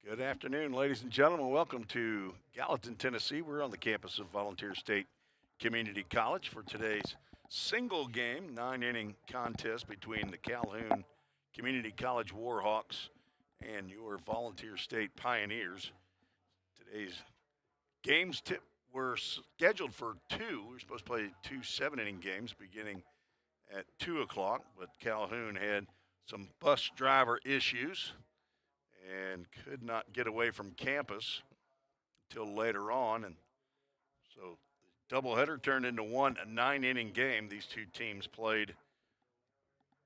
Good afternoon, ladies and gentlemen. Welcome to Gallatin, Tennessee. We're on the campus of Volunteer State Community College for today's single game, 9 inning contest between the Calhoun Community College Warhawks and your Volunteer State Pioneers. Today's games were scheduled for two. We were supposed to play two 7 inning games beginning at 2 o'clock, but Calhoun had some bus driver issues and could not get away from campus until later on. And so the doubleheader turned into one 9 inning game. These two teams played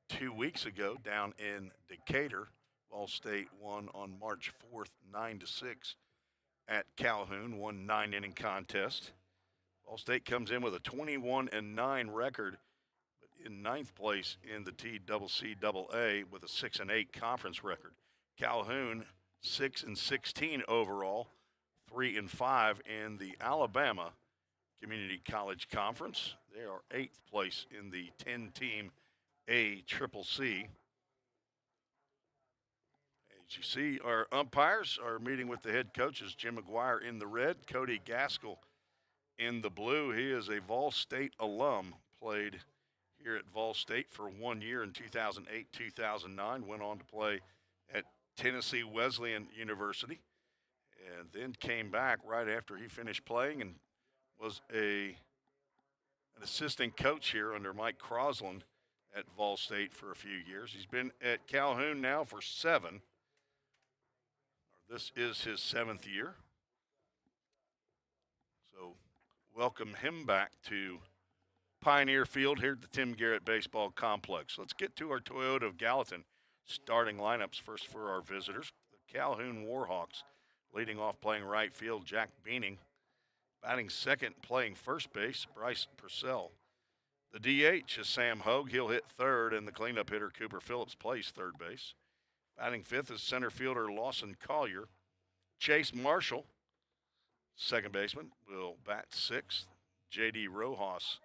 2 weeks ago down in Decatur. VolState won on March 4th, 9-6 at Calhoun, one 9 inning contest. VolState comes in with a 21-9 record, but in ninth place in the TCCAA with a 6-8 conference record. Calhoun 6-16 overall, 3-5 in the Alabama Community College Conference. They are eighth place in the 10-team ACCC. As you see, our umpires are meeting with the head coaches. Jim McGuire in the red, Cody Gaskell in the blue. He is a Vol State alum, played here at Vol State for 1 year in 2008-2009, went on to play at Tennessee Wesleyan University, and then came back right after he finished playing and was an assistant coach here under Mike Crosland at Vol State for a few years. He's been at Calhoun now for 7. This is his 7th year. So welcome him back to Pioneer Field here at the Tim Garrett Baseball Complex. Let's get to our Toyota of Gallatin starting lineups first for our visitors. The Calhoun Warhawks leading off playing right field, Jack Beaning. Batting second, playing first base, Bryce Purcell. The DH is Sam Hogue. He'll hit third, and the cleanup hitter, Cooper Phillips, plays third base. Batting fifth is center fielder Lawson Collier. Chase Marshall, second baseman, will bat sixth. J.D. Rojas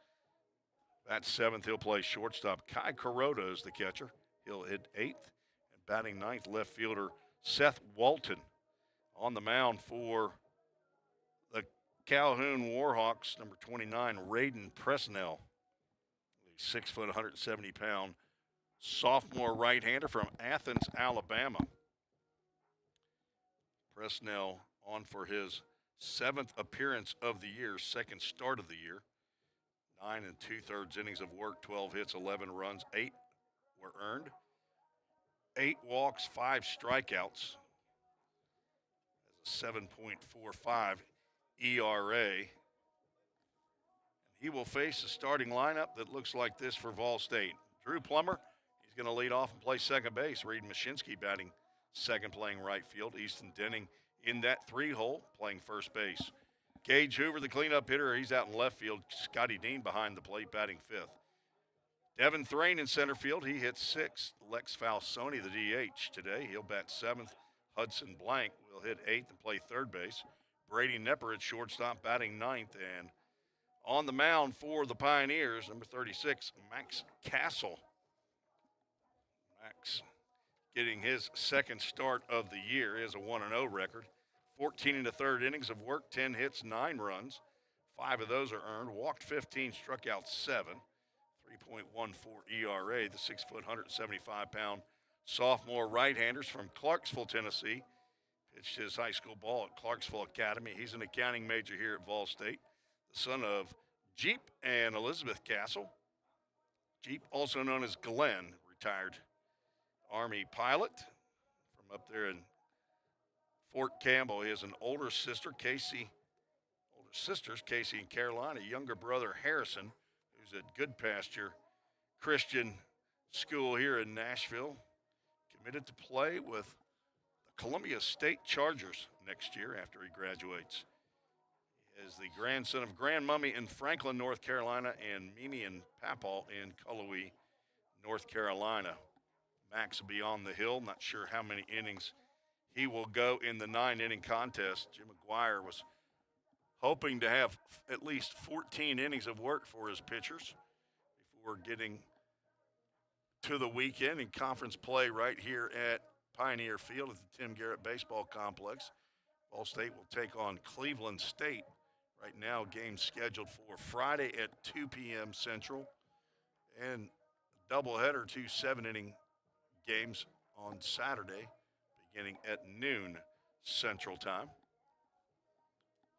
bats seventh. He'll play shortstop. Kai Kuroda is the catcher. He'll hit eighth. And batting ninth, left fielder Seth Walton. On the mound for the Calhoun Warhawks, number 29, Raiden Presnell. 6 foot, 170 pound sophomore right-hander from Athens, Alabama. Presnell on for his 7th appearance of the year, second start of the year. 9 2/3 innings of work, 12 hits, 11 runs, 8 were earned. 8 walks, 5 strikeouts. Has a 7.45 ERA. He will face a starting lineup that looks like this for Vol State. Drew Plummer, he's going to lead off and play second base. Reed Mashinsky batting second, playing right field. Easton Denning in that 3-hole, playing first base. Gage Hoover, the cleanup hitter, he's out in left field. Scotty Dean behind the plate, batting fifth. Devin Thrain in center field, he hits sixth. Lex Falsoni, the DH, today. He'll bat seventh. Hudson Blank will hit eighth and play third base. Brady Nepper at shortstop, batting ninth. And on the mound for the Pioneers, number 36, Max Castle. Max getting his second start of the year. He has a 1-0 record. 14 1/3 innings of work, 10 hits, 9 runs. 5 of those are earned. Walked 15, struck out 7. 3.14 ERA. The 6 foot, 175 pound sophomore right-handers from Clarksville, Tennessee. Pitched his high school ball at Clarksville Academy. He's an accounting major here at Vol State. The son of Jeep and Elizabeth Castle. Jeep, also known as Glenn, retired Army pilot from up there in Fort Campbell. He has an older sisters, Casey and Caroline, a younger brother, Harrison, who's at Good Pasture Christian School here in Nashville. Committed to play with the Columbia State Chargers next year after he graduates. He is the grandson of Grandmummy in Franklin, North Carolina, and Mimi and Papaw in Cullowhee, North Carolina. Max will be on the hill. Not sure how many innings he will go in the 9-inning contest. Jim McGuire was hoping to have at least 14 innings of work for his pitchers before getting to the weekend in conference play right here at Pioneer Field at the Tim Garrett Baseball Complex. VolState will take on Cleveland State. Right now, game scheduled for Friday at 2 p.m. Central, and a doubleheader, 2 7-inning games on Saturday, beginning at noon Central Time.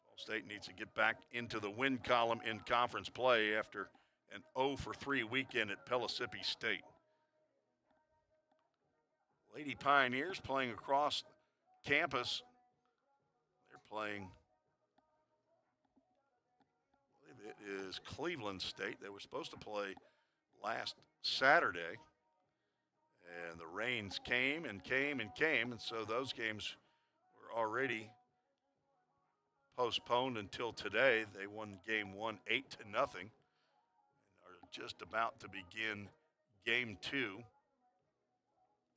VolState needs to get back into the win column in conference play after an 0-for-3 weekend at Pellissippi State. Lady Pioneers playing across campus. They're playing, I believe it is Cleveland State. They were supposed to play last Saturday, and the rains came and came and came, and so those games were already postponed until today. They won game 1 8-0, and are just about to begin game 2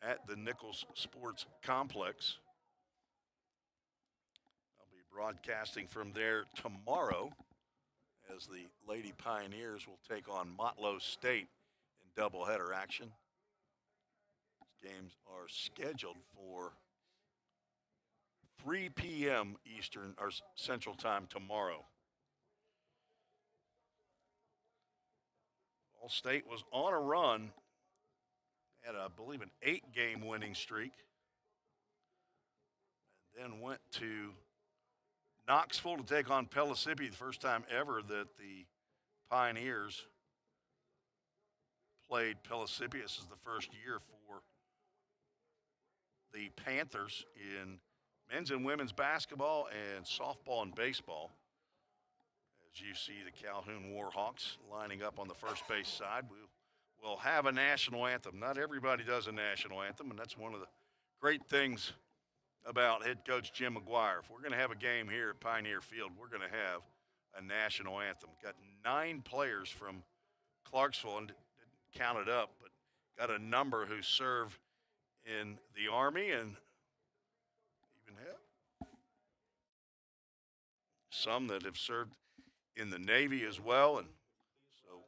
at the Nichols Sports Complex. I'll be broadcasting from there tomorrow as the Lady Pioneers will take on Motlow State in doubleheader action. These games are scheduled for 3 p.m. Eastern or Central Time tomorrow. VolState was on a run, had, I believe, an 8-game winning streak, and then went to Knoxville to take on Pellissippi, the first time ever that the Pioneers played Pellissippi. This is the first year for the Panthers in men's and women's basketball and softball and baseball. As you see the Calhoun Warhawks lining up on the first base side, we'll have a national anthem. Not everybody does a national anthem, and that's one of the great things about head coach Jim McGuire. If we're going to have a game here at Pioneer Field, we're going to have a national anthem. Got 9 players from Clarksville, and didn't count it up, but got a number who serve in the Army and even have some that have served in the Navy as well. And so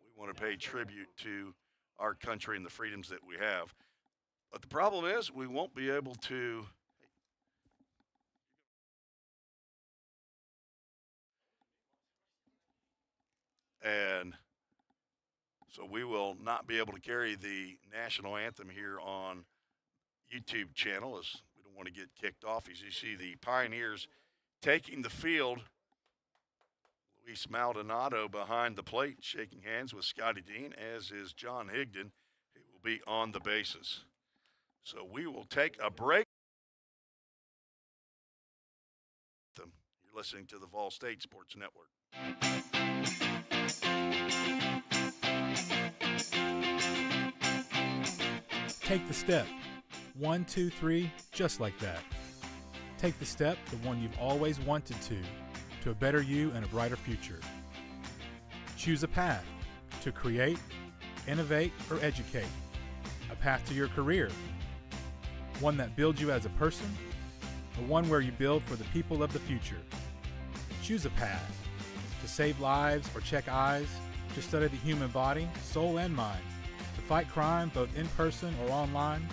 we want to pay tribute to our country and the freedoms that we have. But the problem is we won't be able to and so we will not be able to carry the national anthem here on YouTube channel, as we don't want to get kicked off. As you see the Pioneers taking the field, Luis Maldonado behind the plate, shaking hands with Scotty Dean, as is John Higdon, who will be on the bases. So we will take a break. You're listening to the VolState Sports Network. Take the step. 1, 2, 3, just like that. Take the step, the one you've always wanted to a better you and a brighter future. Choose a path to create, innovate, or educate. A path to your career. One that builds you as a person, or one where you build for the people of the future. Choose a path to save lives or check eyes, to study the human body, soul, and mind, to fight crime both in person or online,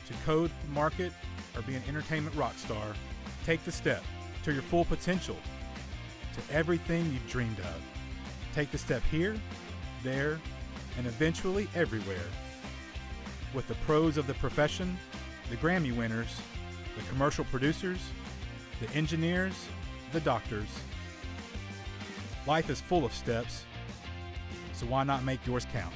to code, market, or be an entertainment rock star. Take the step to your full potential, to everything you've dreamed of. Take the step here, there, and eventually everywhere. With the pros of the profession, the Grammy winners, the commercial producers, the engineers, the doctors. Life is full of steps, so why not make yours count?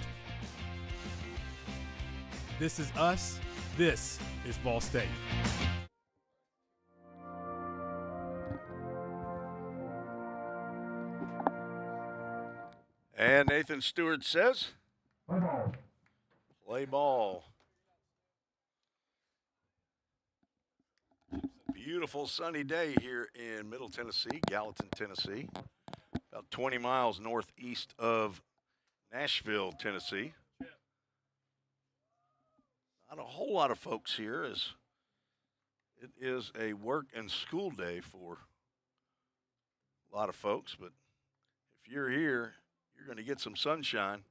This is us. This is VolState. And Nathan Stewart says, play ball. Beautiful sunny day here in Middle Tennessee, Gallatin, Tennessee. About 20 miles northeast of Nashville, Tennessee. Not a whole lot of folks here, as it is a work and school day for a lot of folks. But if you're here, you're going to get some sunshine.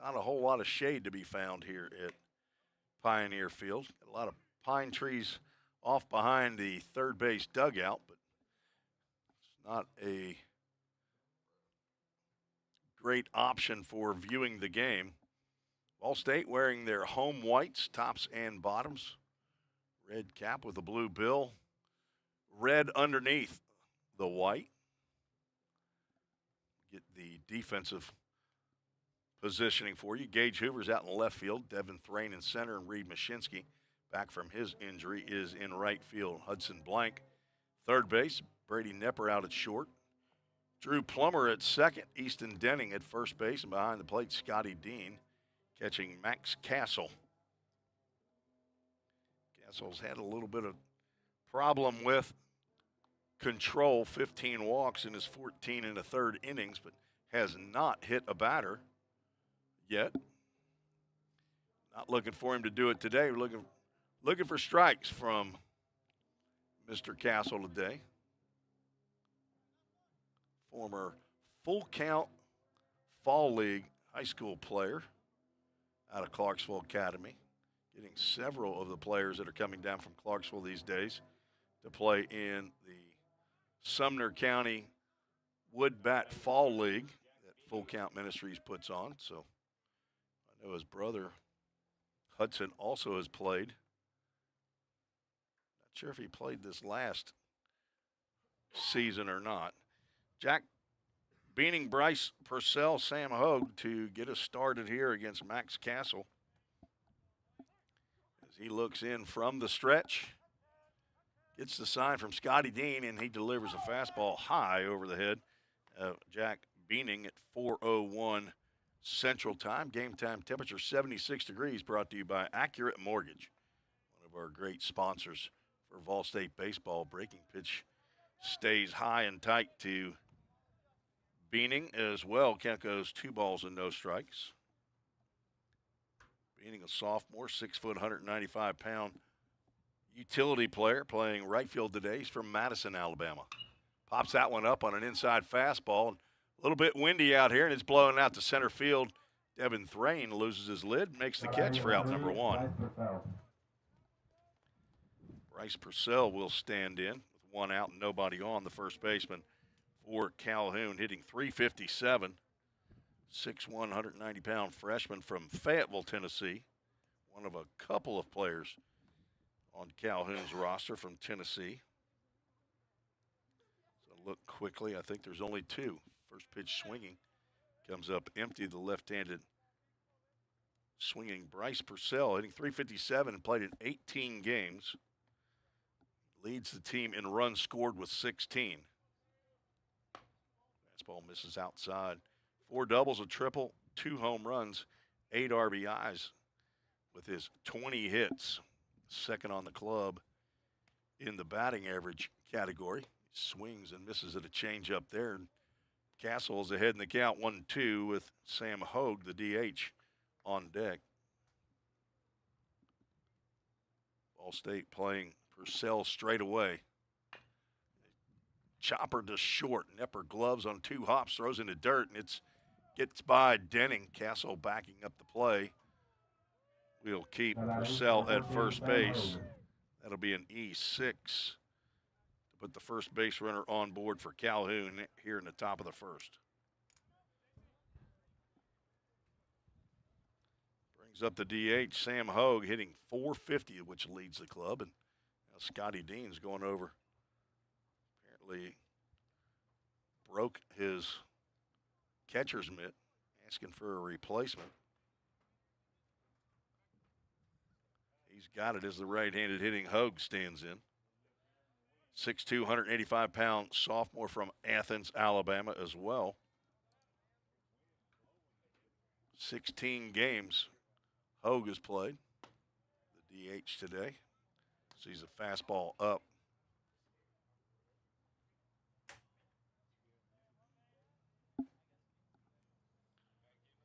Not a whole lot of shade to be found here at Pioneer Field. A lot of pine trees off behind the third base dugout, but it's not a great option for viewing the game. VolState wearing their home whites, tops and bottoms. Red cap with a blue bill. Red underneath the white. Get the defensive positioning for you. Gage Hoover's out in the left field. Devin Thrain in center, and Reed Mashinsky, back from his injury, is in right field. Hudson Blank, third base. Brady Nepper out at short. Drew Plummer at second. Easton Denning at first base. And behind the plate, Scotty Dean catching Max Castle. Castle's had a little bit of problem with control, 15 walks in his 14 and a third innings, but has not hit a batter yet. Not looking for him to do it today. We're looking for strikes from Mr. Castle today. Former full count Fall League high school player out of Clarksville Academy. Getting several of the players that are coming down from Clarksville these days to play in the Sumner County Wood Bat Fall League that Full Count Ministries puts on. So I know his brother Hudson also has played. Not sure if he played this last season or not. Jack Beaning, Bryce Purcell, Sam Hogue to get us started here against Max Castle. As he looks in from the stretch, gets the sign from Scotty Dean, and he delivers a fastball high over the head of Jack Beaning at 4:01 Central Time. Game time temperature 76 degrees, brought to you by Accurate Mortgage, one of our great sponsors for VolState Baseball. Breaking pitch stays high and tight to Beaning as well. Count goes 2 balls and no strikes. Beaning, a sophomore, 6 foot, 195-pound utility player playing right field today. He's from Madison, Alabama. Pops that one up on an inside fastball. A little bit windy out here, and it's blowing out to center field. Devin Thrain loses his lid, makes the catch for out number 1. Bryce Purcell will stand in with 1 out and nobody on. The first baseman for Calhoun, hitting .357. 6'1", 190-pound freshman from Fayetteville, Tennessee. One of a couple of players on Calhoun's roster from Tennessee. So look quickly, I think there's only 2. First pitch swinging, comes up empty. The left-handed swinging Bryce Purcell, hitting .357 and played in 18 games. Leads the team in runs scored with 16. Fastball misses outside. 4 doubles, a triple, 2 home runs, 8 RBIs with his 20 hits. Second on the club in the batting average category. He swings and misses at a changeup there. Castle is ahead in the count 1-2 with Sam Hogue, the DH, on deck. VolState playing Purcell straight away. Chopper to short. Nepper gloves on 2 hops, throws into dirt, and it gets by Denning. Castle backing up the play. We'll keep Purcell at first base. That'll be an E6 to put the first base runner on board for Calhoun here in the top of the first. Brings up the DH, Sam Hogue, hitting .450, which leads the club. And now Scotty Dean's going over. Apparently broke his catcher's mitt, asking for a replacement. He's got it as the right-handed hitting Hogue stands in. 6'2", 185-pound sophomore from Athens, Alabama as well. 16 games Hogue has played, the DH today. Sees a fastball up.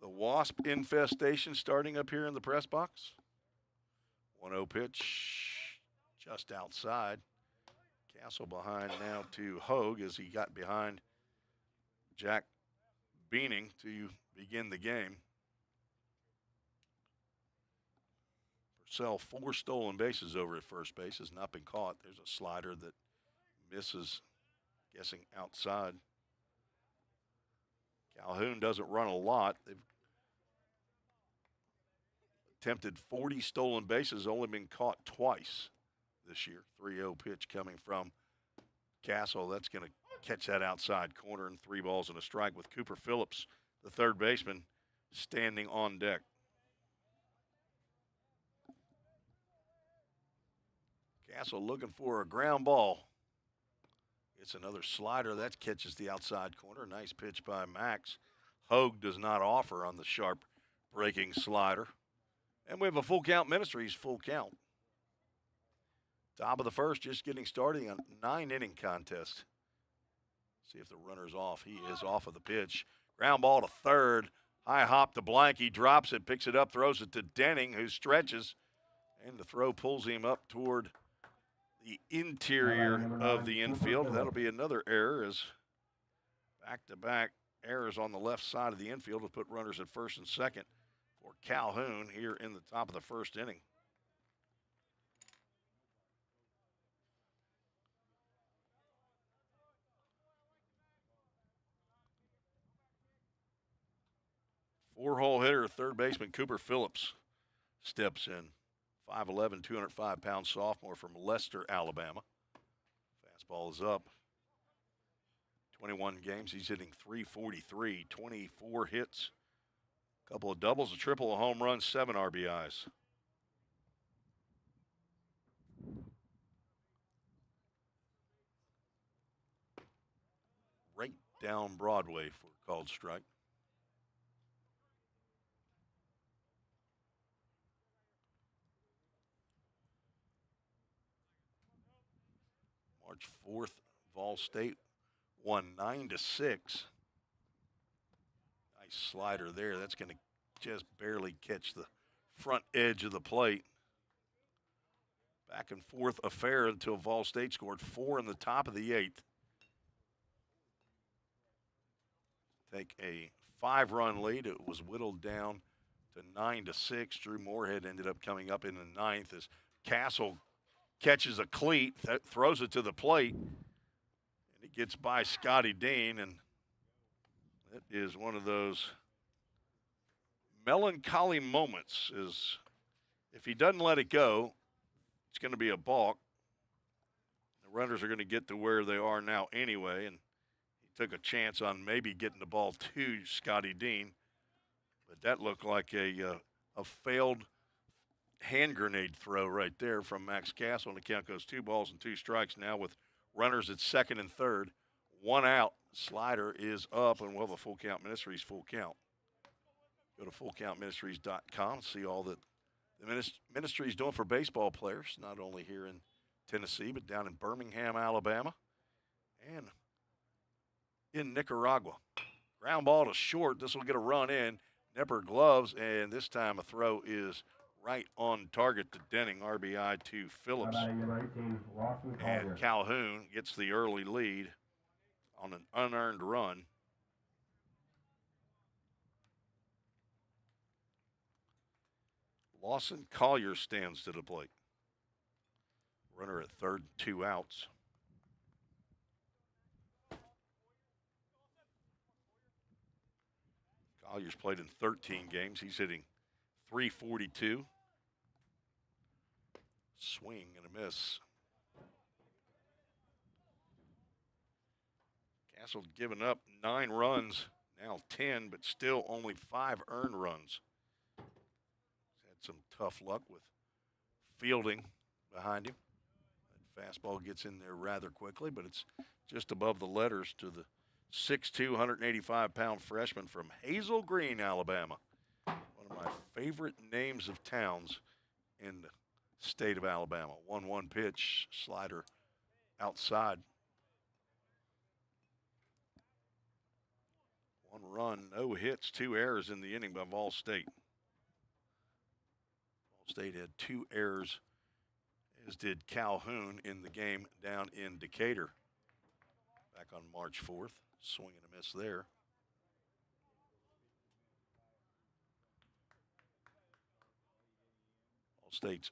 The wasp infestation starting up here in the press box. 1-0 pitch just outside. Castle behind now to Hogue as he got behind Jack Beaning to begin the game. Purcell, 4 stolen bases over at first base, has not been caught. There's a slider that misses, guessing outside. Calhoun doesn't run a lot. They've attempted 40 stolen bases, only been caught twice this year. 3-0 pitch coming from Castle. That's going to catch that outside corner, and 3 balls and a strike with Cooper Phillips, the third baseman, standing on deck. Castle looking for a ground ball. It's another slider. That catches the outside corner. Nice pitch by Max. Hogue does not offer on the sharp breaking slider. And we have a full count Ministries, full count. Top of the first, just getting started on 9-inning contest. See if the runner's off. He is off of the pitch. Ground ball to third. High hop to Blanky. Drops it, picks it up, throws it to Denning, who stretches. And the throw pulls him up toward the interior of the infield. That'll be another error, as back-to-back errors on the left side of the infield to put runners at first and second for Calhoun here in the top of the first inning. Four-hole hitter, third baseman Cooper Phillips steps in. 5'11", 205-pound sophomore from Leicester, Alabama. Fastball is up. 21 games, he's hitting .343, 24 hits, a couple of doubles, a triple, a home run, 7 RBIs. Right down Broadway for called strike. March 4th, VolState won 9-6. Nice slider there. That's going to just barely catch the front edge of the plate. Back and forth affair until VolState scored 4 in the top of the 8th. Take a 5-run lead. It was whittled down to 9-6. Drew Moorhead ended up coming up in the 9th as Castle catches a cleat, throws it to the plate, and it gets by Scotty Dean, and it is one of those melancholy moments. Is if he doesn't let it go, it's going to be a balk. The runners are going to get to where they are now anyway, and he took a chance on maybe getting the ball to Scotty Dean, but that looked like a failed hand grenade throw right there from Max Castle, and the count goes 2 balls and 2 strikes now with runners at second and third. 1 out. Slider is up, and we'll have a full count Ministries full count. Go to fullcountministries.com, see all that the Ministry is doing for baseball players, not only here in Tennessee, but down in Birmingham, Alabama, and in Nicaragua. Ground ball to short. This will get a run in. Nepper gloves, and this time a throw is right on target to Denning, RBI to Phillips. And Calhoun gets the early lead on an unearned run. Lawson Collier stands to the plate. Runner at third, 2 outs. Collier's played in 13 games. He's hitting .342. Swing and a miss. Castle given up 9 runs, now 10, but still only 5 earned runs. He's had some tough luck with fielding behind him. That fastball gets in there rather quickly, but it's just above the letters to the 6'2", 185-pound freshman from Hazel Green, Alabama. One of my favorite names of towns in the state of Alabama. 1-1 pitch, slider outside. 1 run, no hits, 2 errors in the inning by VolState. VolState had 2 errors, as did Calhoun in the game down in Decatur back on March 4th. Swing and a miss there. VolState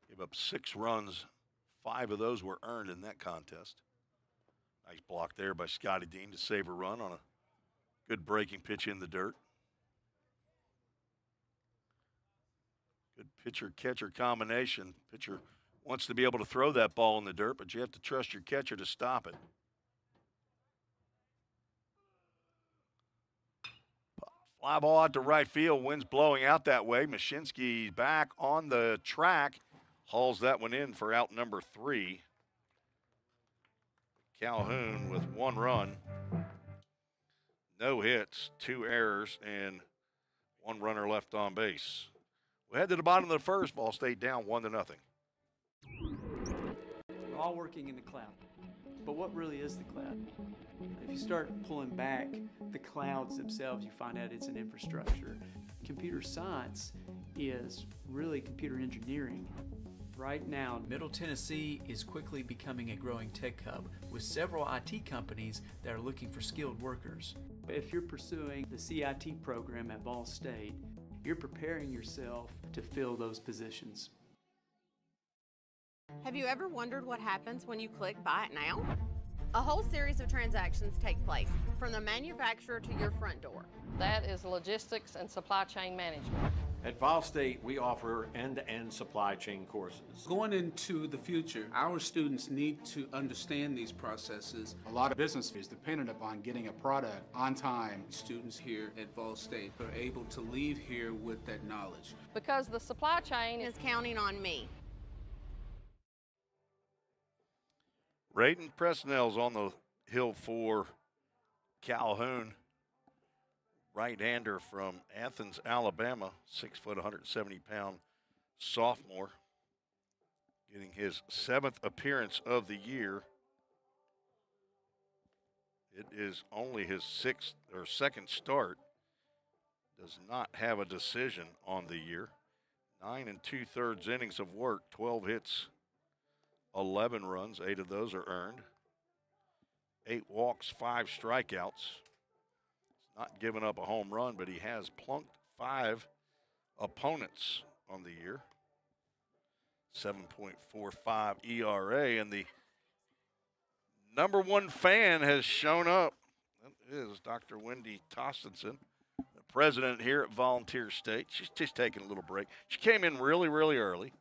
gave up 6 runs. 5 of those were earned in that contest. Nice block there by Scotty Dean to save a run on a good breaking pitch in the dirt. Good pitcher-catcher combination. Pitcher wants to be able to throw that ball in the dirt, but you have to trust your catcher to stop it. Fly ball out to right field. Wind's blowing out that way. Mashinsky back on the track. Hauls that one in for out number 3. Calhoun with 1 run. No hits, 2 errors, and 1 runner left on base. We head to the bottom of the first. VolState down 1-0. We're all working in the cloud. But what really is the cloud? If you start pulling back the clouds themselves, you find out it's an infrastructure. Computer science is really computer engineering. Right now, Middle Tennessee is quickly becoming a growing tech hub with several IT companies that are looking for skilled workers. if you're pursuing the CIT program at VolState, you're preparing yourself to fill those positions. Have you ever wondered what happens when you click Buy It Now? A whole series of transactions take place, from the manufacturer to your front door. That is logistics and supply chain management. At VolState, we offer end-to-end supply chain courses. Going into the future, our students need to understand these processes. A lot of business is dependent upon getting a product on time. Students here at VolState are able to leave here with that knowledge. Because the supply chain Is counting on me. Rayton Presnell's on the hill for Calhoun. Right-hander from Athens, Alabama, 6 foot, 170-pound sophomore, getting his 7th appearance of the year. It is only his 6th or 2nd start. Does not have a decision on the year. 9 2/3 innings of work, 12 hits, 11 runs, 8 of those are earned. 8 walks, 5 strikeouts. Not given up a home run, but he has plunked 5 opponents on the year. 7.45 ERA, and the number 1 fan has shown up. That is Dr. Wendy Tostenson, the president here at Volunteer State. She's just taking a little break. She came in really, really early,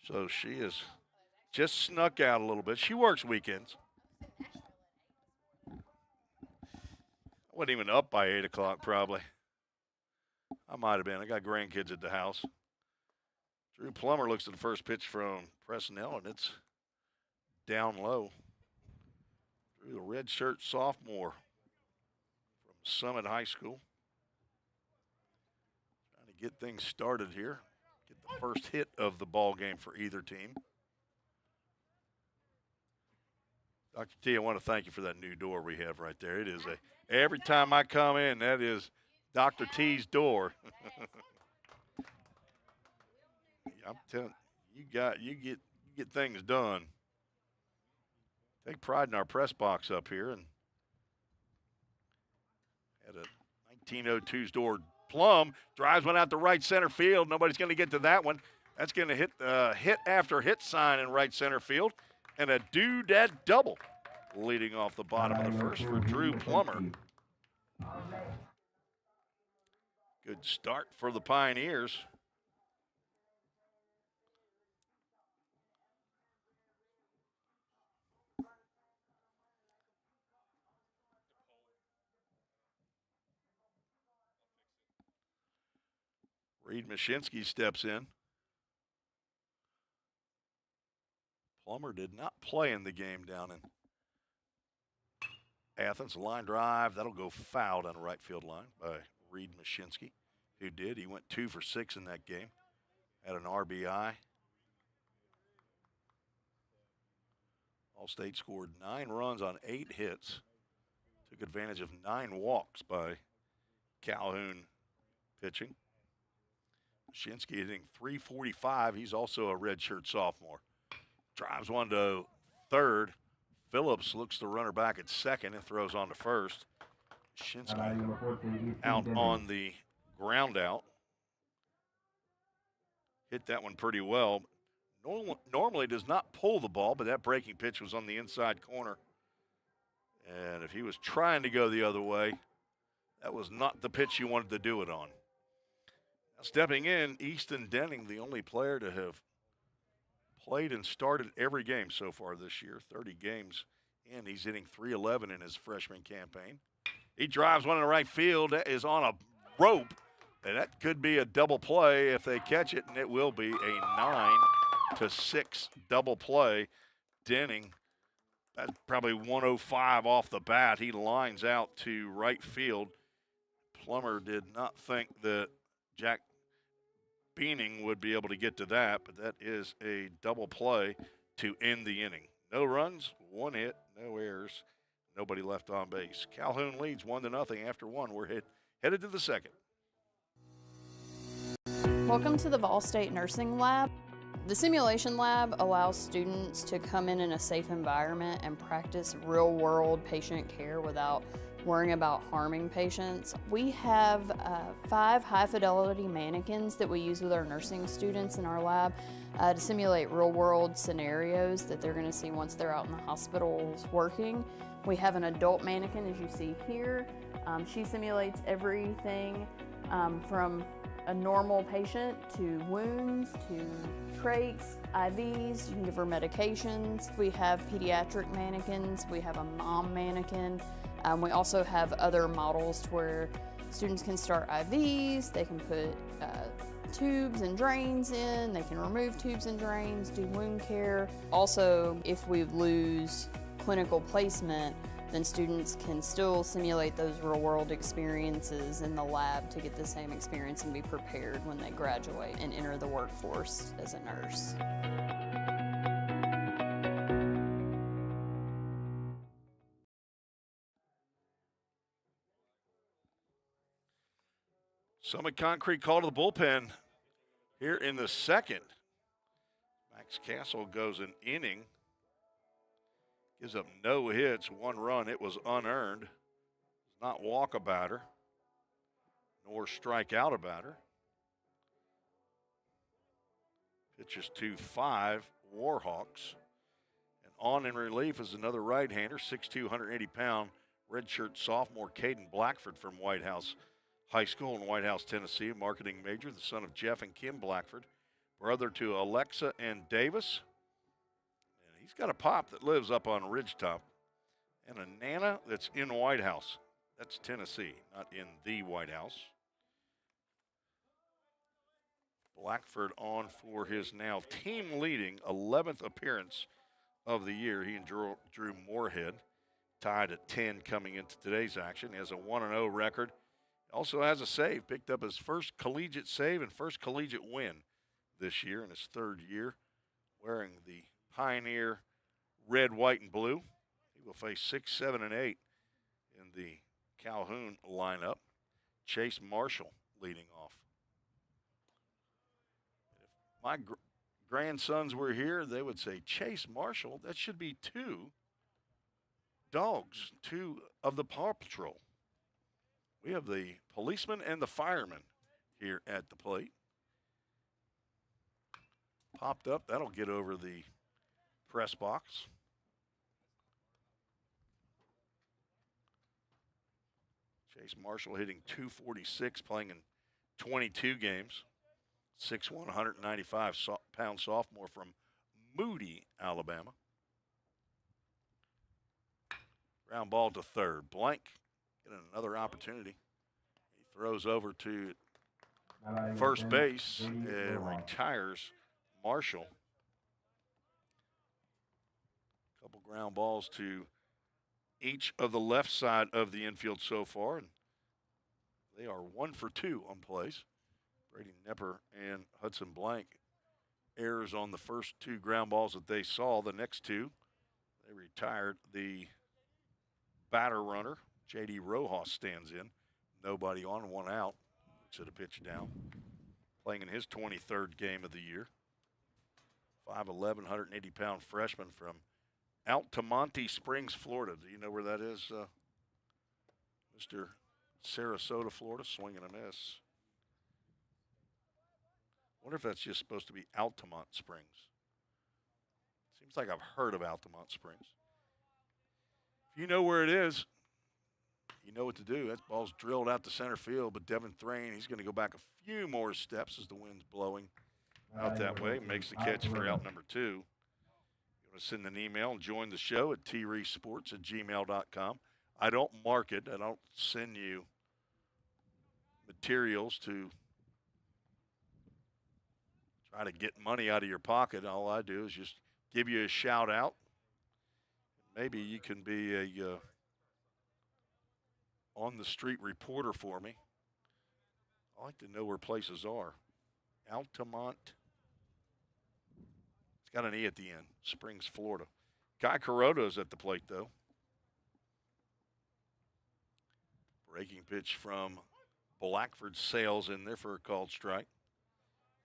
so she is just snuck out a little bit. She works weekends. I wasn't even up by 8 o'clock, probably. I might have been. I got grandkids at the house. Drew Plummer looks at the first pitch from Presnell, and it's down low. Drew, the redshirt sophomore from Summit High School. Trying to get things started here. Get the first hit of the ball game for either team. Dr. T, I want to thank you for that new door we have right there. It is every time I come in, that is Dr. T's door. I'm telling you, you get things done. Take pride in our press box up here, and had a 1902's door. Plum drives one out to right center field. Nobody's going to get to that one. That's going to hit the hit after hit sign in right center field. And a doodad double leading off the bottom of the first for Drew Plummer. Good start for the Pioneers. Reed Mashinsky steps in. Plummer did not play in the game down in Athens. Line drive, that'll go foul down the right field line by Reed Mashinsky, who did. He went 2 for 6 in that game, had an RBI. VolState scored 9 runs on 8 hits. Took advantage of 9 walks by Calhoun pitching. Mashinsky hitting .345. He's also a redshirt sophomore. Drives one to third. Phillips looks the runner back at second and throws on to first. Mashinsky out on the ground out. hit that one pretty well. Normally does not pull the ball, but that breaking pitch was on the inside corner. And if he was trying to go the other way, that was not the pitch he wanted to do it on. Now stepping in, Easton Denning, the only player to have played and started every game so far this year, 30 games in. He's hitting .311 in his freshman campaign. He drives one in the right field. That is on a rope, and that could be a double play if they catch it, and it will be a 9-6 double play. Denning, that's probably 105 off the bat. He lines out to right field. Plummer did not think that Jack Beaning would be able to get to that, but that is a double play to end the inning. No runs, 1 hit, no errors, nobody left on base. Calhoun leads 1-0 after 1. We're headed to the second. Welcome to the VolState Nursing Lab. The simulation lab allows students to come in a safe environment and practice real-world patient care without worrying about harming patients. We have 5 high-fidelity mannequins that we use with our nursing students in our lab to simulate real-world scenarios that they're going to see once they're out in the hospitals working. We have an adult mannequin, as you see here. She simulates everything from a normal patient to wounds to trachs, IVs. You can give her medications. We have pediatric mannequins. We have a mom mannequin. We also have other models to where students can start IVs. They can put tubes and drains in. They can remove tubes and drains, do wound care. Also, if we lose clinical placement, then students can still simulate those real-world experiences in the lab to get the same experience and be prepared when they graduate and enter the workforce as a nurse. Summit Concrete call to the bullpen here in the second. Max Castle goes an inning. Gives up no hits, 1 run. It was unearned. Does not walk a batter, nor strike out a batter. Pitches to 5 Warhawks. And on in relief is another right-hander, 6'2", 180-pound redshirt sophomore Caden Blackford from White House High School in White House, Tennessee, marketing major, the son of Jeff and Kim Blackford, brother to Alexa and Davis. He's got a pop that lives up on Ridgetop and a Nana that's in White House. That's Tennessee, not in the White House. Blackford on for his now team-leading 11th appearance of the year. He and Drew Moorhead tied at 10 coming into today's action. He has a 1-0 record. Also has a save. Picked up his first collegiate save and first collegiate win this year in his 3rd year, wearing the Pioneer red, white, and blue. He will face 6, 7, and 8 in the Calhoun lineup. Chase Marshall leading off. If my grandsons were here, they would say, Chase Marshall, that should be 2 dogs, 2 of the Paw Patrol. We have the policeman and the fireman here at the plate. Popped up, that'll get over the press box. Chase Marshall hitting .246, playing in 22 games. 6'1", 195-pound sophomore from Moody, Alabama. Ground ball to third. Blank getting another opportunity. He throws over to first base and retires Marshall. Couple ground balls to each of the left side of the infield so far, and they are 1 for 2 on plays. Brady Nepper and Hudson Blank errors on the first 2 ground balls that they saw. The next 2, they retired. The batter runner, J.D. Rojas, stands in. Nobody on, 1 out. Looks at a pitch down. Playing in his 23rd game of the year. 5'11", 180-pound freshman from Altamonte Springs, Florida. Do you know where that is, Mr. Sarasota, Florida? Swing and a miss. wonder if that's just supposed to be Altamont Springs. Seems like I've heard of Altamont Springs. If you know where it is, you know what to do. That ball's drilled out to center field, but Devin Thrain, he's going to go back a few more steps as the wind's blowing out that way. Makes the catch for out number 2. You want to send an email and join the show at treesports@gmail.com. I don't market. I don't send you materials to try to get money out of your pocket. All I do is just give you a shout out. Maybe you can be a on the street reporter for me. I like to know where places are. Altamont. It's got an E at the end. Springs, Florida. Guy Coroto's at the plate, though. Breaking pitch from Blackford Sales in there for a called strike.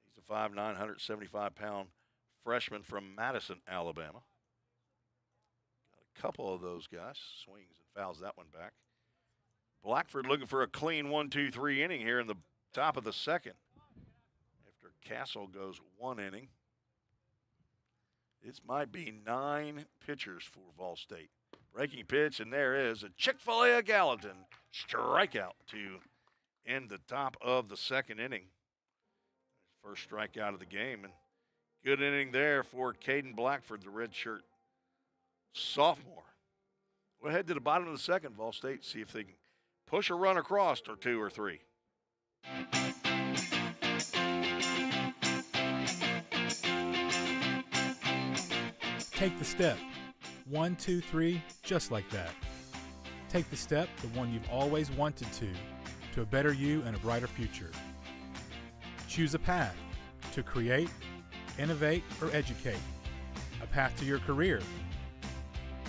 He's a 5'9", 175-pound freshman from Madison, Alabama. Got a couple of those guys. Swings and fouls that one back. Blackford looking for a clean 1-2-3 inning here in the top of the second. After Castle goes 1 inning. This might be 9 pitchers for VolState. Breaking pitch, and there is a Chick-fil-A Gallatin strikeout to end the top of the second inning. First strikeout of the game, and good inning there for Caden Blackford, the redshirt sophomore. We'll head to the bottom of the second, VolState, see if they can push a run across or 2 or 3. Take the step. 1, 2, 3, just like that. Take the step, the one you've always wanted to a better you and a brighter future. Choose a path to create, innovate, or educate. A path to your career.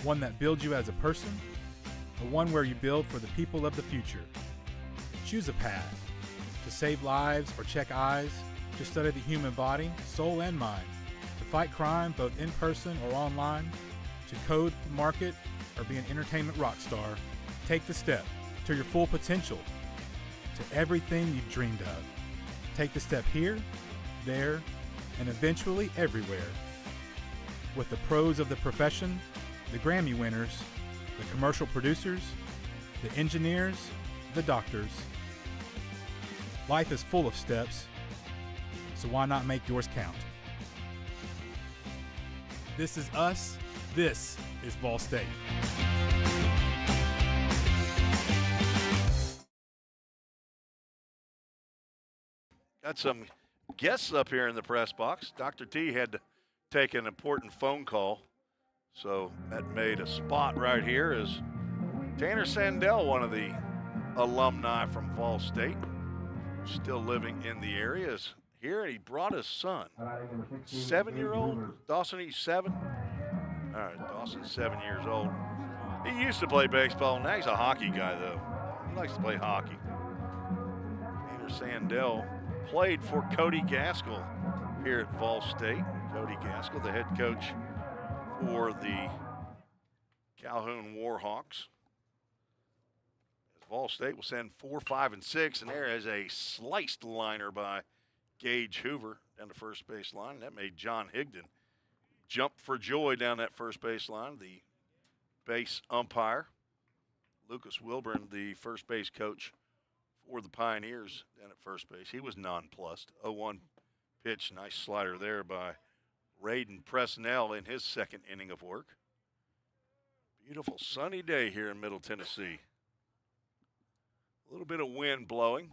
One that builds you as a person, or one where you build for the people of the future. Choose a path to save lives or check eyes, to study the human body, soul, and mind, to fight crime both in person or online, to code, market, or be an entertainment rock star. Take the step to your full potential, to everything you've dreamed of. Take the step here, there, and eventually everywhere. With the pros of the profession, the Grammy winners, the commercial producers, the engineers, the doctors. Life is full of steps, so why not make yours count? This is us. This is VolState. Got some guests up here in the press box. Dr. T had to take an important phone call, so that made a spot right here. Is Tanner Sandell, one of the alumni from VolState, still living in the area, is here, and he brought his son, 7-year-old. Dawson, he's 7? All right, Dawson's 7 years old. He used to play baseball. Now he's a hockey guy, though. He likes to play hockey. Tanner Sandell played for Cody Gaskell here at VolState. Cody Gaskell, the head coach for the Calhoun Warhawks. As VolState will send 4, 5, and 6, and there is a sliced liner by Gage Hoover down the first base line. That made John Higdon jump for joy down that first base line. The base umpire, Lucas Wilburn, the first base coach for the Pioneers down at first base, he was nonplussed. 0-1 pitch, nice slider there by Raiden Presnell in his second inning of work. Beautiful sunny day here in Middle Tennessee. A little bit of wind blowing.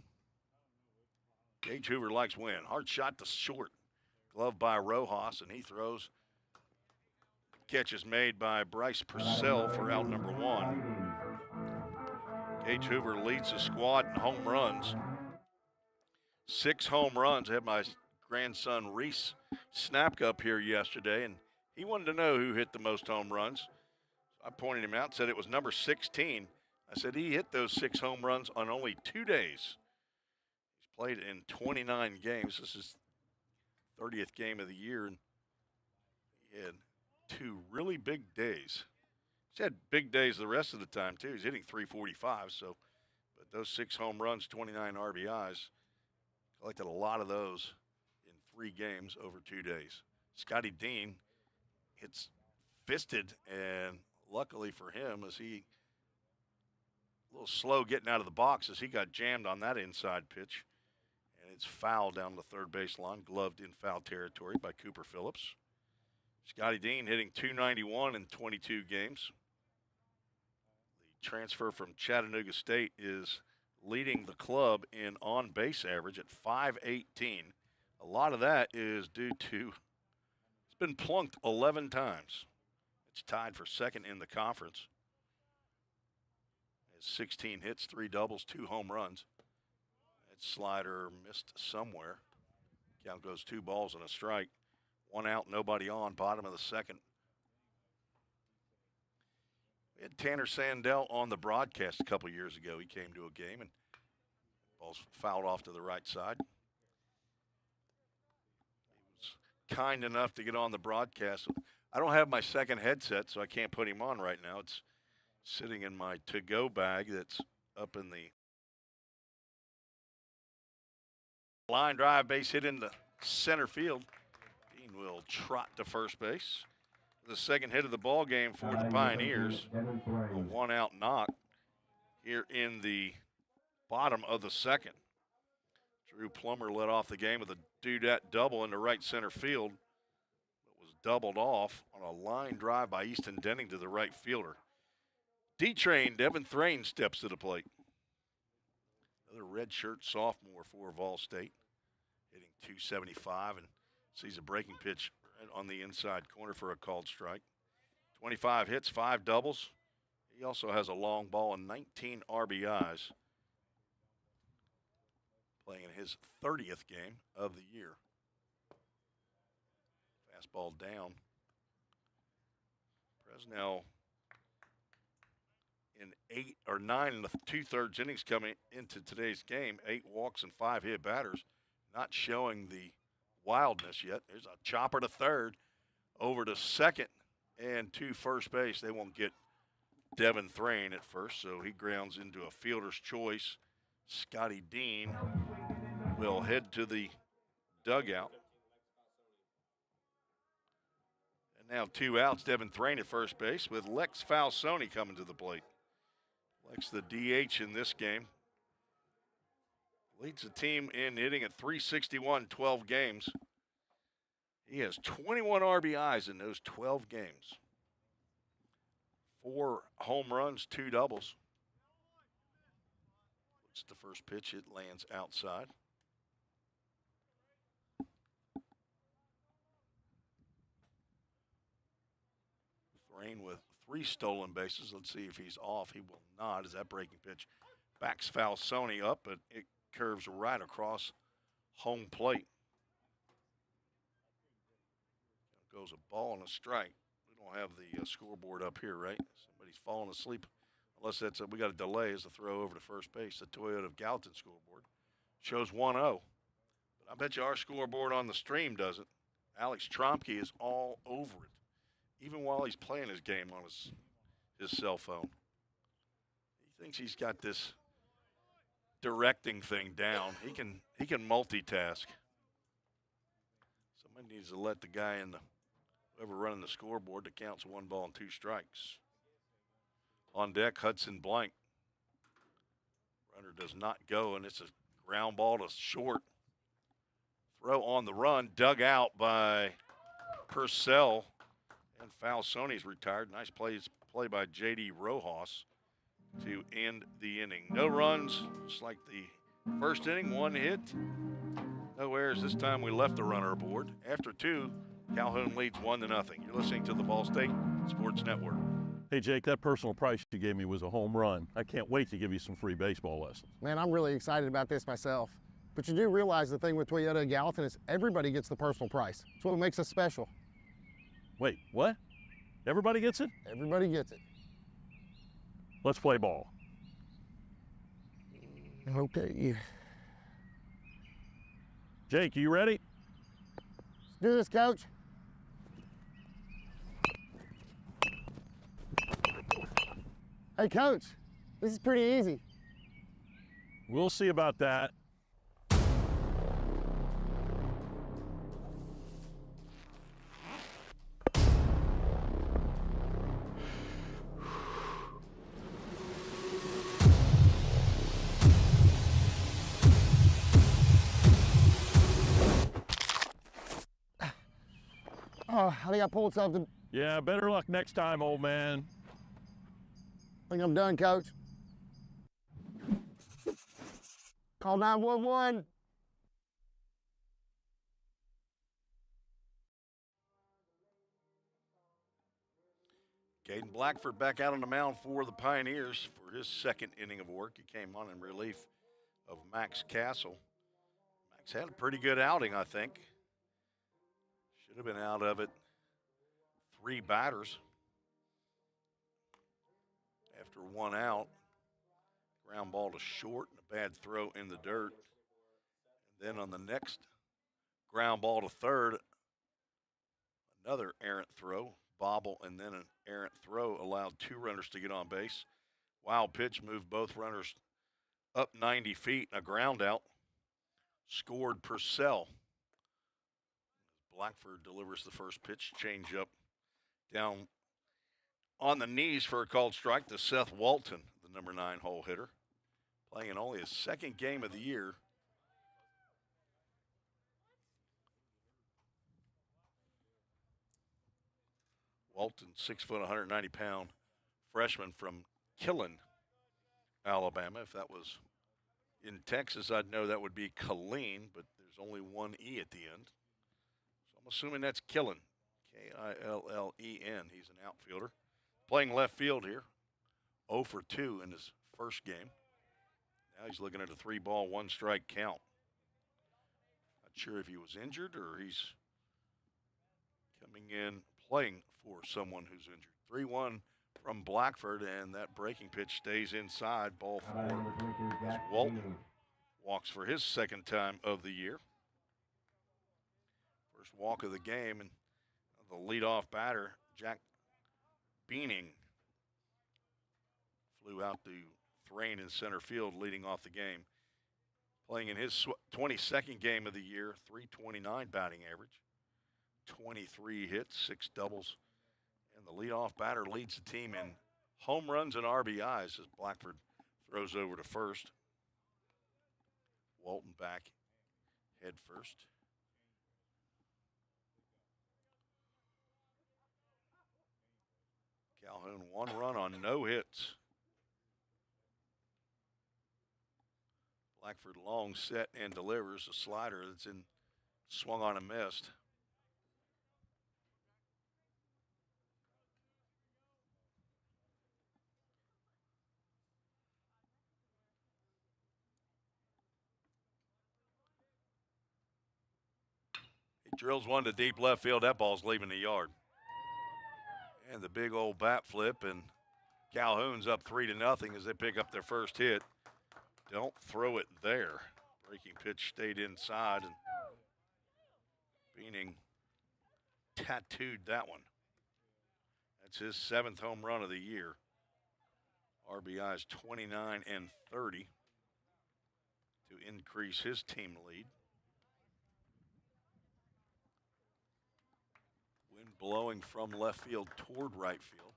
Gage Hoover likes wind. Hard shot to short. Glove by Rojas, and he throws. Catch is made by Bryce Purcell for out number 1. Gage Hoover leads the squad in home runs. 6 home runs. I had my grandson Reese Snapka up here yesterday, and he wanted to know who hit the most home runs. I pointed him out, said it was number 16. I said he hit those 6 home runs on only 2 days. He's played in 29 games. This is 30th game of the year, and he had 2 really big days. He's had big days the rest of the time, too. He's hitting .345, so, but those 6 home runs, 29 RBIs, collected a lot of those in 3 games over 2 days. Scotty Dean hits fisted, and luckily for him, as he a little slow getting out of the box as he got jammed on that inside pitch. And it's foul down the third base line, gloved in foul territory by Cooper Phillips. Scotty Dean hitting .291 in 22 games. The transfer from Chattanooga State is leading the club in on-base average at .518. A lot of that is due to it's been plunked 11 times. It's tied for second in the conference. Has 16 hits, 3 doubles, 2 home runs. That slider missed somewhere. Count goes 2 balls and a strike. 1 out, nobody on, bottom of the second. We had Tanner Sandell on the broadcast a couple years ago. He came to a game and ball's fouled off to the right side. He was kind enough to get on the broadcast. I don't have my second headset, so I can't put him on right now. It's sitting in my to-go bag that's up in the line drive, base hit into center field. Dean will trot to first base. The second hit of the ball game for the Pioneers. A 1-out knock here in the bottom of the second. Drew Plummer led off the game with a dudette double into right center field. It was doubled off on a line drive by Easton Denning to the right fielder. D-Train Devin Thrain steps to the plate. Another redshirt sophomore for VolState, hitting .275 and sees a breaking pitch right on the inside corner for a called strike. 25 hits, 5 doubles. He also has a long ball and 19 RBIs, playing in his 30th game of the year. Fastball down. Presnell in 8 or 9 and 2/3 innings coming into today's game. 8 walks and 5 hit batters. Not showing the wildness yet. There's a chopper to third, over to second, and to first base. They won't get Devin Thrain at first, so he grounds into a fielder's choice. Scotty Dean will head to the dugout. And now 2 outs, Devin Thrain at first base with Lex Falsoni coming to the plate. Lex, the DH in this game, leads the team in hitting at .361, 12 games. He has 21 RBIs in those 12 games. 4 home runs, 2 doubles. It's the first pitch, it lands outside. Thrain with 3 stolen bases. Let's see if he's off. He will not, as that breaking pitch backs Falsoni up, but it curves right across home plate. Goes a ball and a strike. We don't have the scoreboard up here, right? Somebody's falling asleep. Unless that's we got a delay as the throw over to first base. The Toyota of Gallatin scoreboard shows 1-0. But I bet you our scoreboard on the stream doesn't. Alex Tromke is all over it, even while he's playing his game on his cell phone. He thinks he's got this directing thing down. He can multitask. Somebody needs to let the guy in the whoever running the scoreboard that counts 1 ball and 2 strikes. On deck, Hudson Blank. Runner does not go, and it's a ground ball to short. Throw on the run, dug out by Purcell, and Falsoni's retired. Nice play by J.D. Rojas to end the inning. No runs, just like the first inning, 1 hit. No errors. This time we left the runner aboard. After 2, Calhoun leads 1-0. You're listening to the VolState Sports Network. Hey, Jake, that personal price you gave me was a home run. I can't wait to give you some free baseball lessons. Man, I'm really excited about this myself. But you do realize the thing with Toyota of Gallatin is everybody gets the personal price. It's what makes us special. Wait, what? Everybody gets it? Everybody gets it. Let's play ball. Okay. Jake, you ready? Let's do this, Coach. Hey, Coach, this is pretty easy. We'll see about that. Oh, I think I pulled something. Yeah, better luck next time, old man. I think I'm done, Coach. Call 911. Caden Blackford back out on the mound for the Pioneers for his second inning of work. He came on in relief of Max Castle. Max had a pretty good outing, I think. Should have been out of it 3 batters. After 1 out, ground ball to short and a bad throw in the dirt. And then on the next ground ball to third, another errant throw, bobble, and then an errant throw allowed 2 runners to get on base. Wild pitch moved both runners up 90 feet, and a ground out. Scored Purcell. Blackford delivers the first pitch, change up down on the knees for a called strike to Seth Walton, the number 9 hole hitter, playing in only his second game of the year. Walton, 6 foot, 190 pound freshman from Killen, Alabama. If that was in Texas, I'd know that would be Killeen, but there's only 1 E at the end. So I'm assuming that's Killen, K-I-L-L-E-N. He's an outfielder. Playing left field here, 0 for 2 in his first game. Now he's looking at a 3-ball, 1-strike count. Not sure if he was injured or he's coming in playing for someone who's injured. 3-1 from Blackford, and that breaking pitch stays inside. Ball 4 as Walton walks for his second time of the year. First walk of the game, and the leadoff batter, Jack Beaning, flew out to Thrain in center field, leading off the game. Playing in his 22nd game of the year, .329 batting average, 23 hits, 6 doubles, and the leadoff batter leads the team in home runs and RBIs as Blackford throws over to first. Walton back head first. Calhoun 1 run on no hits. Blackford long set and delivers a slider that's in, swung on and missed. He drills one to deep left field. That ball's leaving the yard. And the big old bat flip, and Calhoun's up 3-0 as they pick up their first hit. Don't throw it there. Breaking pitch stayed inside, and Beaning tattooed that one. That's his 7th home run of the year. RBIs 29 and 30 to increase his team lead. Wind blowing from left field toward right field.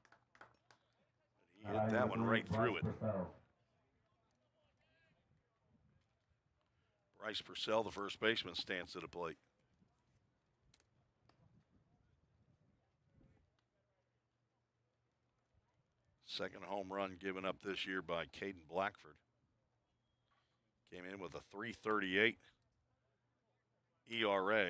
But he hit that one right through it. Bryce Purcell, the first baseman, stands to the plate. Second home run given up this year by Caden Blackford. Came in with a .338 ERA.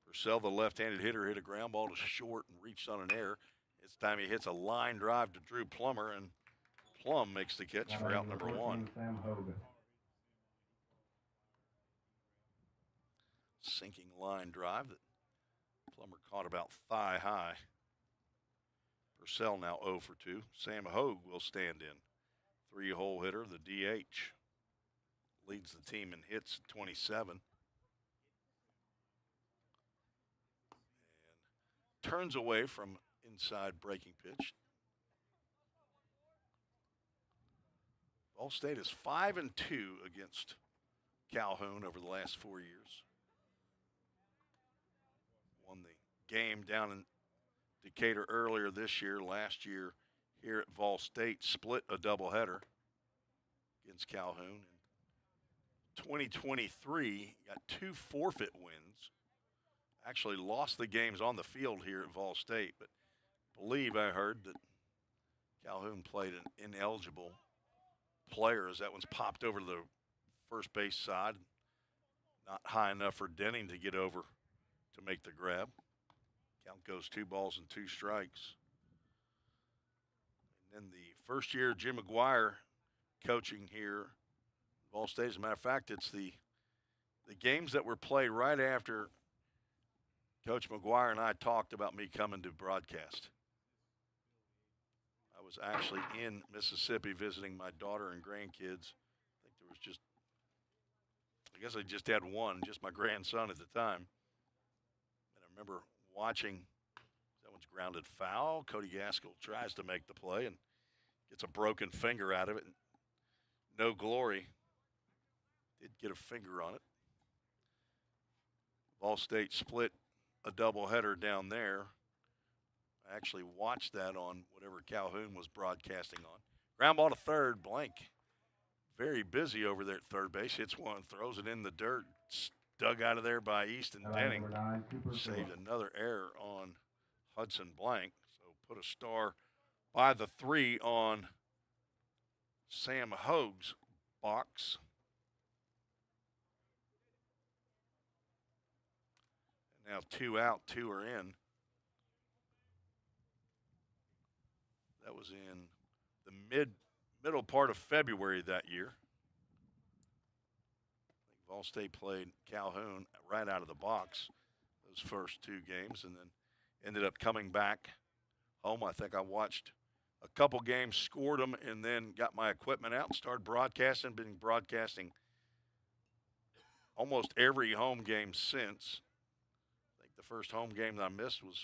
Purcell, the left-handed hitter, hit a ground ball to short and reached on an error. This time he hits a line drive to Drew Plummer, and Plum makes the catch for out number 1. Sinking line drive that Plummer caught about thigh high. Purcell now 0 for 2. Sam Hogue will stand in. 3-hole hitter, the DH. Leads the team in hits, 27. And turns away from inside breaking pitch. VolState is 5-2 against Calhoun over the last 4 years. Won the game down in Decatur earlier this year. Last year here at VolState, split a doubleheader against Calhoun. And 2023, got 2 forfeit wins. Actually lost the games on the field here at VolState, but believe I heard that Calhoun played an ineligible player as that one's popped over to the first base side. Not high enough for Denning to get over to make the grab. Count goes 2 balls and 2 strikes. And then the first year Jim McGuire coaching here at VolState. As a matter of fact, it's the games that were played right after Coach McGuire and I talked about me coming to broadcast. I was actually in Mississippi visiting my daughter and grandkids. I think there was just, I guess I just had one, just my grandson at the time. And I remember watching, that one's grounded foul. Cody Gaskell tries to make the play and gets a broken finger out of it. No glory. Did get a finger on it. VolState split a doubleheader down there. I actually watched that on whatever Calhoun was broadcasting on. Ground ball to third, Blank. Very busy over there at third base. Hits one, throws it in the dirt. Dug out of there by Easton Denning. Saved another error on Hudson Blank. So put a star by the 3 on Sam Hoag's box. And now 2 out, 2 are in. That was in the middle part of February that year. I think VolState played Calhoun right out of the box those first 2 games and then ended up coming back home. I think I watched a couple games, scored them, and then got my equipment out and started broadcasting. Been broadcasting almost every home game since. I think the first home game that I missed was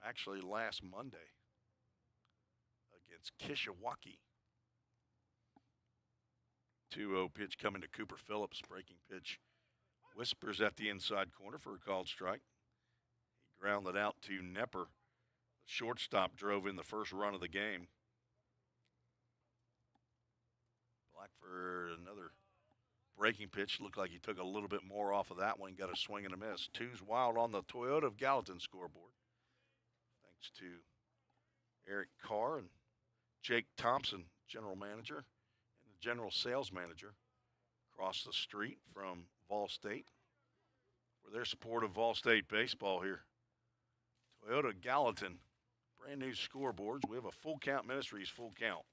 actually last Monday against Kishwaukee. 2-0 pitch coming to Cooper Phillips. Breaking pitch whispers at the inside corner for a called strike. He grounded out to Nepper. The shortstop drove in the first run of the game. Blackford, another breaking pitch. Looked like he took a little bit more off of that one. Got a swing and a miss. 2's wild on the Toyota of Gallatin scoreboard. Thanks to Eric Carr and Jake Thompson, general manager, and the general sales manager across the street from VolState, for their support of VolState baseball here. Toyota Gallatin, brand new scoreboards. We have a Full Count Ministries full count.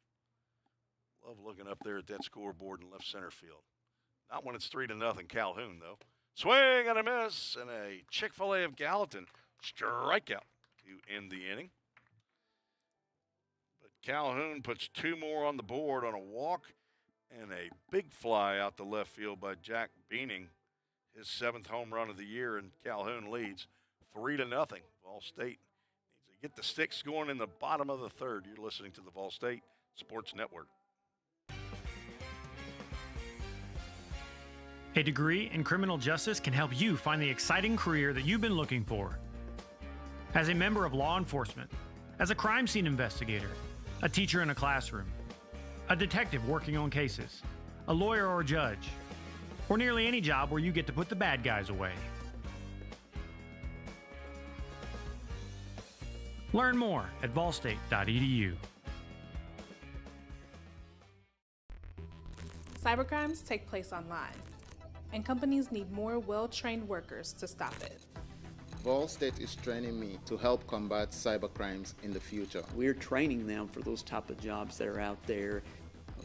Love looking up there at that scoreboard in left center field. Not when it's 3-0 Calhoun, though. Swing and a miss, and a Chick-fil-A of Gallatin strikeout to end the inning. Calhoun puts 2 more on the board on a walk and a big fly out the left field by Jack Beaning, his 7th home run of the year, and Calhoun leads 3-0. VolState needs to get the sticks going in the bottom of the 3rd. You're listening to the VolState Sports Network. A degree in criminal justice can help you find the exciting career that you've been looking for. As a member of law enforcement, as a crime scene investigator, a teacher in a classroom, a detective working on cases, a lawyer or a judge, or nearly any job where you get to put the bad guys away. Learn more at volstate.edu. Cybercrimes take place online, and companies need more well-trained workers to stop it. VolState is training me to help combat cybercrimes in the future. We're training them for those type of jobs that are out there.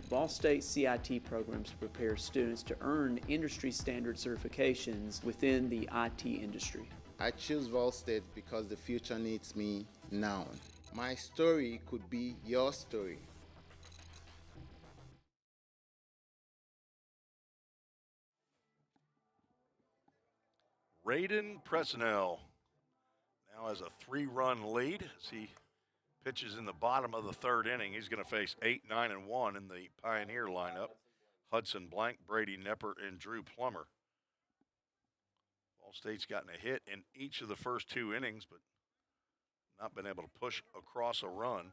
VolState CIT programs prepare students to earn industry standard certifications within the IT industry. I choose VolState because the future needs me now. My story could be your story. Raiden Presnell now has a 3-run lead as he pitches in the bottom of the 3rd inning. He's going to face 8, 9, and 1 in the Pioneer lineup. Hudson Blank, Brady Nepper, and Drew Plummer. VolState's gotten a hit in each of the first 2 innings, but not been able to push across a run.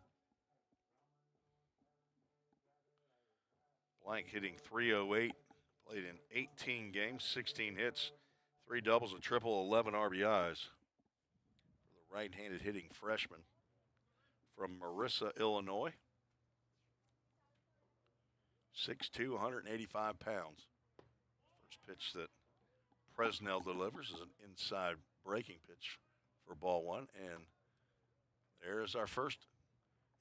Blank hitting .308, Played in 18 games, 16 hits, 3 doubles, a triple, 11 RBIs. For the right-handed hitting freshman from Marissa, Illinois. 6'2", 185 pounds. First pitch that Presnell delivers is an inside breaking pitch for ball one. And there's our first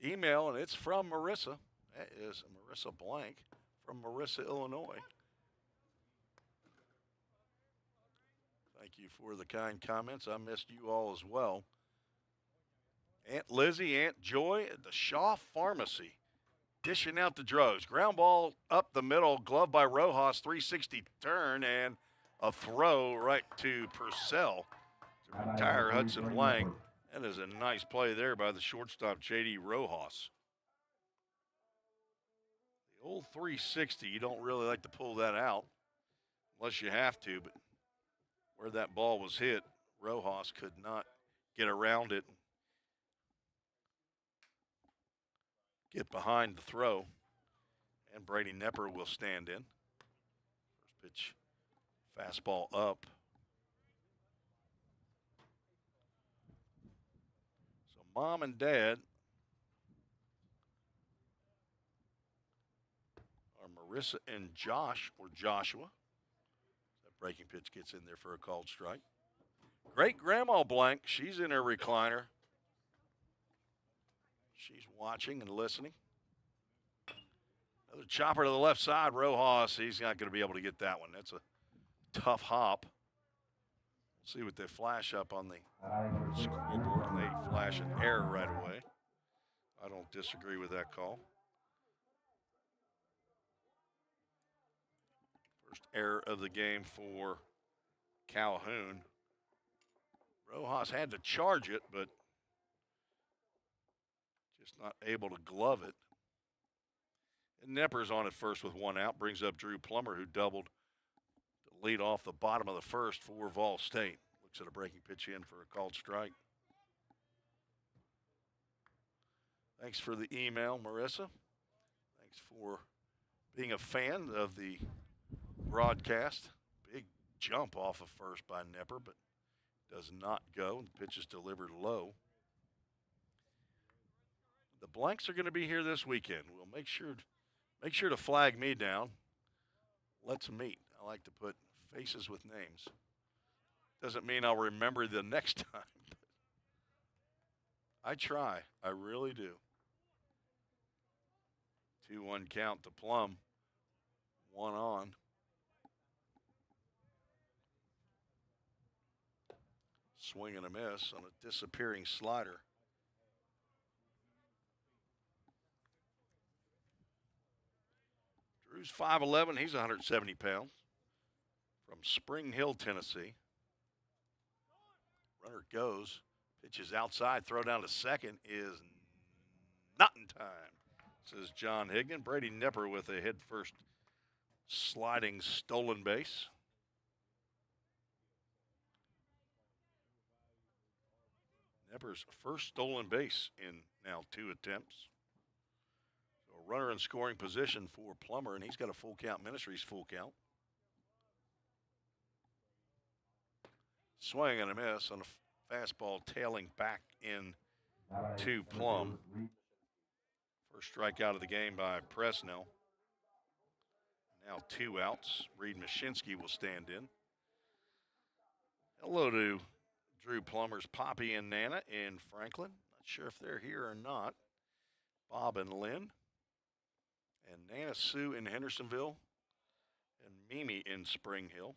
email, and it's from Marissa. That is Marissa Blank from Marissa, Illinois. Thank you for the kind comments. I missed you all as well. Aunt Lizzie, Aunt Joy at the Shaw Pharmacy, dishing out the drugs. Ground ball up the middle, glove by Rojas, 360 turn, and a throw right to Purcell to retire Hudson Lang. That is a nice play there by the shortstop, J.D. Rojas. The old 360, you don't really like to pull that out unless you have to, but where that ball was hit, Rojas could not get around it, get behind the throw, and Brady Nepper will stand in. First pitch, fastball up. So Mom and Dad are Marissa and Josh, or Joshua. That breaking pitch gets in there for a called strike. Great Grandma Blank, she's in her recliner. She's watching and listening. Another chopper to the left side. Rojas, he's not going to be able to get that one. That's a tough hop. See what they flash up on the scoreboard, and they flash an error right away. I don't disagree with that call. First error of the game for Calhoun. Rojas had to charge it, but just not able to glove it. And Nepper's on at first with one out, brings up Drew Plummer, who doubled to lead off the bottom of the first for VolState. Looks at a breaking pitch in for a called strike. Thanks for the email, Marissa. Thanks for being a fan of the broadcast. Big jump off of first by Nepper, but does not go. The pitch is delivered low. The Blanks are going to be here this weekend. We'll make sure to flag me down. Let's meet. I like to put faces with names. Doesn't mean I'll remember the next time. I try. I really do. 2-1 count to Plum. One on. Swing and a miss on a disappearing slider. Drew's 5'11", he's 170 pounds. From Spring Hill, Tennessee. Runner goes, pitches outside, throw down to second is not in time, says John Higdon. Brady Nepper with a head-first sliding stolen base. Nepper's first stolen base in now 2 attempts. So a runner in scoring position for Plummer, and he's got a full count. Ministries full count. Swing and a miss on a fastball tailing back in to Plum. First strikeout of the game by Presnell. Now 2 outs. Reed Mashinsky will stand in. Hello to Drew Plummer's Poppy and Nana in Franklin. Not sure if they're here or not. Bob and Lynn. And Nana Sue in Hendersonville. And Mimi in Spring Hill.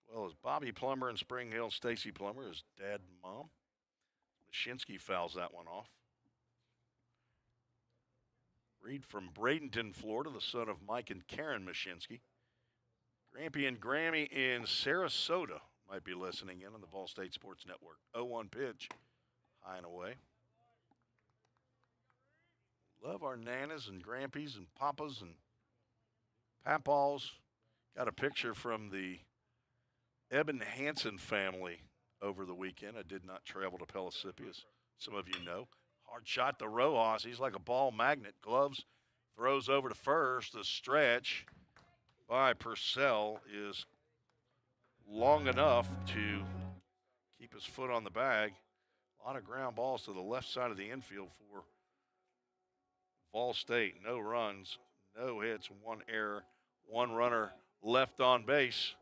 As well as Bobby Plummer in Spring Hill. Stacy Plummer, his dad and mom. Mashinsky fouls that one off. Reed from Bradenton, Florida, the son of Mike and Karen Mashinsky. Grampy and Grammy in Sarasota might be listening in on the VolState Sports Network. 0-1 pitch, high and away. Love our Nanas and Grampies and Papas and Papaws. Got a picture from the Eben Hansen family over the weekend. I did not travel to Pellissippi, as some of you know. Hard shot to Rojas. He's like a ball magnet. Gloves, throws over to first. The stretch. by Purcell is long enough to keep his foot on the bag. A lot of ground balls to the left side of the infield for VolState. No runs, no hits, one error, one runner left on base.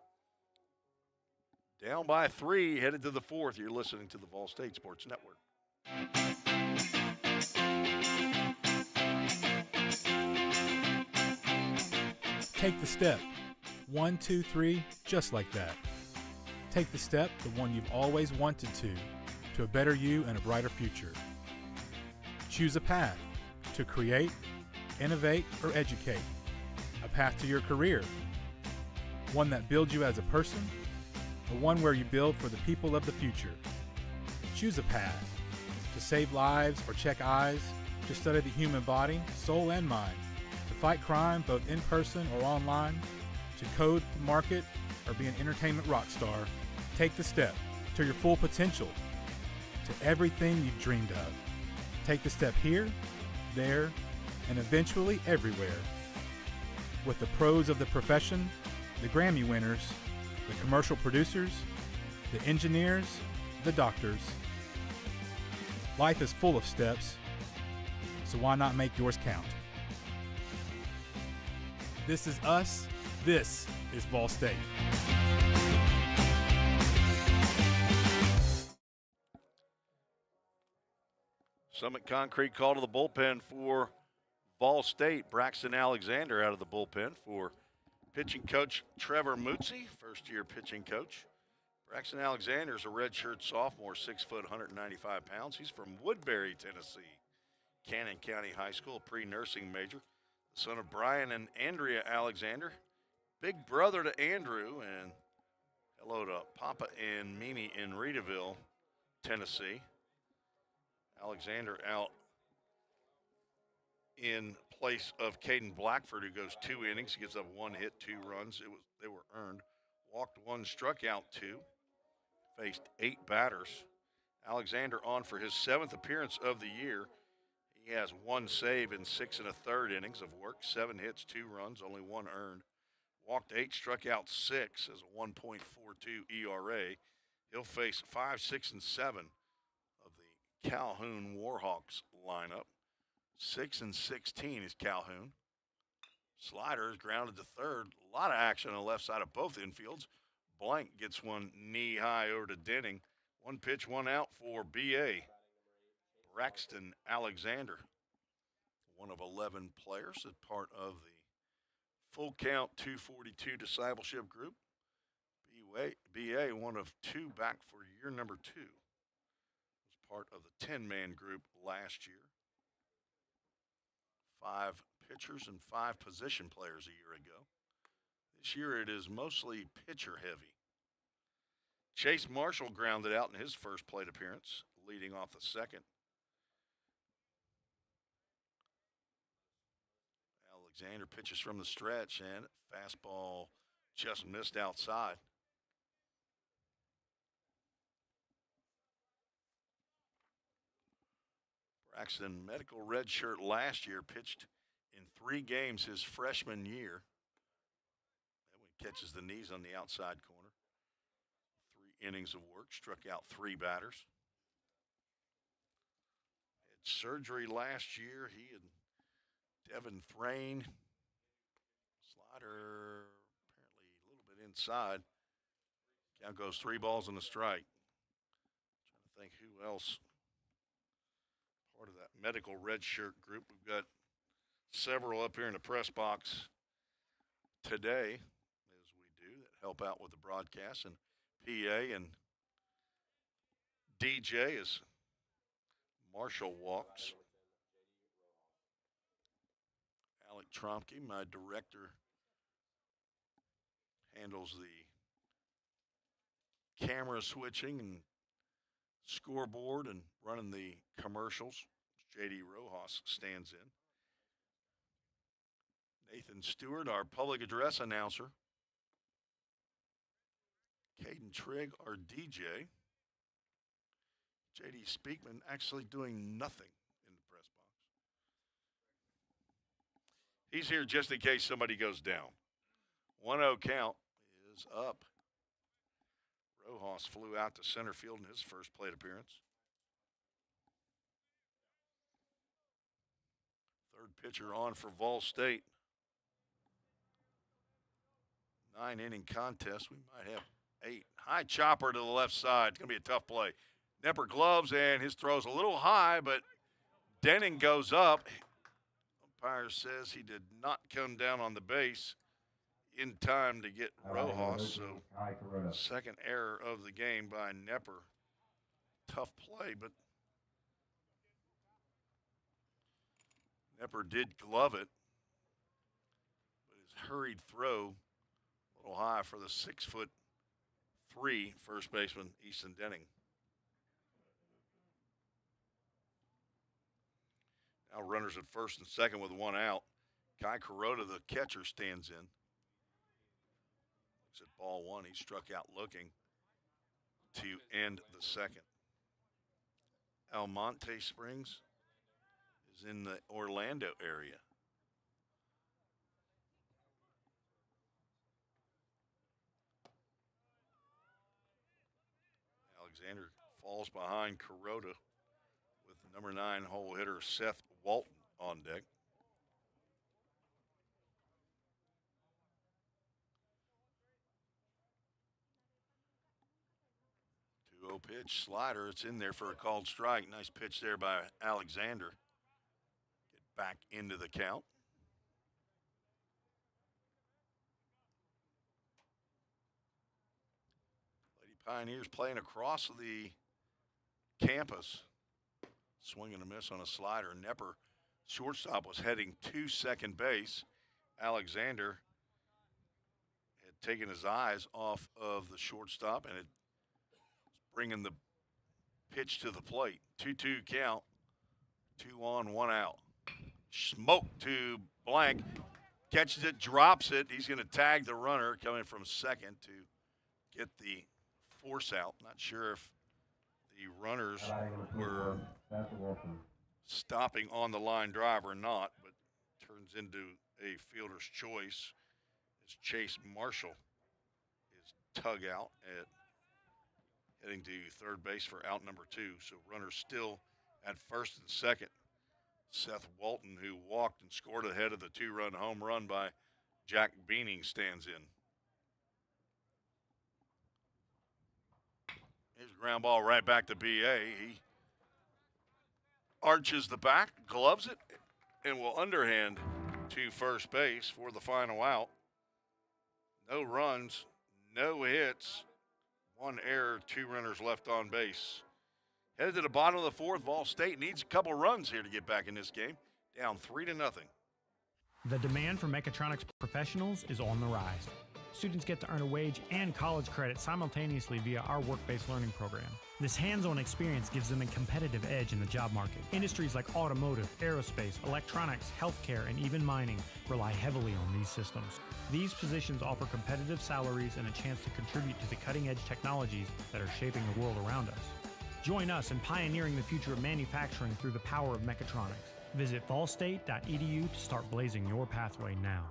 Down by 3, headed to the 4th. You're listening to the VolState Sports Network. Take the step. 1, 2, 3, just like that. Take the step, the one you've always wanted to a better you and a brighter future. Choose a path to create, innovate, or educate. A path to your career. One that builds you as a person, or one where you build for the people of the future. Choose a path to save lives or check eyes, to study the human body, soul, and mind, to fight crime both in person or online, to code the market, or be an entertainment rock star. Take the step to your full potential, to everything you've dreamed of. Take the step here, there, and eventually everywhere. With the pros of the profession, the Grammy winners, the commercial producers, the engineers, the doctors. Life is full of steps, so why not make yours count? This is us. This is VolState. Summit Concrete call to the bullpen for VolState. Braxton Alexander out of the bullpen for pitching coach Trevor Mutzi, first-year pitching coach. Braxton Alexander is a redshirt sophomore, 6 foot, 195 pounds. He's from Woodbury, Tennessee. Cannon County High School, pre-nursing major. The son of Brian and Andrea Alexander. Big brother to Andrew, and hello to Papa and Mimi in Reedville, Tennessee. Alexander out in place of Caden Blackford, who goes 2 innings, gives up 1 hit, 2 runs. They were earned. Walked 1, struck out 2. Faced 8 batters. Alexander on for his 7th appearance of the year. He has 1 save in 6 1/3 innings of work, 7 hits, 2 runs, only 1 earned. Walked 8, struck out 6 as a 1.42 ERA. He'll face 5, 6, and 7 of the Calhoun Warhawks lineup. 6 and 16 is Calhoun. Slider is grounded to third. A lot of action on the left side of both infields. Blank gets one knee high over to Denning. 1 pitch, 1 out for BA. Braxton Alexander, one of 11 players as part of the full count 242 discipleship group. BA, one of 2 back for year number 2. Was part of the 10-man group last year. 5 pitchers and 5 position players a year ago. This year it is mostly pitcher heavy. Chase Marshall grounded out in his first plate appearance, leading off the second. Alexander pitches from the stretch, and fastball just missed outside. Braxton, medical red shirt last year, pitched in 3 games his freshman year. That one catches the knees on the outside corner. 3 innings of work, struck out 3 batters. Had surgery last year. He and Devin Thrain. Slider apparently a little bit inside. Count goes 3 balls and a strike. Trying to think who else part of that medical red shirt group. We've got several up here in the press box today, as we do, that help out with the broadcast. And PA and DJ as Marshall walks. Alec Tromke, my director, handles the camera switching and scoreboard and running the commercials. JD Rojas stands in. Nathan Stewart, our public address announcer. Caden Trigg, our DJ. JD Speakman actually doing nothing in the press box. He's here just in case somebody goes down. 1-0 count is up. Rojas flew out to center field in his first plate appearance. Third pitcher on for VolState. 9-inning contest. We might have 8. High chopper to the left side. It's going to be a tough play. Nepper gloves, and his throw's a little high, but Denning goes up. Umpire says he did not come down on the base in time to get Rojas. So second error of the game by Nepper. Tough play, but Nepper did glove it. But his hurried throw a little high for the 6'3" first baseman, Easton Denning. Now runners at first and second with 1 out. Kai Kuroda, the catcher, stands in. Looks at ball 1. He struck out looking to end the second. Almonte Springs is in the Orlando area. Alexander falls behind Kuroda with number 9 hole hitter Seth Walton on deck. 2-0 pitch, slider. It's in there for a called strike. Nice pitch there by Alexander. Get back into the count. Lady Pioneers playing across the campus. Swing and a miss on a slider. Nepper, shortstop, was heading to second base. Alexander had taken his eyes off of the shortstop and had bringing the pitch to the plate. 2-2 count. 2 on, 1 out. Smoke to blank. Catches it, drops it. He's going to tag the runner coming from second to get the force out. Not sure if the runners were stopping on the line drive or not, but turns into a fielder's choice as Chase Marshall is tug out at heading to third base for out number 2. So runners still at first and second. Seth Walton, who walked and scored ahead of the 2-run home run by Jack Beaning, stands in. Here's a ground ball right back to BA. He arches the back, gloves it, and will underhand to first base for the final out. No runs, no hits, 1 error, 2 runners left on base. Headed to the bottom of the 4th, VolState needs a couple runs here to get back in this game. Down 3-0. The demand for mechatronics professionals is on the rise. Students get to earn a wage and college credit simultaneously via our work-based learning program. This hands-on experience gives them a competitive edge in the job market. Industries like automotive, aerospace, electronics, healthcare, and even mining rely heavily on these systems. These positions offer competitive salaries and a chance to contribute to the cutting-edge technologies that are shaping the world around us. Join us in pioneering the future of manufacturing through the power of mechatronics. Visit volstate.edu to start blazing your pathway now.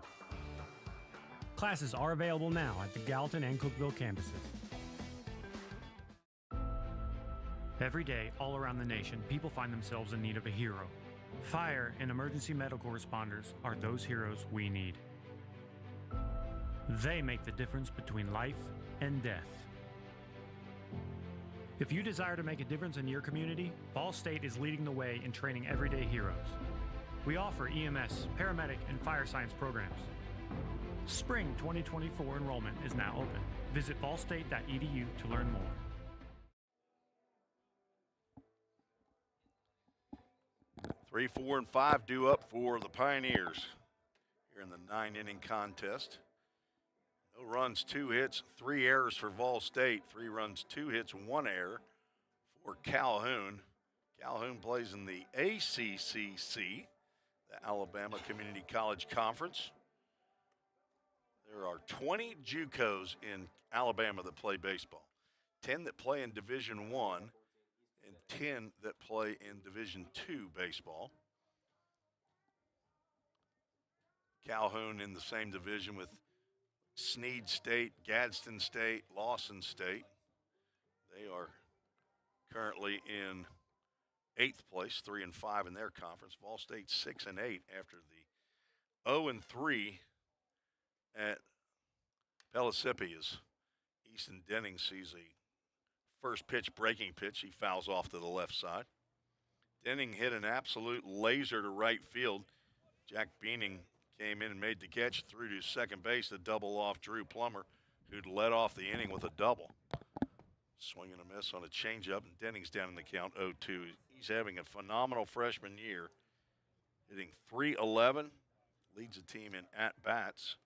Classes are available now at the Gallatin and Cookeville campuses. Every day, all around the nation, people find themselves in need of a hero. Fire and emergency medical responders are those heroes we need. They make the difference between life and death. If you desire to make a difference in your community, VolState is leading the way in training everyday heroes. We offer EMS, paramedic, and fire science programs. Spring 2024 enrollment is now open. Visit volstate.edu to learn more. Three, 4, and 5 due up for the Pioneers here in the 9-inning contest. No runs, 2 hits, 3 errors for VolState. 3 runs, 2 hits, 1 error for Calhoun. Calhoun plays in the ACCC, the Alabama Community College Conference. There are 20 JUCOs in Alabama that play baseball, 10 that play in Division I, and 10 that play in Division II baseball. Calhoun in the same division with Sneed State, Gadsden State, Lawson State. They are currently in 8th place, 3-5 in their conference. VolState 6-8 after the 0-3 at Pellissippi as Easton Denning sees a first pitch breaking pitch. He fouls off to the left side. Denning hit an absolute laser to right field. Jack Beening came in and made the catch through to second base to double off Drew Plummer, who'd led off the inning with a double. Swing and a miss on a changeup, and Denning's down in the count 0-2. He's having a phenomenal freshman year, hitting .311, leads the team in at-bats,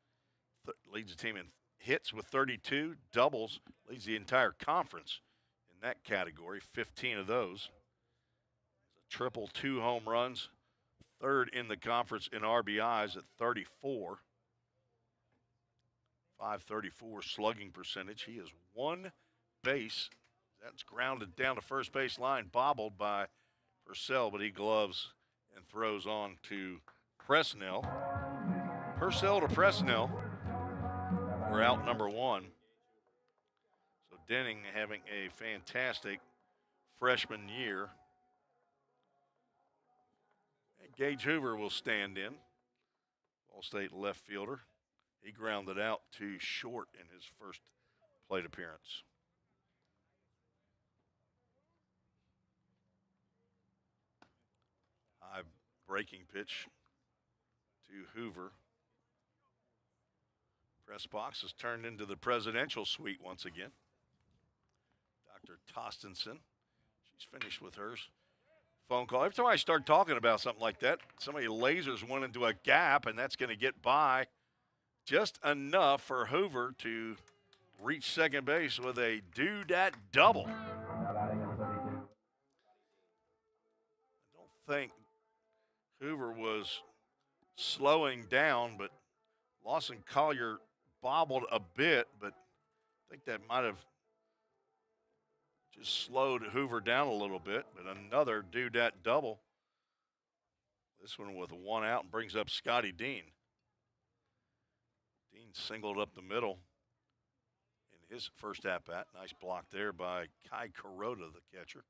leads the team in hits with 32, doubles, leads the entire conference in that category, 15 of those. Triple, 2 home runs, third in the conference in RBIs at 34. .534 slugging percentage. He has one base. That's grounded down the first base line, bobbled by Purcell, but he gloves and throws on to Presnell. Purcell to Presnell. We're out number 1. So Denning having a fantastic freshman year. And Gage Hoover will stand in. VolState left fielder. He grounded out to short in his first plate appearance. High breaking pitch to Hoover. Press box is turned into the presidential suite once again. Dr. Tostenson, she's finished with hers. Phone call. Every time I start talking about something like that, somebody lasers one into a gap, and that's going to get by just enough for Hoover to reach second base with a do-dat double. I don't think Hoover was slowing down, but Lawson Collier bobbled a bit, but I think that might have just slowed Hoover down a little bit. But another do-dat double. This one with 1 out and brings up Scotty Dean. Dean singled up the middle in his first at-bat. Nice block there by Kai Kuroda, the catcher.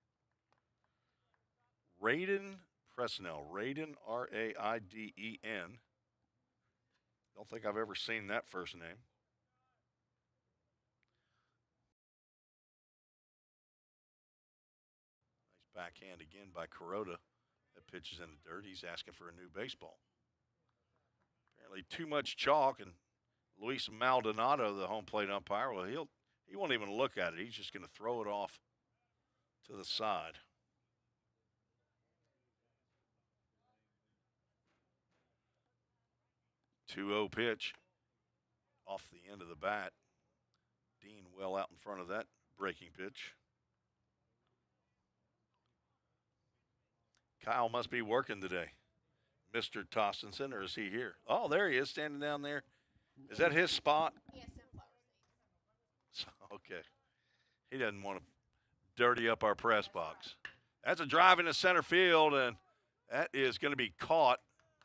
Raiden Presnell. Raiden, R-A-I-D-E-N. Don't think I've ever seen that first name. Nice backhand again by Kuroda. That pitch is in the dirt. He's asking for a new baseball. Apparently too much chalk, and Luis Maldonado, the home plate umpire, well, he won't even look at it. He's just going to throw it off to the side. .20 pitch off the end of the bat. Dean well out in front of that breaking pitch. Kyle must be working today. Mr. Tostenson, or is he here? Oh, there he is, standing down there. Is that his spot? Yes, Okay. He doesn't want to dirty up our press box. That's a drive into center field, and that is going to be caught.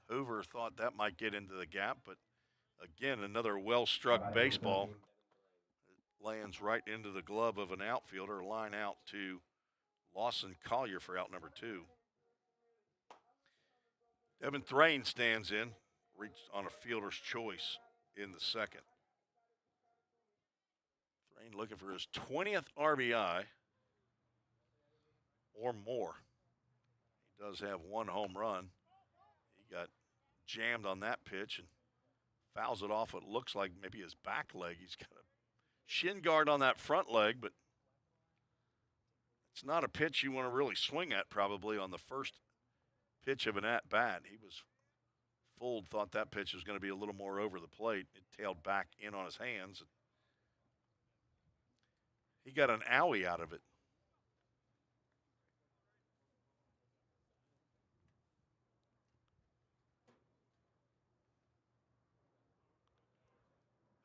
Hoover thought that might get into the gap, but again, another well-struck baseball. It lands right into the glove of an outfielder. Line out to Lawson Collier for out number 2. Evan Thrain stands in, reached on a fielder's choice in the second. Thrain looking for his 20th RBI or more. He does have 1 home run. He got jammed on that pitch and fouls it off what looks like maybe his back leg. He's got a shin guard on that front leg, but it's not a pitch you want to really swing at probably on the first pitch of an at-bat. He was fooled, thought that pitch was going to be a little more over the plate. It tailed back in on his hands. He got an owie out of it.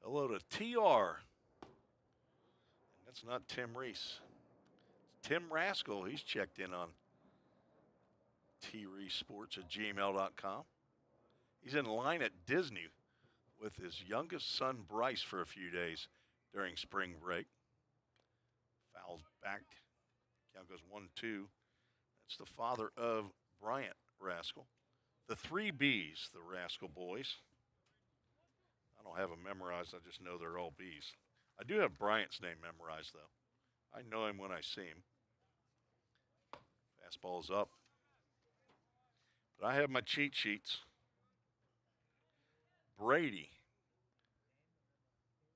Hello to TR. And that's not Tim Reese. It's Tim Rascal. He's checked in on treesports@gmail.com. He's in line at Disney with his youngest son, Bryce, for a few days during spring break. Fouls back. Count goes 1-2. That's the father of Bryant Rascal. The 3 Bs, the Rascal boys. I don't have them memorized. I just know they're all Bs. I do have Bryant's name memorized, though. I know him when I see him. Fastball's up. But I have my cheat sheets. Brady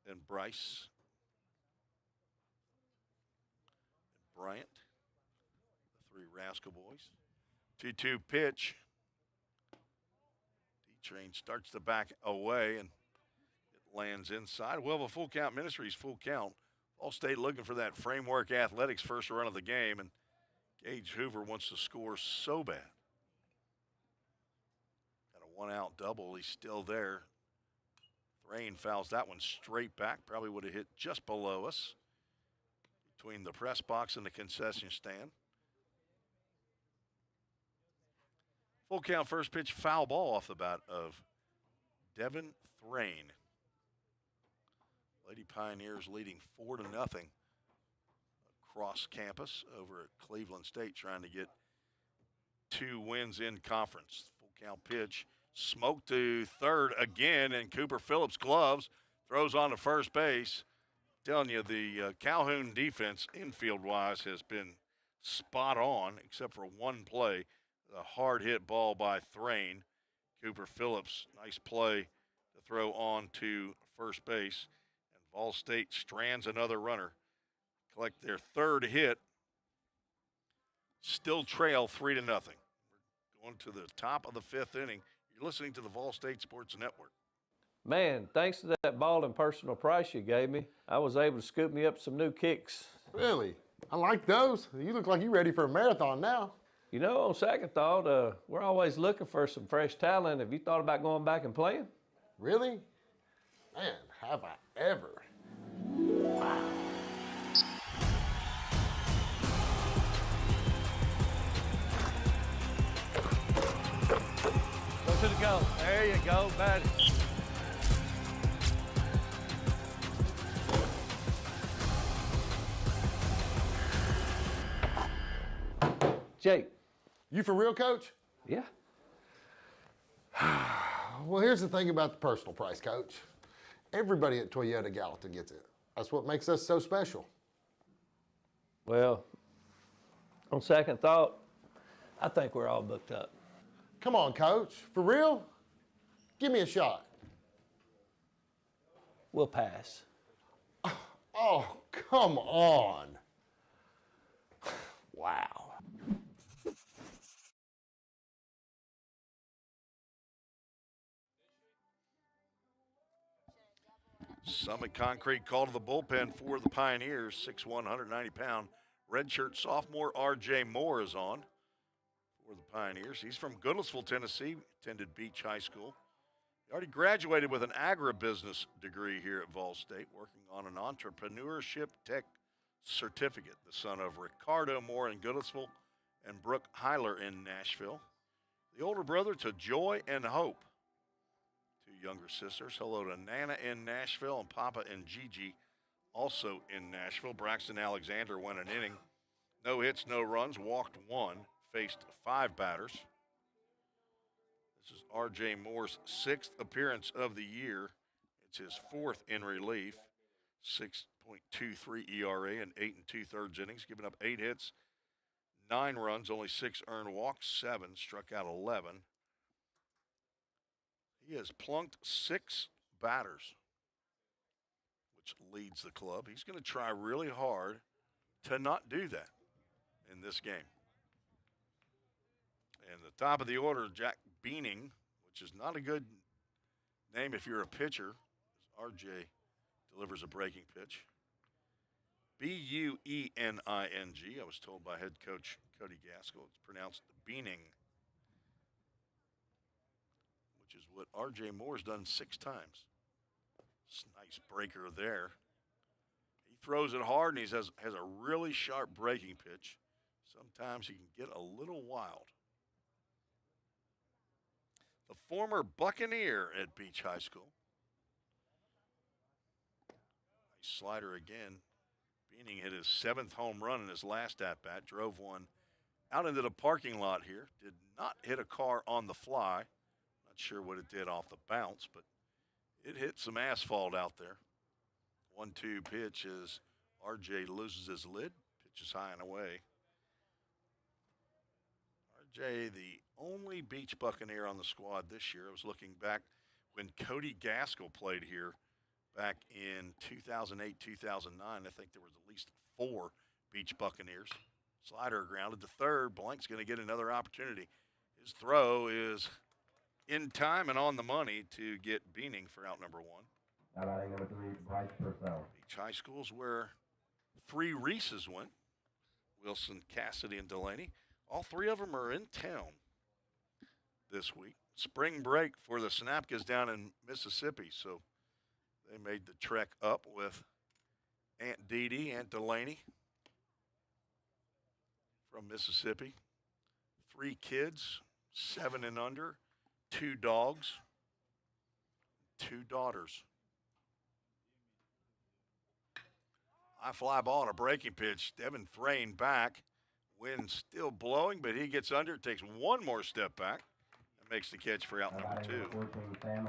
and Bryce and Bryant, the 3 Rascal boys. 2-2 pitch. D-Train starts the back away, and it lands inside. We'll have a full count. Ministries full count. VolState looking for that Framework Athletics first run of the game, and Gage Hoover wants to score so bad. Got a 1-out double. He's still there. Thrain fouls that one straight back. Probably would have hit just below us between the press box and the concession stand. Full count first pitch, foul ball off the bat of Devin Thrain. Lady Pioneers leading 4-0 across campus over at Cleveland State, trying to get 2 wins in conference. Full count pitch, smoke to third again, and Cooper Phillips gloves, throws on to first base. Telling you, the Calhoun defense, infield-wise, has been spot on, except for one play, the hard hit ball by Thrain. Cooper Phillips, nice play to throw on to first base. And VolState strands another runner. Collect their 3rd hit. Still trail 3-0. We're going to the top of the 5th inning. You're listening to the VolState Sports Network. Man, thanks to that ball and personal price you gave me, I was able to scoop me up some new kicks. Really? I like those. You look like you're ready for a marathon now. You know, on second thought, we're always looking for some fresh talent. Have you thought about going back and playing? Really? Man, have I ever. Wow. Go to the goal. There you go, buddy. Jake. You for real, Coach? Yeah. Well, here's the thing about the personal price, Coach. Everybody at Toyota Gallatin gets it. That's what makes us so special. Well, on second thought, I think we're all booked up. Come on, Coach. For real? Give me a shot. We'll pass. Oh, come on. Wow. Summit Concrete call to the bullpen for the Pioneers. 6'1", 190-pound redshirt sophomore R.J. Moore is on for the Pioneers. He's from Goodlettsville, Tennessee, attended Beach High School. He already graduated with an agribusiness degree here at VolState, working on an entrepreneurship tech certificate. The son of Ricardo Moore in Goodlettsville and Brooke Heiler in Nashville. The older brother to Joy and Hope. 2 younger sisters. Hello to Nana in Nashville and Papa and Gigi also in Nashville. Braxton Alexander went an inning. No hits, no runs, walked 1, faced 5 batters. This is R.J. Moore's 6th appearance of the year. It's his 4th in relief. 6.23 ERA and 8 2/3 innings, giving up 8 hits, 9 runs, only 6 earned walks, 7, struck out 11. He has plunked 6 batters, which leads the club. He's going to try really hard to not do that in this game. And the top of the order, Jack Beaning, which is not a good name if you're a pitcher. RJ delivers a breaking pitch. Buening. I was told by head coach Cody Gaskell. It's pronounced Beaning, which is what R.J. Moore's done 6 times. Nice breaker there. He throws it hard, and he has a really sharp breaking pitch. Sometimes he can get a little wild. The former Buccaneer at Beach High School, Slider again. Beaning hit his 7th home run in his last at-bat. Drove one out into the parking lot here. Did not hit a car on the fly. Not sure what it did off the bounce, but it hit some asphalt out there. 1-2 pitch as RJ loses his lid. Pitches high and away. RJ, the only Beach Buccaneer on the squad this year. I was looking back when Cody Gaskell played here back in 2008, 2009. I think there was at least 4 Beach Buccaneers. Slider grounded to third. Blank's going to get another opportunity. His throw is in time and on the money to get Beaning for out number 1. Number 3, Bryce Purcell. Beach High School's where 3 Reeses went. Wilson, Cassidy, and Delaney. All 3 of them are in town this week. Spring break for the Snapkas down in Mississippi, so they made the trek up with Aunt Dee Dee, Aunt Delaney from Mississippi. 3 kids, 7 and under, 2 dogs, 2 daughters. High fly ball and a breaking pitch. Devin Thrain back. Wind still blowing, but he gets under. Takes one more step back and makes the catch for out number 2. 14,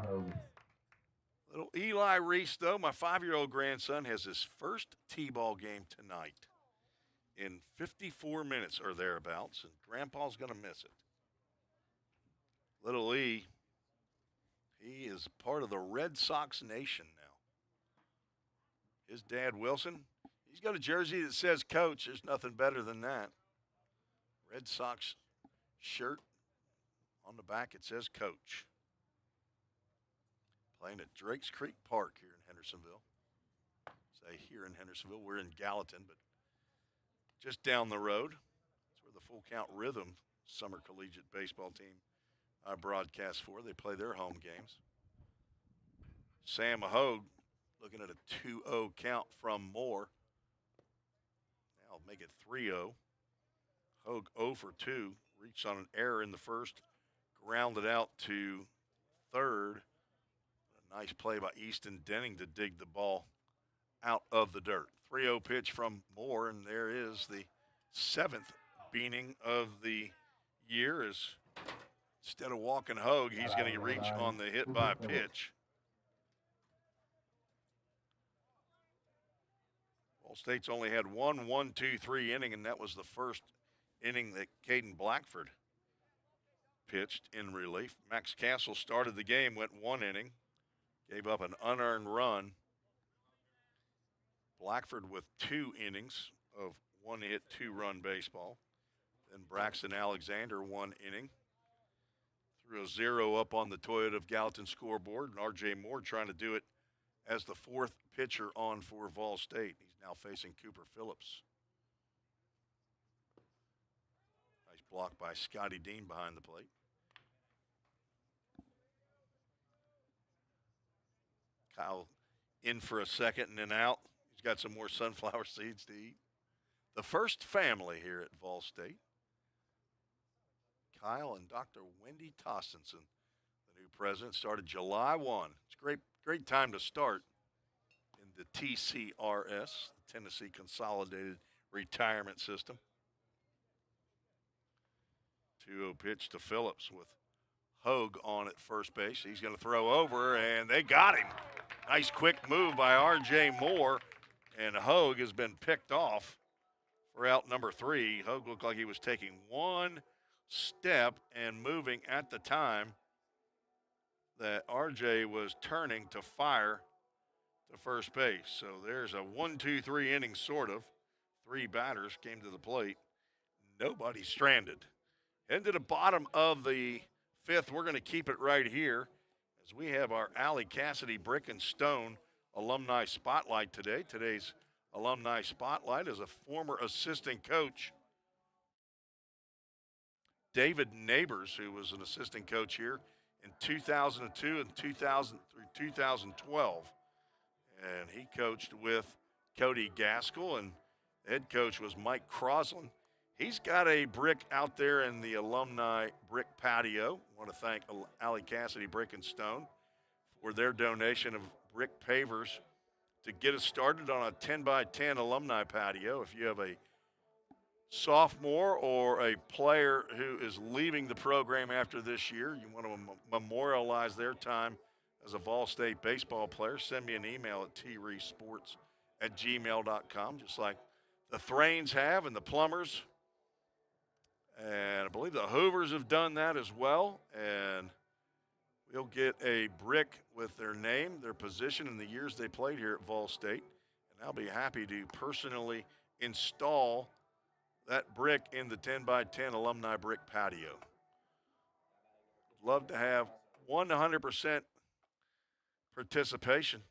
Little Eli Reese, though, my 5-year-old grandson, has his first T-ball game tonight in 54 minutes or thereabouts, and Grandpa's going to miss it. Little E, he is part of the Red Sox Nation now. His dad, Wilson, he's got a jersey that says Coach. There's nothing better than that. Red Sox shirt. On the back, it says Coach. Playing at Drakes Creek Park here in Hendersonville. Say here in Hendersonville, we're in Gallatin, but just down the road. That's where the Full Count Rhythm Summer Collegiate Baseball team I broadcast for. They play their home games. Sam Hogue looking at a 2-0 count from Moore. Now make it 3-0. Hogue 0 for 2. Reached on an error in the first. Grounded out to third. A nice play by Easton Denning to dig the ball out of the dirt. 3-0 pitch from Moore, and there is the 7th beaning of the year. As instead of walking Hogue, he's going to reach on the hit by pitch. VolState's only had 1-1-2-3 inning, and that was the first inning that Caden Blackford pitched in relief. Max Castle started the game, went 1 inning, gave up an unearned run. Blackford with 2 innings of 1-hit, 2-run baseball. Then Braxton Alexander 1 inning. Threw a 0 up on the Toyota of Gallatin scoreboard, and R.J. Moore trying to do it as the 4th pitcher on for VolState. He's now facing Cooper Phillips. Nice block by Scotty Dean behind the plate. Kyle in for a second and then out. He's got some more sunflower seeds to eat. The first family here at VolState. Kyle and Dr. Wendy Tostenson, the new president, started July 1. It's a great time to start in the TCRS, the Tennessee Consolidated Retirement System. 2-0 pitch to Phillips with Hogue on at first base. He's going to throw over, and they got him. Nice quick move by R.J. Moore, and Hogue has been picked off for out number 3. Hogue looked like he was taking one step and moving at the time that R.J. was turning to fire to first base. So there's a 1-2-3 inning sort of. 3 batters came to the plate. Nobody stranded. Into the bottom of the 5th, we're going to keep it right here as we have our Allie Cassidy Brick and Stone Alumni Spotlight today. Today's Alumni Spotlight is a former assistant coach, David Neighbors, who was an assistant coach here in 2002 and 2000 through 2012. And he coached with Cody Gaskell, and the head coach was Mike Crosland. He's got a brick out there in the alumni brick patio. I want to thank Allie Cassidy Brick and Stone for their donation of brick pavers to get us started on a 10x10 alumni patio. If you have a sophomore or a player who is leaving the program after this year, you want to memorialize their time as a VolState baseball player, send me an email at treesports@gmail.com, just like the Thrains have and the Plumbers. And I believe the Hoovers have done that as well. And we'll get a brick with their name, their position, and the years they played here at VolState. And I'll be happy to personally install that brick in the 10x10 alumni brick patio. Love to have 100% participation.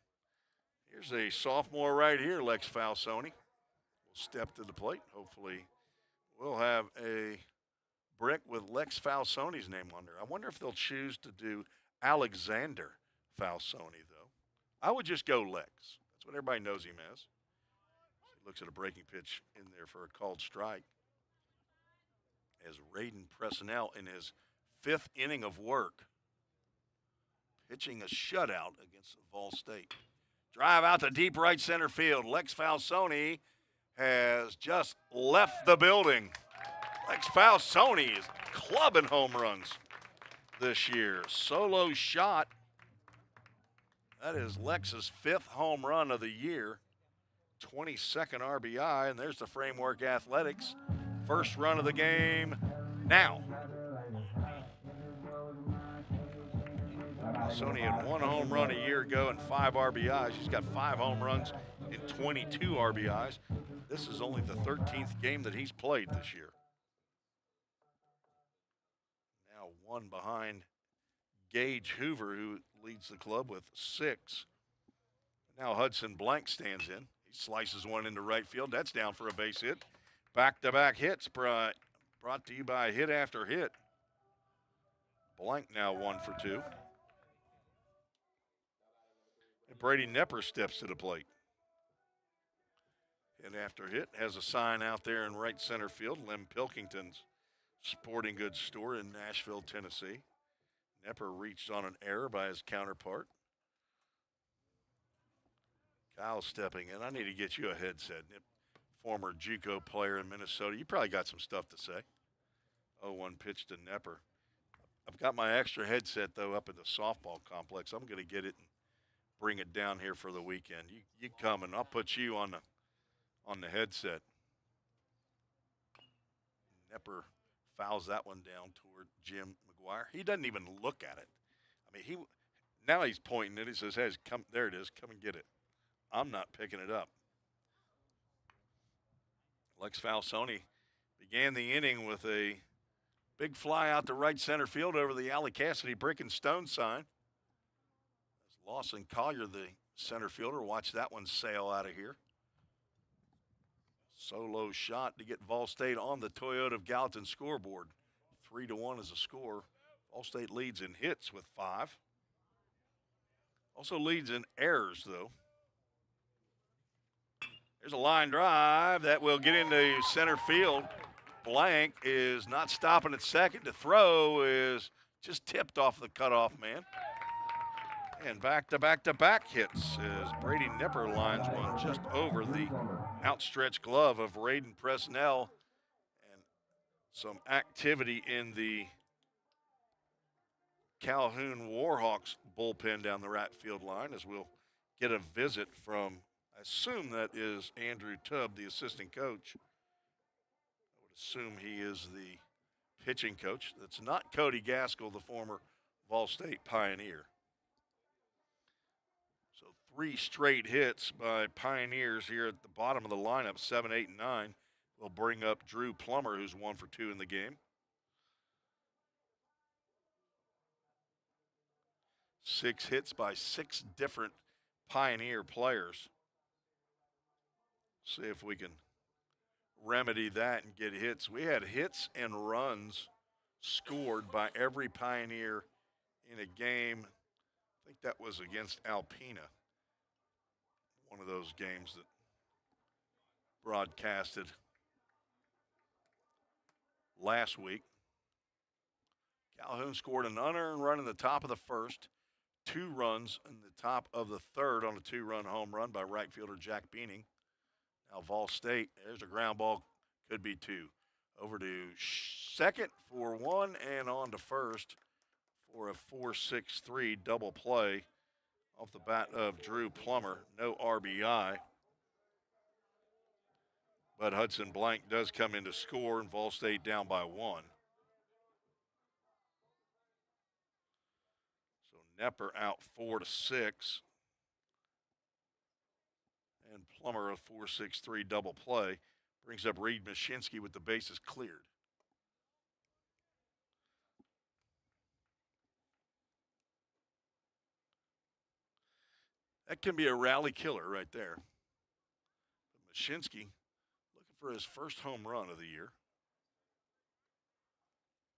Here's a sophomore right here, Lex Falsoni. Will step to the plate. Hopefully we'll have a brick with Lex Falsoni's name on there. I wonder if they'll choose to do Alexander Falsoni, though. I would just go Lex. That's what everybody knows him as. He looks at a breaking pitch in there for a called strike. As Raiden Presnell in his 5th inning of work, pitching a shutout against VolState. Drive out to deep right center field. Lex Falsoni has just left the building. Lex Falsoni is clubbing home runs this year. Solo shot. That is Lex's 5th home run of the year. 22nd RBI, and there's the Framework Athletics. First run of the game now. Sony had 1 home run a year ago and 5 RBIs. He's got 5 home runs and 22 RBIs. This is only the 13th game that he's played this year. Now 1 behind Gage Hoover, who leads the club with 6. Now Hudson Blank stands in. He slices one into right field. That's down for a base hit. Back-to-back hits brought to you by Hit After Hit. Blank now 1 for 2. And Brady Nepper steps to the plate. Hit After Hit has a sign out there in right center field. Lem Pilkington's sporting goods store in Nashville, Tennessee. Nepper reached on an error by his counterpart. Kyle stepping in. I need to get you a headset. Former JUCO player in Minnesota. You probably got some stuff to say. 0-1 pitch to Nepper. I've got my extra headset, though, up at the softball complex. I'm going to get it and bring it down here for the weekend. You come, and I'll put you on the headset. Nepper fouls that one down toward Jim McGuire. He doesn't even look at it. I mean, now he's pointing it. He says, hey, come, there it is. Come and get it. I'm not picking it up. Lex Falsoni began the inning with a big fly out to right center field over the Alley Cassidy brick and stone sign. As Lawson Collier, the center fielder, watched that one sail out of here. Solo shot to get VolState on the Toyota of Gallatin scoreboard. 3-1 is a score. VolState leads in hits with 5. Also leads in errors, though. There's a line drive that will get into center field. Blank is not stopping at second. The throw is just tipped off the cutoff man. And back-to-back hits as Brady Nepper lines one just over the outstretched glove of Raiden Presnell. And some activity in the Calhoun Warhawks bullpen down the right field line as we'll get a visit from, I assume that is Andrew Tubb, the assistant coach. I would assume he is the pitching coach. That's not Cody Gaskell, the former VolState Pioneer. So 3 straight hits by Pioneers here at the bottom of the lineup, 7, 8, and 9. Will bring up Drew Plummer, who's 1 for 2 in the game. 6 hits by 6 different Pioneer players. See if we can remedy that and get hits. We had hits and runs scored by every Pioneer in a game. I think that was against Alpena. One of those games that broadcasted last week. Calhoun scored an unearned run in the top of the first. 2 runs in the top of the third on a 2-run home run by right fielder Jack Beaning. Now VolState, there's a ground ball, could be 2. Over to second for 1 and on to first for a 4-6-3 double play off the bat of Drew Plummer. No RBI. But Hudson Blank does come in to score, and VolState down by 1. So Nepper out 4-6. And Plummer a 4-6-3 double play. Brings up Reed Mashinsky with the bases cleared. That can be a rally killer right there. But Mashinsky looking for his first home run of the year.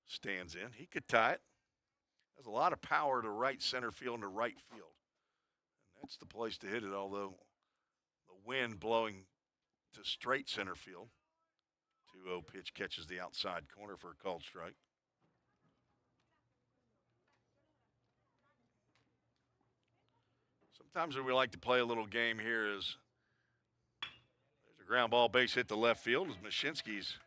Stands in. He could tie it. Has a lot of power to right center field and to right field. And that's the place to hit it, although the wind blowing to straight center field. 2-0 pitch catches the outside corner for a called strike. Sometimes we like to play a little game here is there's a ground ball base hit to left field as Mashinsky's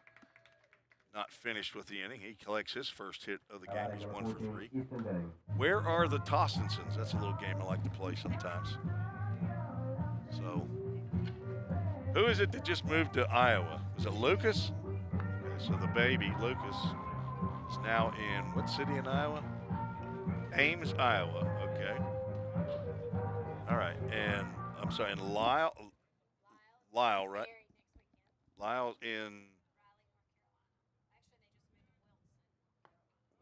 not finished with the inning. He collects his first hit of the game. He's 1 for 3. Where are the Tostensons? That's a little game I like to play sometimes. So, who is it that just moved to Iowa? Was it Lucas? Okay, so the baby, Lucas, is now in what city in Iowa? Ames, Iowa. Okay. All right, and I'm sorry, and Lyle, right? Lyle in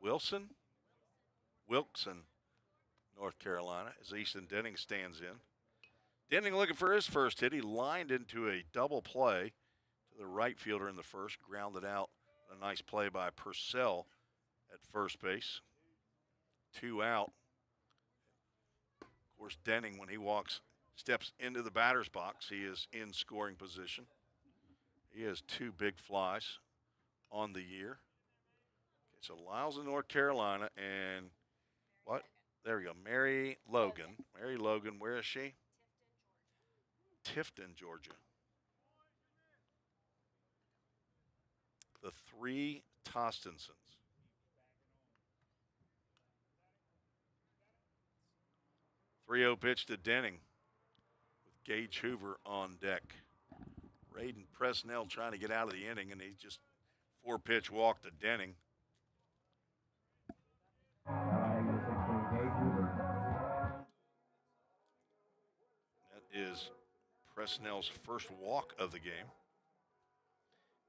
Wilson, North Carolina, as Easton Denning stands in. Denning looking for his first hit. He lined into a double play to the right fielder in the first, grounded out. A nice play by Purcell at first base. 2 out. Of course, Denning, when he steps into the batter's box, he is in scoring position. He has 2 big flies on the year. Okay, so Lyle's in North Carolina, and what? There we go. Mary Logan. Mary Logan, where is she? Tifton, Georgia. The 3 Tostensons. .3-0 pitch to Denning with Gage Hoover on deck. Raiden Presnell trying to get out of the inning, and he just 4-pitch walk to Denning. That is Presnell's first walk of the game.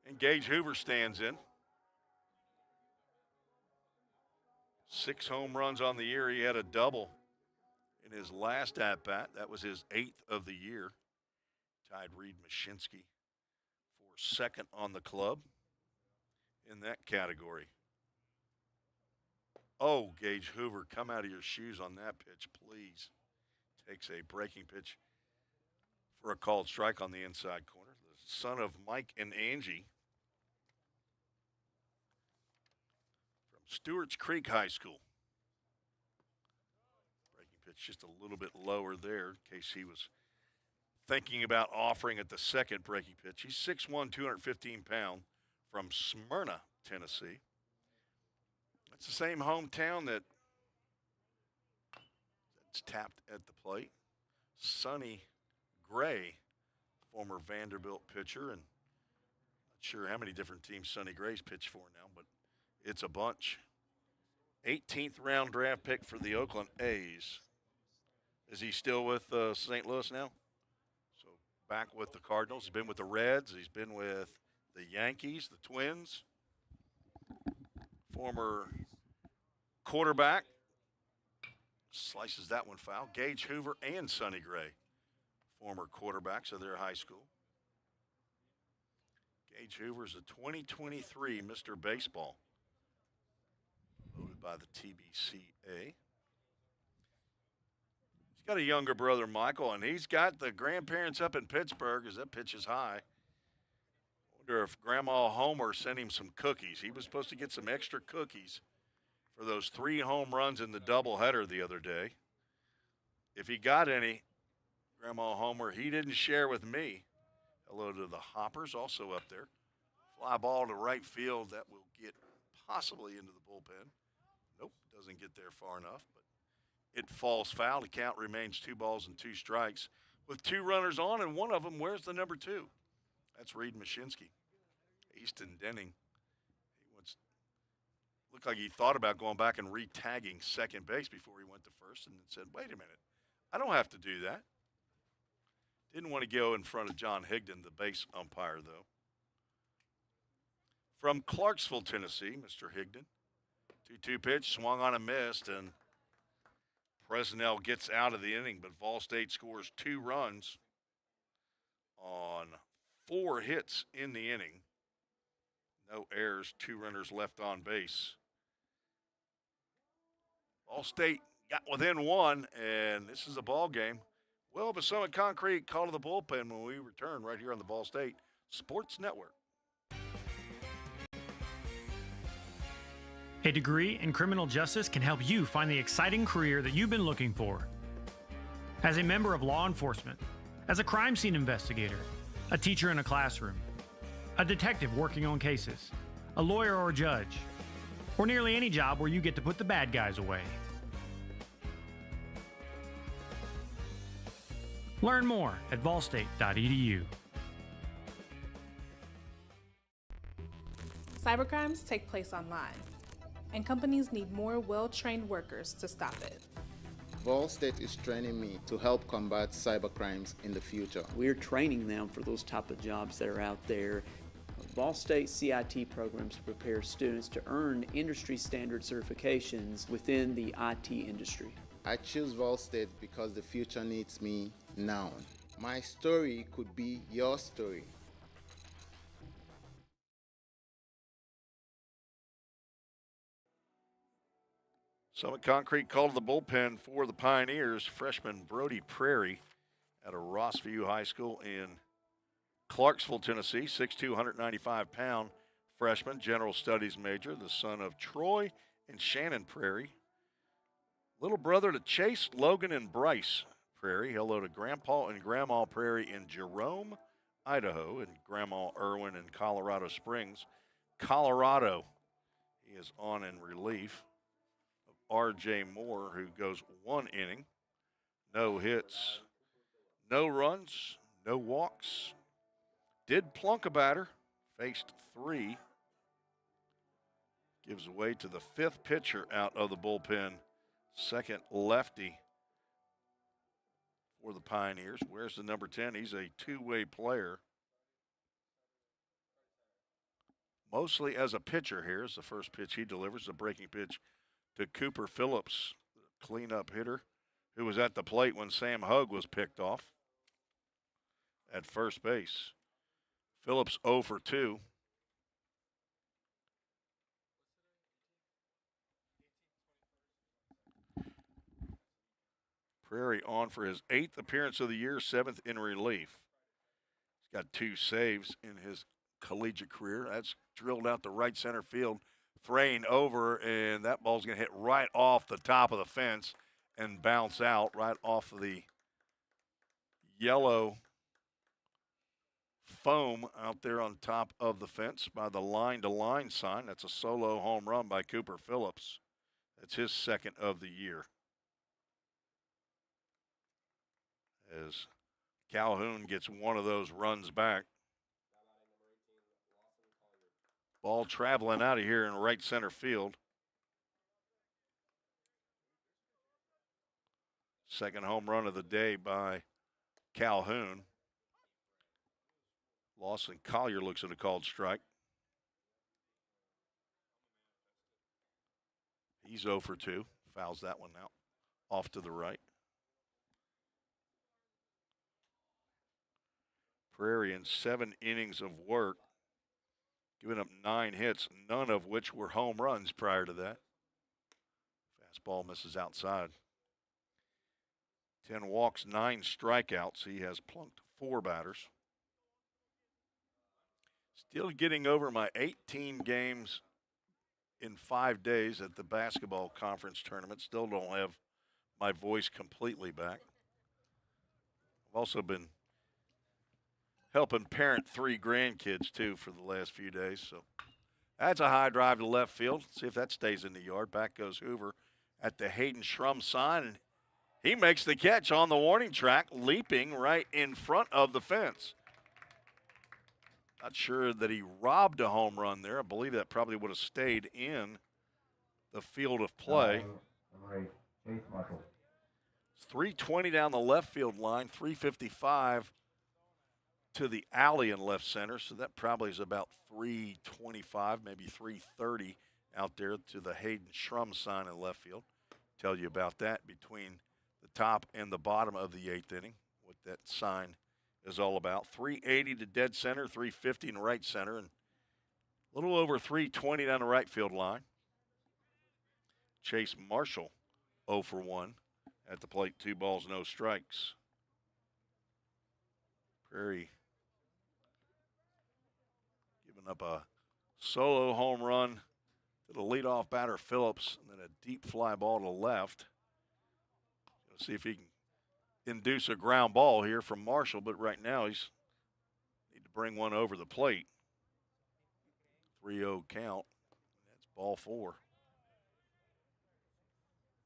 And Gage Hoover stands in. 6 home runs on the year. He had a double in his last at-bat. That was his 8th of the year. Tied Reed Mashinsky for second on the club in that category. Oh, Gage Hoover, come out of your shoes on that pitch, please. Takes a breaking pitch for a called strike on the inside corner. The son of Mike and Angie from Stewart's Creek High School. It's just a little bit lower there in case he was thinking about offering at the second breaking pitch. He's 6'1", 215 pound from Smyrna, Tennessee. That's the same hometown that's tapped at the plate. Sonny Gray, former Vanderbilt pitcher, and not sure how many different teams Sonny Gray's pitched for now, but it's a bunch. 18th round draft pick for the Oakland A's. Is he still with St. Louis now? So back with the Cardinals. He's been with the Reds. He's been with the Yankees, the Twins. Former quarterback. Slices that one foul. Gage Hoover and Sonny Gray, former quarterbacks of their high school. Gage Hoover's a 2023 Mr. Baseball, voted by the TBCA. He's got a younger brother, Michael, and he's got the grandparents up in Pittsburgh as that pitch is high. Wonder if Grandma Homer sent him some cookies. He was supposed to get some extra cookies for those 3 home runs in the doubleheader the other day. if he got any, Grandma Homer, he didn't share with me. Hello to the Hoppers, also up there. Fly ball to right field. That will get possibly into the bullpen. Nope, doesn't get there far enough, but it falls foul. The count remains 2 balls and 2 strikes with 2 runners on, and one of them, where's the number 2? That's Reed Mashinsky. Easton Denning. Looked like he thought about going back and re-tagging second base before he went to first, and then said, wait a minute, I don't have to do that. Didn't want to go in front of John Higdon, the base umpire, though. From Clarksville, Tennessee, Mr. Higdon. 2-2 pitch, swung on and missed, and Presnell gets out of the inning, but VolState scores 2 runs on 4 hits in the inning. No errors, 2 runners left on base. VolState got within 1, and this is a ball game. Well, but Summit Concrete call to the bullpen when we return right here on the VolState Sports Network. A degree in criminal justice can help you find the exciting career that you've been looking for. As a member of law enforcement, as a crime scene investigator, a teacher in a classroom, a detective working on cases, a lawyer or judge, or nearly any job where you get to put the bad guys away. Learn more at volstate.edu. Cybercrimes take place online, and companies need more well-trained workers to stop it. VolState is training me to help combat cybercrimes in the future. We're training them for those type of jobs that are out there. VolState CIT programs prepare students to earn industry standard certifications within the IT industry. I choose VolState because the future needs me now. My story could be your story. Summit Concrete called the bullpen for the Pioneers. Freshman Brody Prairie out of Rossview High School in Clarksville, Tennessee. 6'2", 195-pound freshman, general studies major, the son of Troy and Shannon Prairie. Little brother to Chase, Logan, and Bryce Prairie. Hello to Grandpa and Grandma Prairie in Jerome, Idaho, and Grandma Irwin in Colorado Springs, Colorado. He is on in relief. R.J. Moore, who goes 1 inning, no hits, no runs, no walks. Did plunk a batter, faced 3. Gives away to the 5th pitcher out of the bullpen, second lefty for the Pioneers. Where's the number 10? He's a two-way player. Mostly as a pitcher here is the first pitch he delivers, the breaking pitch to Cooper Phillips, cleanup hitter, who was at the plate when Sam Hugg was picked off at first base. Phillips 0 for 2. Prairie on for his 8th appearance of the year, 7th in relief. He's got 2 saves in his collegiate career. That's drilled out the right center field. Thrain over, and that ball's going to hit right off the top of the fence and bounce out right off of the yellow foam out there on top of the fence by the line-to-line sign. That's a solo home run by Cooper Phillips. That's his 2nd of the year. As Calhoun gets one of those runs back. Ball traveling out of here in right center field. Second home run of the day by Calhoun. Lawson Collier looks at a called strike. He's 0 for 2. Fouls that one out. Off to the right. Prairie in 7 innings of work, giving up 9 hits, none of which were home runs prior to that. Fastball misses outside. 10 walks, 9 strikeouts. He has plunked 4 batters. Still getting over my 18 games in 5 days at the basketball conference tournament. Still don't have my voice completely back. I've also been helping parent 3 grandkids, too, for the last few days. So that's a high drive to left field. See if that stays in the yard. Back goes Hoover at the Hayden Schrum sign, and he makes the catch on the warning track, leaping right in front of the fence. Not sure that he robbed a home run there. I believe that probably would have stayed in the field of play. Chase Marshall. It's 320 down the left field line, 355 to the alley in left center. So that probably is about 325, maybe 330 out there to the Hayden Schrum sign in left field. Tell you about that between the top and the bottom of the 8th inning, what that sign is all about. 380 to dead center, 350 in right center, and a little over 320 down the right field line. Chase Marshall 0 for 1 at the plate, 2 balls, no strikes. Prairie giving up a solo home run to the leadoff batter Phillips, and then a deep fly ball to left. Let's see if he can induce a ground ball here from Marshall, but right now he's need to bring one over the plate. 3-0 count. That's ball 4.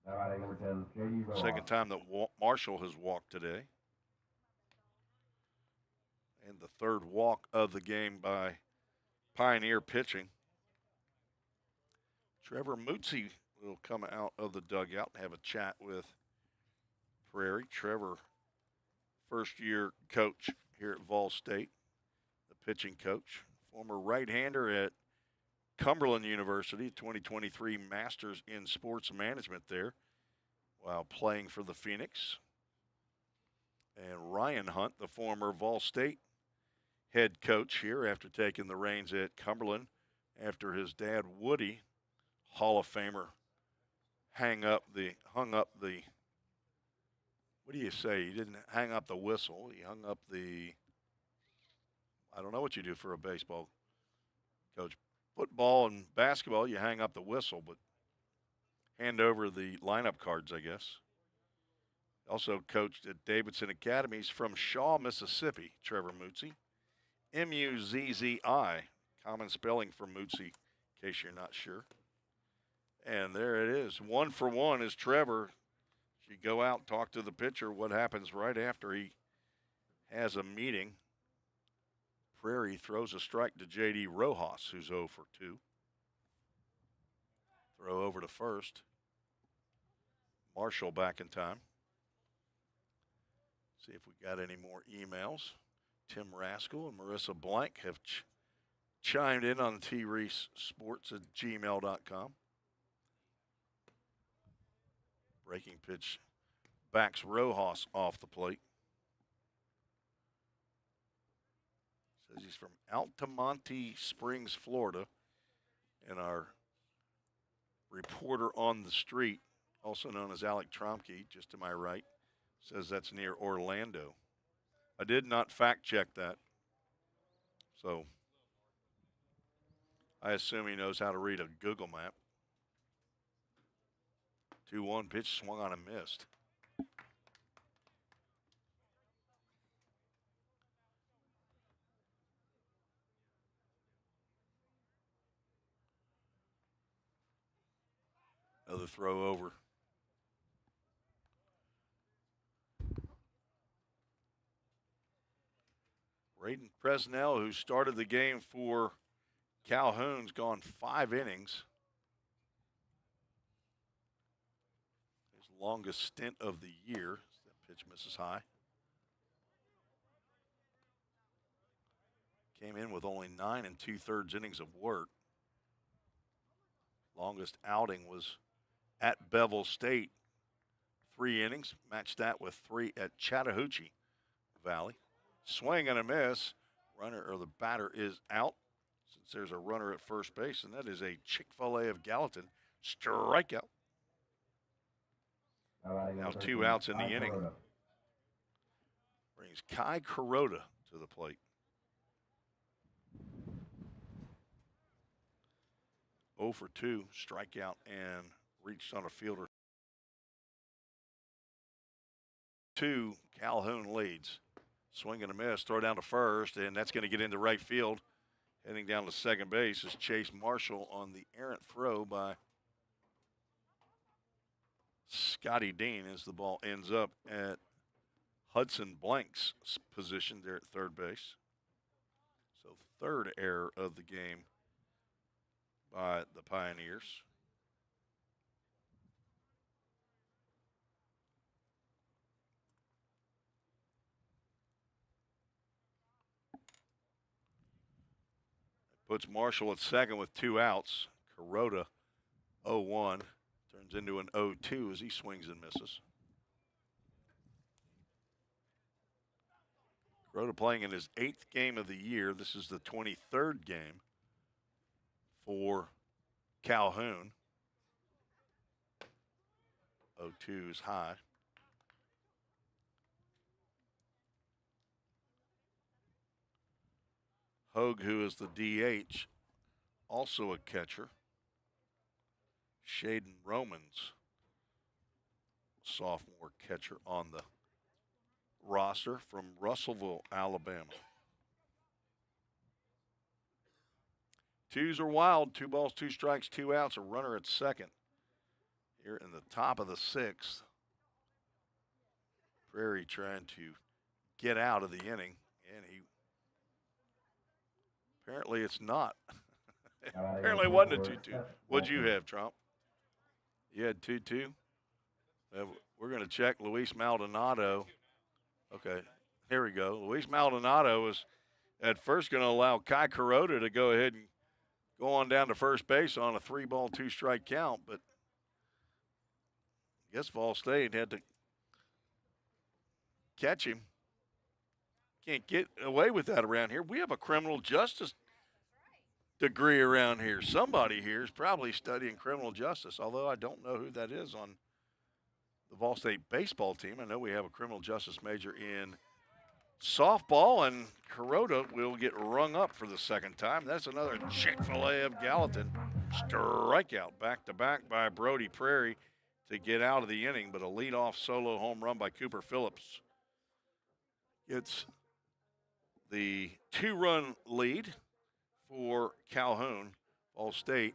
Now batting number 10, J.D. Rojas. Second time that Marshall has walked today. And the third walk of the game by Pioneer pitching. Trevor Mootsie will come out of the dugout and have a chat with Prairie. Trevor, first-year coach here at VolState, the pitching coach. Former right-hander at Cumberland University, 2023 Masters in Sports Management there while playing for the Phoenix. And Ryan Hunt, the former VolState head coach here after taking the reins at Cumberland after his dad, Woody, Hall of Famer, hung up the, what do you say? He didn't hang up the whistle. He hung up the, I don't know what you do for a baseball coach. Football and basketball, you hang up the whistle, but hand over the lineup cards, I guess. Also coached at Davidson Academies from Shaw, Mississippi, Trevor Mootsie. M-U-Z-Z-I, common spelling for Mootsie, in case you're not sure. And there it is. 1 for 1 is Trevor. You go out and talk to the pitcher. What happens right after he has a meeting? Prairie throws a strike to J.D. Rojas, who's 0 for 2. Throw over to first. Marshall back in time. See if we got any more emails. Tim Rascal and Marissa Blank have chimed in on treesesports@gmail.com. Breaking pitch backs Rojas off the plate. Says he's from Altamonte Springs, Florida. And our reporter on the street, also known as Alec Tromke, just to my right, says that's near Orlando. I did not fact check that. So I assume he knows how to read a Google map. 2-1 pitch swung on and missed. Another throw over. Braden Presnell, who started the game for Calhoun's, gone 5 innings. His longest stint of the year. That pitch misses high. Came in with only 9 2/3 innings of work. Longest outing was at Bevel State, 3 innings. Matched that with 3 at Chattahoochee Valley. Swing and a miss. Runner, or the batter, is out since there's a runner at first base, and that is a Chick-fil-A of Gallatin strikeout. Now 2 outs in the inning. Brings Kai Kuroda to the plate. 0 for 2, strikeout, and reached on a fielder 12-2, Calhoun leads. Swing and a miss, throw down to first, and that's going to get into right field. Heading down to second base is Chase Marshall on the errant throw by Scotty Dean as the ball ends up at Hudson Blank's position there at third base. So third error of the game by the Pioneers. Puts Marshall at second with 2 outs. Kuroda 0-1 turns into an 0-2 as he swings and misses. Kuroda playing in his 8th game of the year. This is the 23rd game for Calhoun. 0-2 is high. Hogue, who is the DH, also a catcher. Shaden Romans, sophomore catcher on the roster from Russellville, Alabama. Twos are wild. 2 balls, 2 strikes, 2 outs. A runner at second. Here in the top of the 6th. Prairie trying to get out of the inning, and he apparently it's not. Apparently it wasn't a 2-2. What'd you have, Trump? You had 2-2? We're going to check Luis Maldonado. Okay, here we go. Luis Maldonado was at first going to allow Kai Kuroda to go ahead and go on down to first base on a 3-ball, 2-strike count, but I guess VolState had to catch him. Can't get away with that around here. We have a criminal justice degree around here. Somebody here is probably studying criminal justice, although I don't know who that is on the VolState baseball team. I know we have a criminal justice major in softball, and Kuroda will get rung up for the second time. That's another Chick-fil-A of Gallatin. Strikeout back-to-back by Brody Prairie to get out of the inning, but a leadoff solo home run by Cooper Phillips. It's the 2-run lead for Calhoun. VolState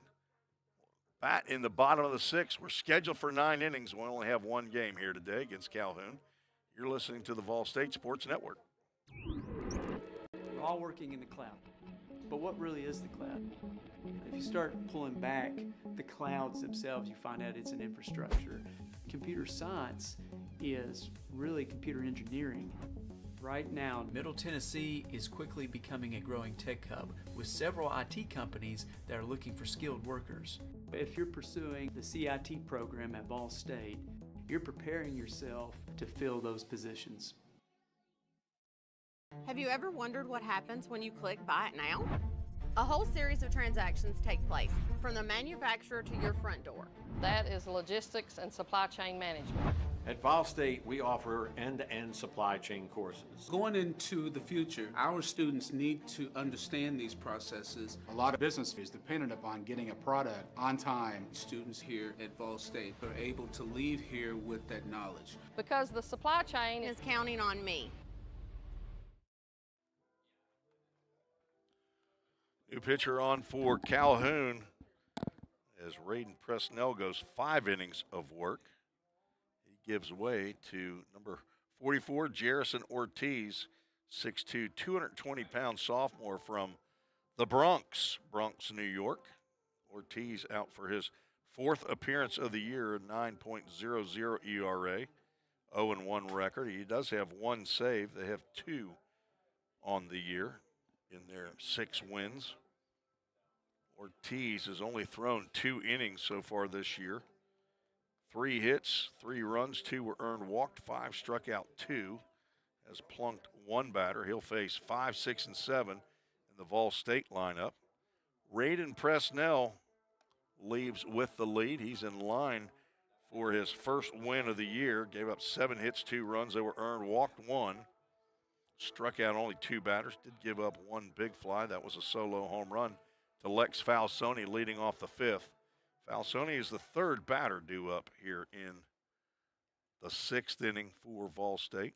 bat in the bottom of the 6th. We're scheduled for 9 innings. We only have 1 game here today against Calhoun. You're listening to the VolState Sports Network. We're all working in the cloud. But what really is the cloud? If you start pulling back the clouds themselves, you find out it's an infrastructure. Computer science is really computer engineering. Right now, Middle Tennessee is quickly becoming a growing tech hub with several IT companies that are looking for skilled workers. if you're pursuing the CIT program at VolState, you're preparing yourself to fill those positions. Have you ever wondered what happens when you click Buy It Now? A whole series of transactions take place, from the manufacturer to your front door. That is logistics and supply chain management. At VolState, we offer end-to-end supply chain courses. Going into the future, our students need to understand these processes. A lot of business is dependent upon getting a product on time. Students here at VolState are able to leave here with that knowledge. Because the supply chain is counting on me. New pitcher on for Calhoun as Raiden Presnell goes 5 innings of work. He gives way to number 44, Jerrison Ortiz, 6'2", 220-pound sophomore from the Bronx, New York. Ortiz out for his 4th appearance of the year, 9.00 ERA, 0-1 record. He does have 1 save. They have 2 on the year in their 6 wins. Ortiz has only thrown 2 innings so far this year. 3 hits, 3 runs, 2 were earned, walked 5, struck out 2, has plunked 1 batter. He'll face 5, 6, and 7 in the VolState lineup. Raiden Presnell leaves with the lead. He's in line for his first win of the year. Gave up 7 hits, 2 runs. They were earned, walked 1. Struck out only 2 batters, did give up 1 big fly. That was a solo home run to Lex Falsoni leading off the 5th. Falsoni is the 3rd batter due up here in the 6th inning for VolState.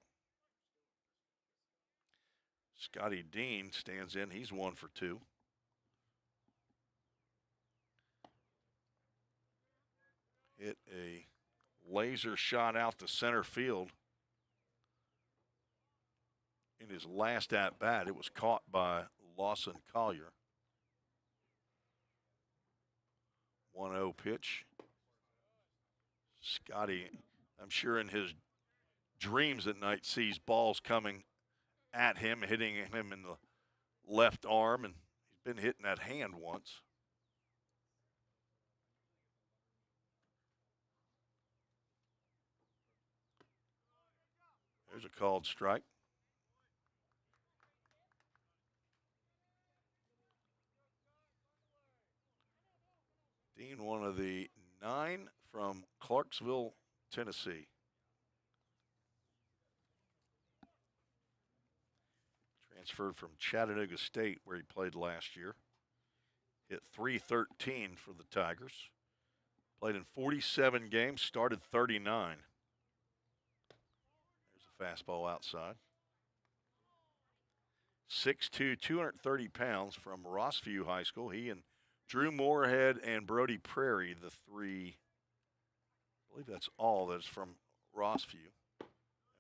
Scotty Dean stands in. He's 1 for 2. Hit a laser shot out to center field in his last at-bat. It was caught by Lawson Collier. 1-0 pitch. Scotty, I'm sure in his dreams at night, sees balls coming at him, hitting him in the left arm, and he's been hit in that hand once. There's a called strike. Dean, one of the 9 from Clarksville, Tennessee. Transferred from Chattanooga State, where he played last year. Hit .313 for the Tigers. Played in 47 games, started 39. There's a fastball outside. 6'2", 230 pounds from Rossview High School. He and Drew Moorhead and Brody Prairie, the 3, I believe that's all that's from Rossview.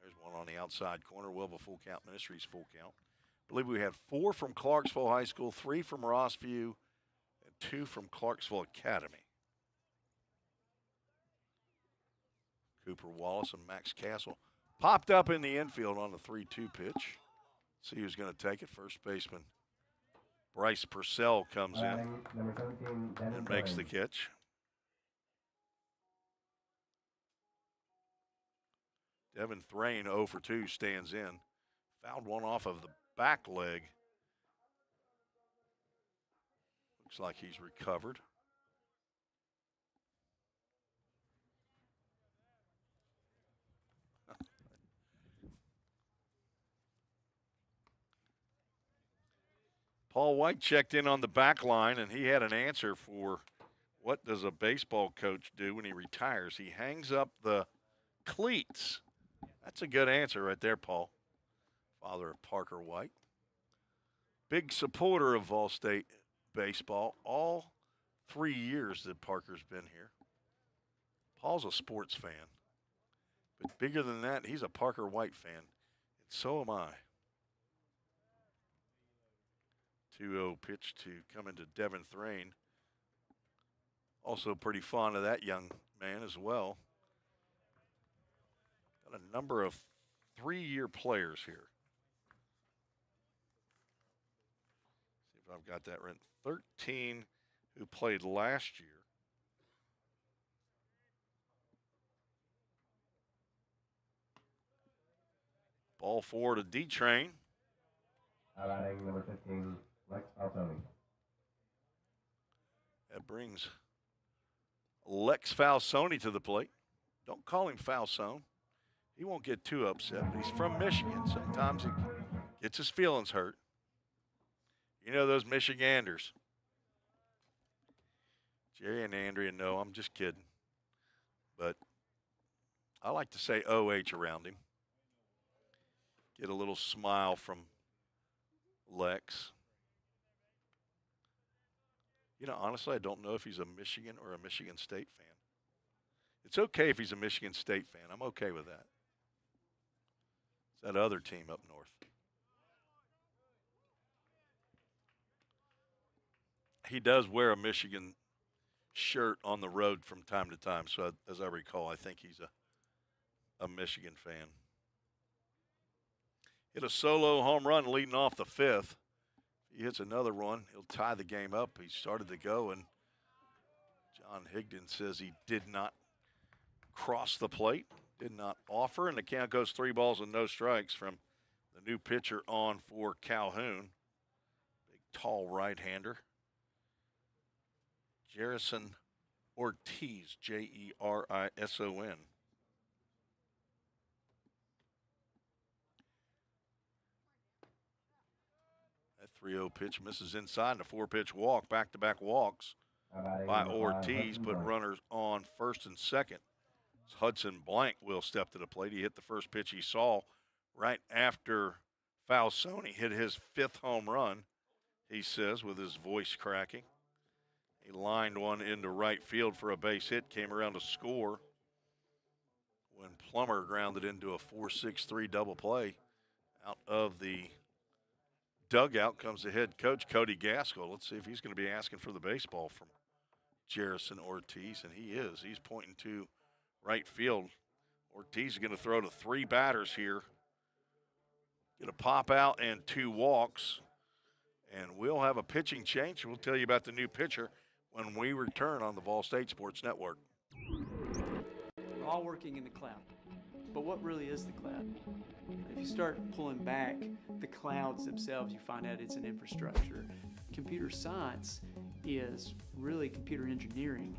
There's one on the outside corner. We'll have a full count. Ministries full count. I believe we had 4 from Clarksville High School, 3 from Rossview, and 2 from Clarksville Academy. Cooper Wallace and Max Castle popped up in the infield on the 3-2 pitch. See who's going to take it. First baseman Bryce Purcell comes in and makes the catch. Devin Thrain 0 for 2 stands in. Fouled one off of the back leg. Looks like he's recovered. Paul White checked in on the back line, and he had an answer for what does a baseball coach do when he retires. He hangs up the cleats. That's a good answer right there, Paul. Father of Parker White. Big supporter of VolState baseball all 3 years that Parker's been here. Paul's a sports fan. But bigger than that, he's a Parker White fan. And so am I. 2-0 pitch to come into Devin Thrain. Also pretty fond of that young man as well. Got a number of 3-year players here. See if I've got that right. 13 who played last year. Ball 4 to D-Train. Batting number 15, Lex Falsoni. That brings Lex Falsoni to the plate. Don't call him Falsone. He won't get too upset, but he's from Michigan. Sometimes he gets his feelings hurt. You know those Michiganders. Jerry and Andrea know I'm just kidding. But I like to say OH around him. Get a little smile from Lex. You know, honestly, I don't know if he's a Michigan or a Michigan State fan. It's okay if he's a Michigan State fan. I'm okay with that. It's that other team up north. He does wear a Michigan shirt on the road from time to time. So as I recall, I think he's a Michigan fan. Hit a solo home run leading off the 5th. He hits another one, he'll tie the game up. He started to go, and John Higdon says he did not cross the plate, did not offer, and the count goes 3 balls and no strikes from the new pitcher on for Calhoun. Big, tall right-hander. Jerison Ortiz, Jerison. That 3-0 pitch misses inside, and a 4-pitch walk, back-to-back walks by Ortiz, put runners on first and second. It's Hudson Blank will step to the plate. He hit the first pitch he saw right after Falsoni hit his 5th home run, he says, with his voice cracking. He lined one into right field for a base hit, came around to score when Plummer grounded into a 4-6-3 double play. Out of the dugout comes the head coach, Cody Gaskell. Let's see if he's going to be asking for the baseball from Jerison Ortiz, and he is. He's pointing to right field. Ortiz is going to throw to 3 batters here. Get a pop out and 2 walks. And we'll have a pitching change. We'll tell you about the new pitcher when we return on the VolState Sports Network. We're all working in the cloud. But what really is the cloud? If you start pulling back the clouds themselves, you find out it's an infrastructure. Computer science is really computer engineering.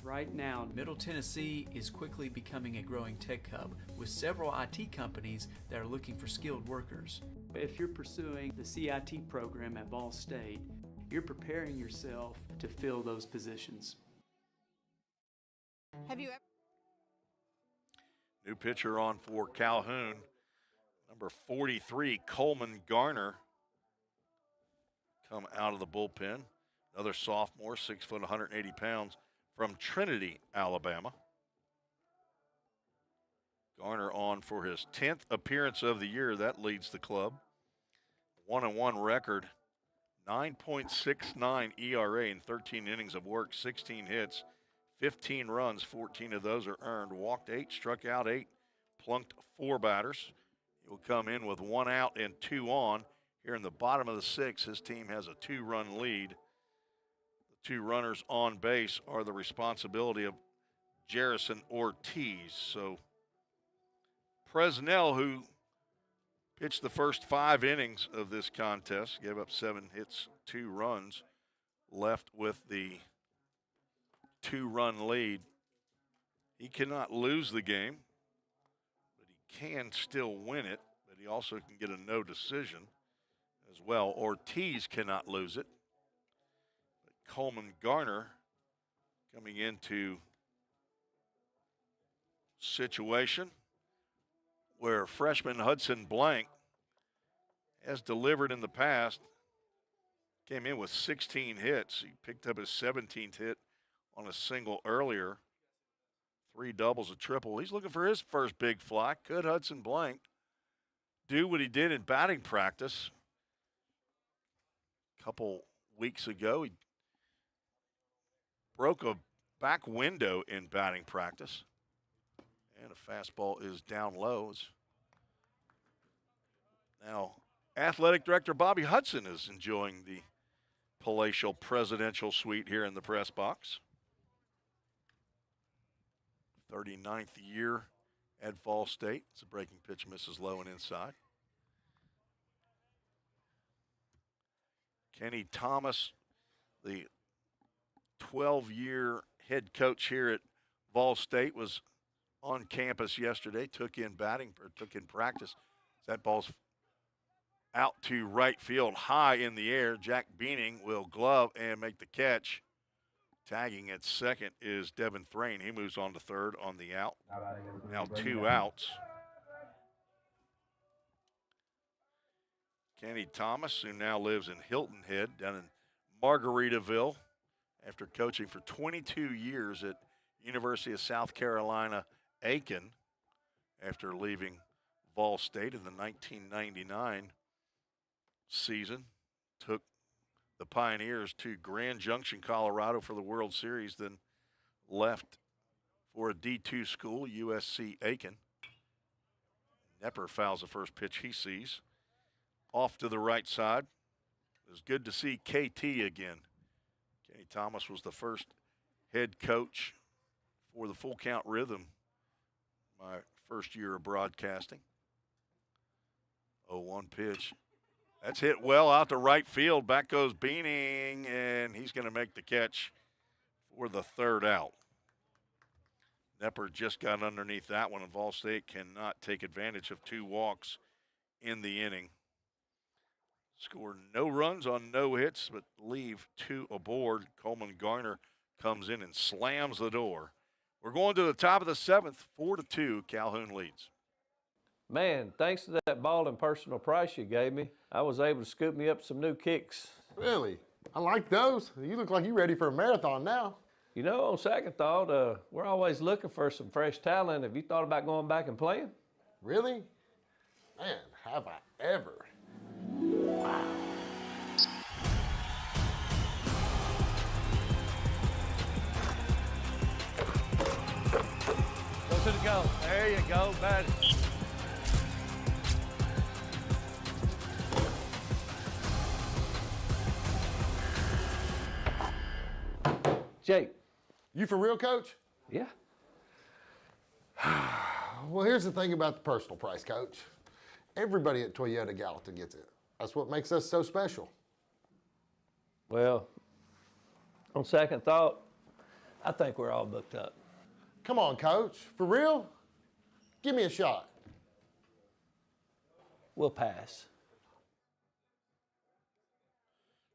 Right now, Middle Tennessee is quickly becoming a growing tech hub with several IT companies that are looking for skilled workers. if you're pursuing the CIT program at VolState, you're preparing yourself to fill those positions. Have you ever? New pitcher on for Calhoun, number 43, Coleman Garner, come out of the bullpen. Another sophomore, 6 foot, 180 pounds, from Trinity, Alabama. Garner on for his 10th appearance of the year. That leads the club. 1-1 record, 9.69 ERA in 13 innings of work, 16 hits, 15 runs, 14 of those are earned. Walked 8, struck out 8, plunked 4 batters. He will come in with 1 out and 2 on. Here in the bottom of the 6th, his team has a 2-run lead. The 2 runners on base are the responsibility of Jerison Ortiz. So Presnell, who pitched the first 5 innings of this contest, gave up 7 hits, 2 runs, left with the 2-run lead. He cannot lose the game, but he can still win it, but he also can get a no decision as well. Ortiz cannot lose it. But Coleman Garner coming into situation where freshman Hudson Blank has delivered in the past. Came in with 16 hits. He picked up his 17th hit on a single earlier. 3 doubles, a triple. He's looking for his first big fly. Could Hudson Blank do what he did in batting practice a couple weeks ago? He broke a back window in batting practice. And a fastball is down low. Now, athletic director Bobby Hudson is enjoying the palatial presidential suite here in the press box. 39th year at VolState. It's a breaking pitch, misses low and inside. Kenny Thomas, the 12-year head coach here at VolState, was on campus yesterday, took in practice. That ball's out to right field, high in the air. Jack Beaning will glove and make the catch. Tagging at second is Devin Thrain. He moves on to third on the out. Now 2 outs. Kenny Thomas, who now lives in Hilton Head down in Margaritaville after coaching for 22 years at University of South Carolina, Aiken, after leaving VolState in the 1999 season, took the Pioneers to Grand Junction, Colorado for the World Series, then left for a D2 school, USC Aiken. Nepper fouls the first pitch he sees. Off to the right side. It was good to see KT again. Kenny Thomas was the first head coach for the Full Count Rhythm my first year of broadcasting. 0-1 pitch. That's hit well out to right field. Back goes Beaning, and he's going to make the catch for the 3rd out. Nepper just got underneath that one, and VolState cannot take advantage of 2 walks in the inning. Score no runs on no hits, but leave 2 aboard. Coleman Garner comes in and slams the door We're going to the top of the 7th, 4-2. Calhoun leads. Man, thanks to that ball and personal price you gave me, I was able to scoop me up some new kicks. Really? I like those. You look like you're ready for a marathon now. You know, on second thought, we're always looking for some fresh talent. Have you thought about going back and playing? Really? Man, have I ever. Wow. Go to the goal. There you go, buddy. Jake. You for real, Coach? Yeah. Well, here's the thing about the personal price, Coach. Everybody at Toyota Gallatin gets it. That's what makes us so special. Well, on second thought, I think we're all booked up. Come on, Coach. For real? Give me a shot. We'll pass.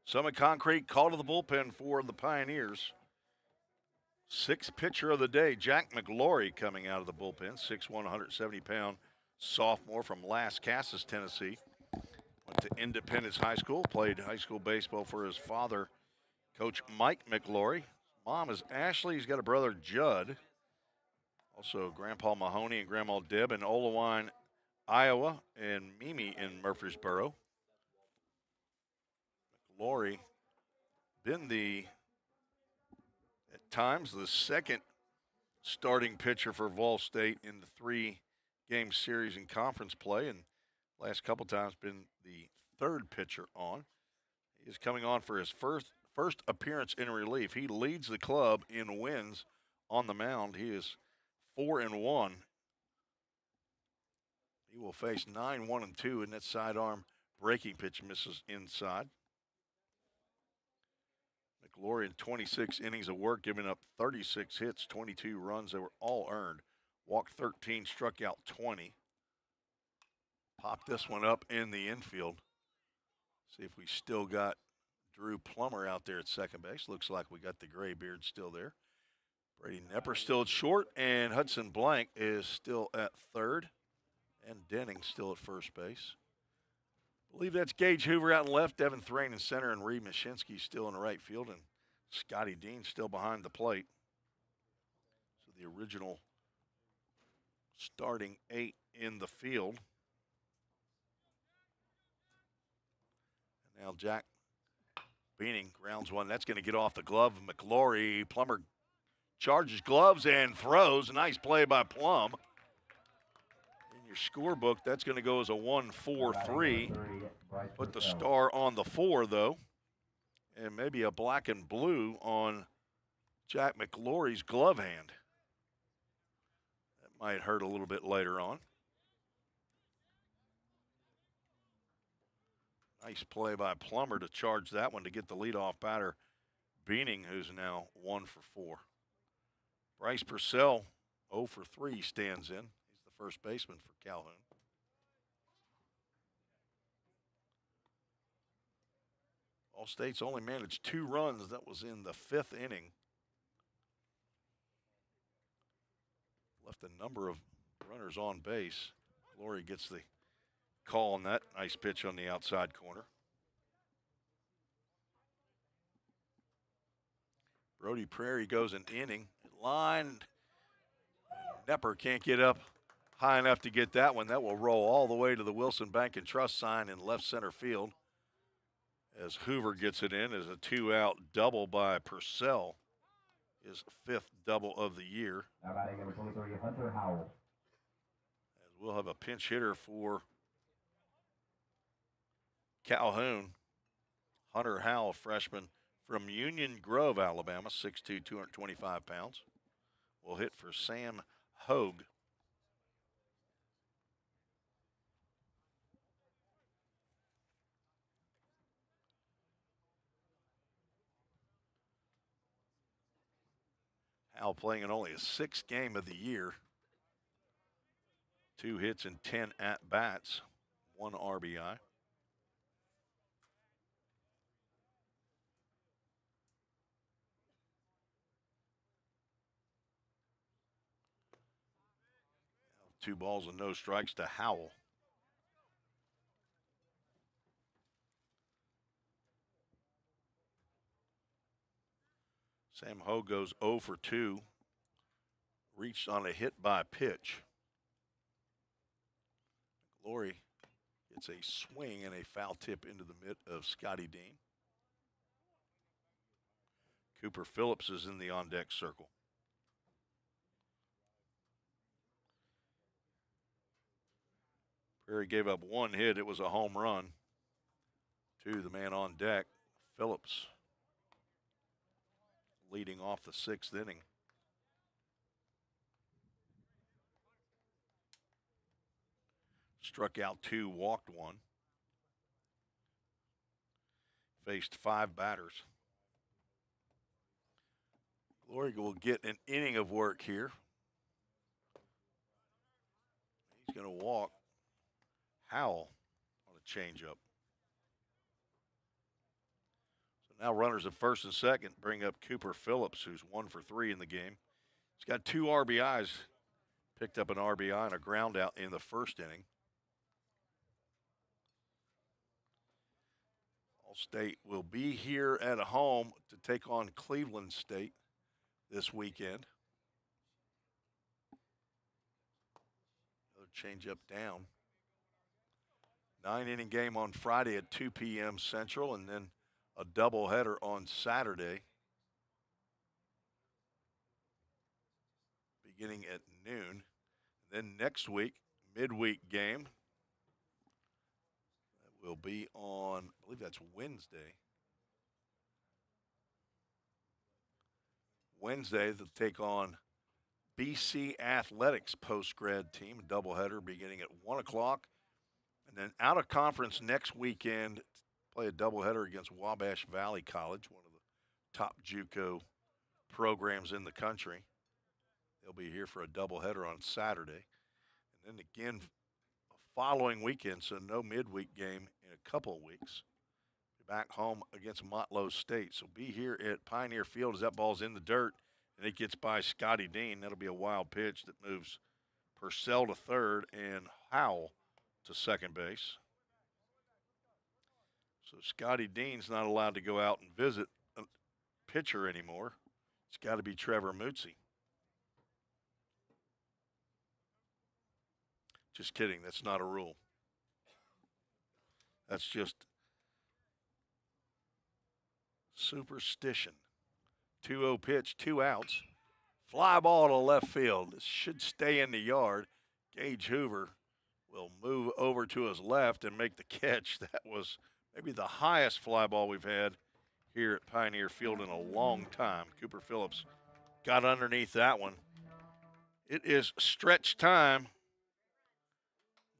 Summit Concrete call to the bullpen for the Pioneers. Sixth pitcher of the day, Jack McLaury, coming out of the bullpen. 6'1", 170-pound sophomore from Las Casas, Tennessee. Went to Independence High School, played high school baseball for his father, Coach Mike McLaury. Mom is Ashley. He's got a brother, Judd. Also, Grandpa Mahoney and Grandma Deb in Olawine, Iowa, and Mimi in Murfreesboro. McLaury been at times the second starting pitcher for VolState in the 3-game series in conference play, and last couple times been the third pitcher on. He is coming on for his first appearance in relief. He leads the club in wins on the mound. He is 4-1. He will face 9-1-2, and that sidearm breaking pitch misses inside. McLaury in 26 innings of work, giving up 36 hits, 22 runs. They were all earned. Walked 13, struck out 20. Popped this one up in the infield. See if we still got Drew Plummer out there at second base. Looks like we got the gray beard still there. Brady Nepper still at short, and Hudson Blank is still at third, and Denning still at first base. I believe that's Gage Hoover out in left, Devin Thrain in center, and Reed Mashinsky still in the right field, and Scotty Dean still behind the plate. So the original starting 8 in the field. And now Jack Beaning grounds one. That's going to get off the glove of McLaury. Plummer charges gloves and throws. Nice play by Plum. In your scorebook, that's going to go as a 1-4-3. Put the star on the 4, though. And maybe a black and blue on Jack McLaury's glove hand. That might hurt a little bit later on. Nice play by Plummer to charge that one to get the leadoff batter, Beaning, who's now 1 for 4. Bryce Purcell, 0 for 3, stands in. He's the first baseman for Calhoun. VolState's only managed 2 runs. That was in the 5th inning. Left a number of runners on base. Glory gets the call on that. Nice pitch on the outside corner. Brody Prairie goes an inning. Line. Nepper can't get up high enough to get that one. That will roll all the way to the Wilson Bank and Trust sign in left center field. As Hoover gets it in as a 2-out double by Purcell. His 5th double of the year. Now batting number 23, Hunter Howell. As we'll have a pinch hitter for Calhoun. Hunter Howell, freshman from Union Grove, Alabama, 6'2", 225 pounds. Will hit for Sam Hogue. Howell playing in only his 6th game of the year. 2 hits and 10 at-bats, 1 RBI. 2 balls and no strikes to Howell. Sam Ho goes 0 for 2. Reached on a hit by pitch. Glory gets a swing and a foul tip into the mitt of Scotty Dean. Cooper Phillips is in the on-deck circle. Prairie gave up 1 hit. It was a home run to the man on deck, Phillips, leading off the 6th inning. Struck out 2, walked 1. Faced 5 batters. Glory will get an inning of work here. He's going to walk Howell on a changeup. So now runners at first and second bring up Cooper Phillips, who's 1 for 3 in the game. He's got 2 RBIs, picked up an RBI and a ground out in the first inning. VolState will be here at home to take on Cleveland State this weekend. Another changeup down. 9-inning game on Friday at 2 p.m. Central, and then a doubleheader on Saturday beginning at noon. Then next week, midweek game. That will be on, I believe that's Wednesday. Wednesday, they'll take on BC Athletics post-grad team, a doubleheader beginning at 1 o'clock. And then out of conference next weekend, play a doubleheader against Wabash Valley College, one of the top JUCO programs in the country. They'll be here for a doubleheader on Saturday. And then again, following weekend, so no midweek game in a couple of weeks. Back home against Motlow State. So be here at Pioneer Field as that ball's in the dirt and it gets by Scotty Dean. That'll be a wild pitch that moves Purcell to third and Howell to second base. So Scotty Dean's not allowed to go out and visit a pitcher anymore. It's got to be Trevor Mutzi. Just kidding. That's not a rule. That's just superstition. 2-0 pitch, 2 outs. Fly ball to left field. This should stay in the yard. Gage Hoover will move over to his left and make the catch. That was maybe the highest fly ball we've had here at Pioneer Field in a long time. Cooper Phillips got underneath that one. It is stretch time.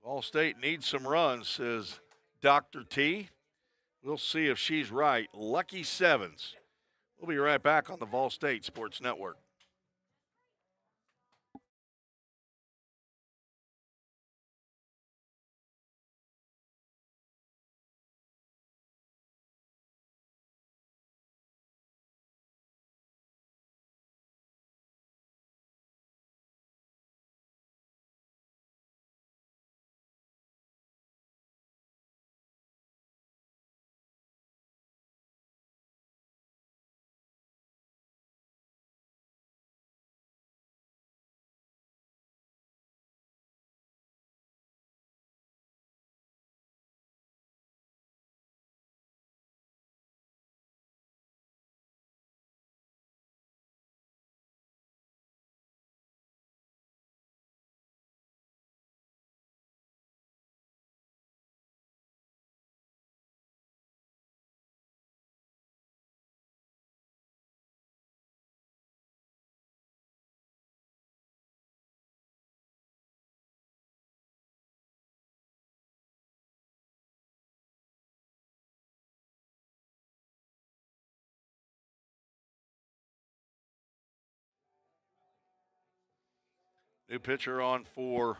VolState needs some runs, says Dr. T. We'll see if she's right. Lucky sevens. We'll be right back on the VolState Sports Network. New pitcher on for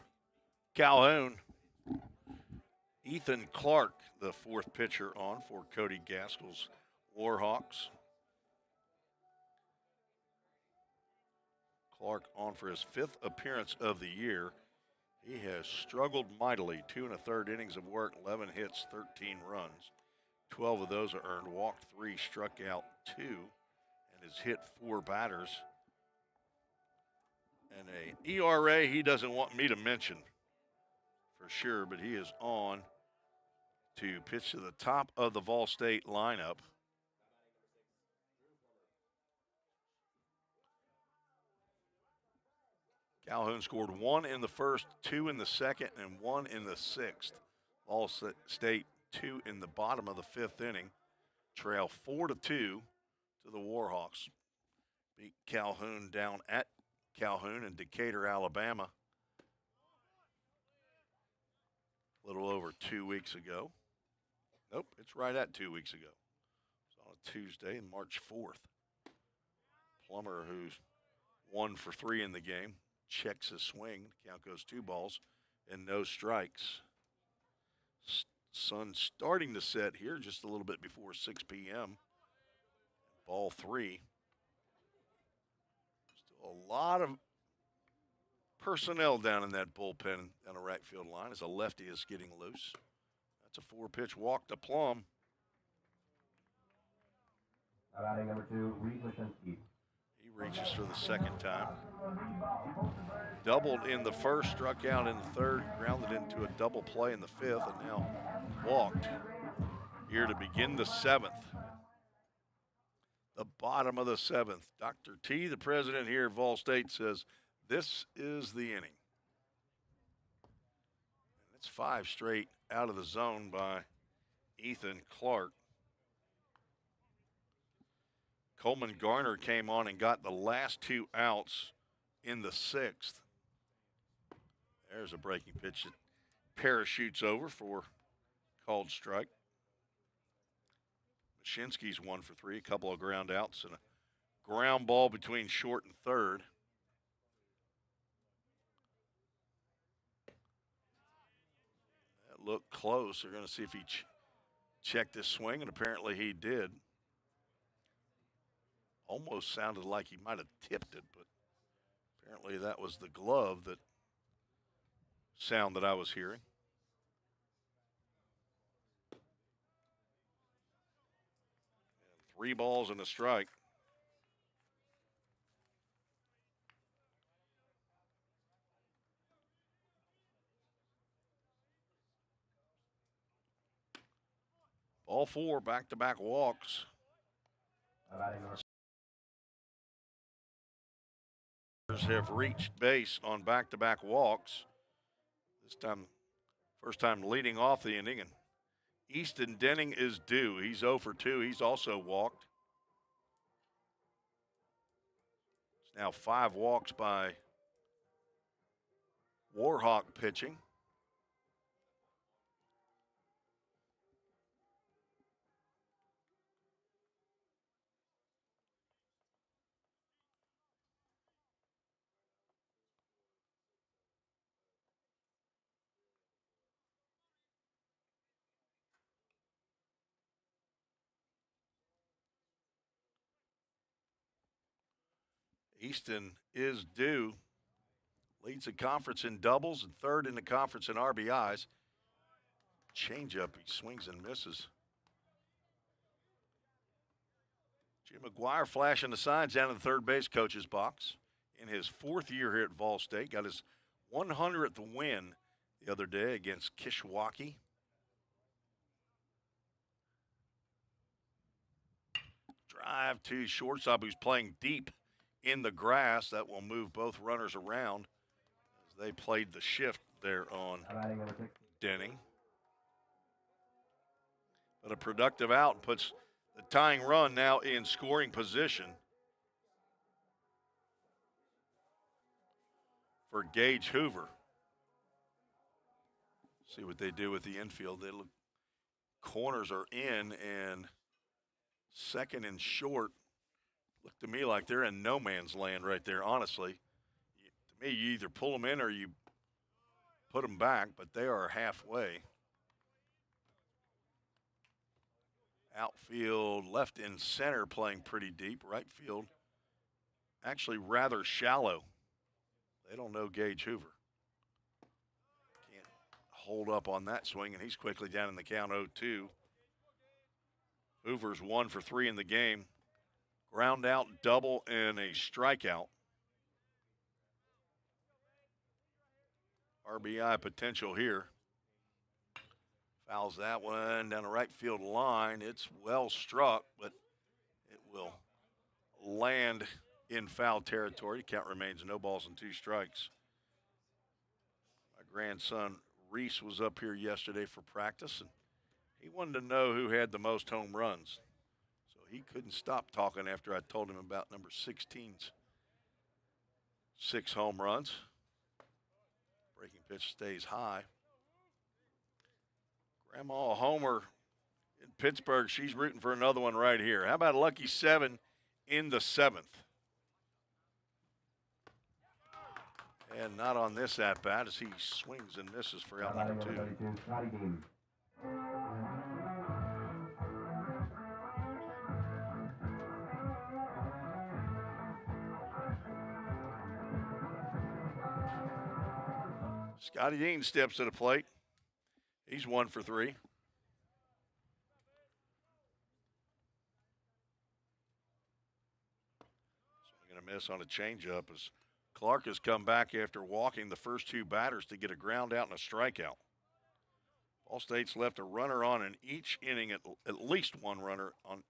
Calhoun. Ethan Clark, the 4th pitcher on for Cody Gaskell's Warhawks. Clark on for his 5th appearance of the year. He has struggled mightily. 2 1/3 innings of work, 11 hits, 13 runs. 12 of those are earned, walked 3, struck out 2, and has hit 4 batters. And a ERA he doesn't want me to mention for sure, but he is on to pitch to the top of the VolState lineup. Calhoun scored 1 in the first, 2 in the second, and 1 in the sixth. VolState 2 in the bottom of the 5th inning. Trail 4-2 to the Warhawks. Beat Calhoun down at Calhoun in Decatur, Alabama, a little over 2 weeks ago. Nope, it's right at 2 weeks ago. It's on a Tuesday, March 4th. Plummer, who's 1 for 3 in the game, checks his swing. Count goes 2 balls and no strikes. Sun starting to set here just a little bit before 6 p.m. Ball 3. Still a lot of personnel down in that bullpen on the right field line as a lefty is getting loose. That's a 4-pitch walk to Plum. Batting number 2, Reed Lashinsky. He reaches for the second time. Doubled in the first, struck out in the third, grounded into a double play in the 5th, and now walked here to begin the 7th. The bottom of the 7th. Dr. T, the president here at VolState, says this is the inning. And it's 5 straight out of the zone by Ethan Clark. Coleman Garner came on and got the last 2 outs in the 6th. There's a breaking pitch that parachutes over for called strike. Mashinsky's 1 for 3, a couple of ground outs and a ground ball between short and third. That looked close. They're going to see if he checked his swing, and apparently he did. Almost sounded like he might have tipped it, but apparently that was the glove that sound that I was hearing. And 3 balls and a strike. Ball 4, back-to-back walks. Have reached base on back-to-back walks. This time, first time leading off the inning, and Easton Denning is due. He's 0 for 2. He's also walked. It's now 5 walks by Warhawk pitching. Easton is due. Leads the conference in doubles and 3rd in the conference in RBIs. Changeup, he swings and misses. Jim McGuire flashing the signs down in the third base coach's box. In his 4th year here at VolState, got his 100th win the other day against Kishwaukee. Drive to shortstop, who's playing deep in the grass. That will move both runners around as they played the shift there on Denning. But a productive out puts the tying run now in scoring position for Gage Hoover. See what they do with the infield. They look, corners are in, and second and short look to me like they're in no man's land right there, honestly. To me, you either pull them in or you put them back, but they are halfway. Outfield, left and center playing pretty deep. Right field, actually rather shallow. They don't know Gage Hoover. hold up on that swing, and he's quickly down in the count 0-2. Hoover's 1 for 3 in the game. Ground out, double, and a strikeout. RBI potential here. Fouls that one down the right field line. It's well struck, but it will land in foul territory. The count remains 0 balls and 2 strikes. My grandson Reese was up here yesterday for practice, and he wanted to know who had the most home runs. So he couldn't stop talking after I told him about number 16's 6 home runs. Breaking pitch stays high. Grandma Homer in Pittsburgh, she's rooting for another one right here. How about a lucky 7 in the 7th? And not on this at-bat as he swings and misses for out number 2. Scotty Dean steps to the plate. He's 1 for 3. Swinging a miss on a changeup as Clark has come back after walking the first 2 batters to get a ground out and a strikeout. VolState's left a runner on in each inning, at least one runner on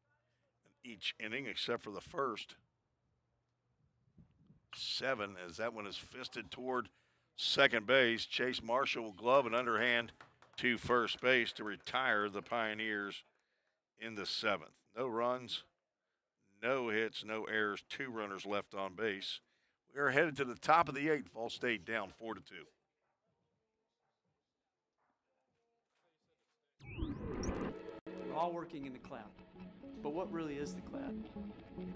each inning, except for the first 7, as that one is fisted toward second base. Chase Marshall will glove an underhand to first base to retire the Pioneers in the 7th. No runs, no hits, no errors, 2 runners left on base. We are headed to the top of the 8th. VolState down 4-2. We're all working in the cloud. But what really is the cloud?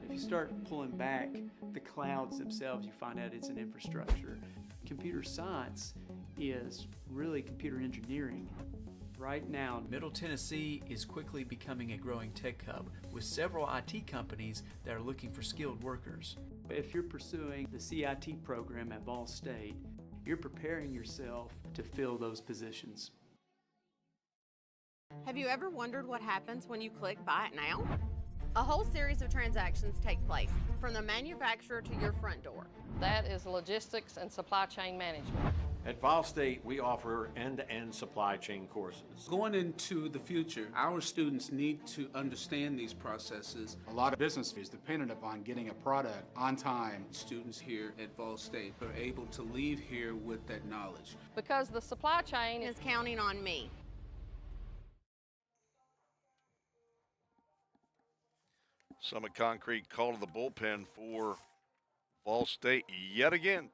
If you start pulling back the clouds themselves, you find out it's an infrastructure. Computer science is really computer engineering. Right now, Middle Tennessee is quickly becoming a growing tech hub with several IT companies that are looking for skilled workers. if you're pursuing the CIT program at VolState, you're preparing yourself to fill those positions. Have you ever wondered what happens when you click Buy It Now? A whole series of transactions take place, from the manufacturer to your front door. That is logistics and supply chain management. At VolState, we offer end-to-end supply chain courses. Going into the future, our students need to understand these processes. A lot of business is dependent upon getting a product on time. Students here at VolState are able to leave here with that knowledge. Because the supply chain is counting on me. Summit Concrete called to the bullpen for VolState yet again.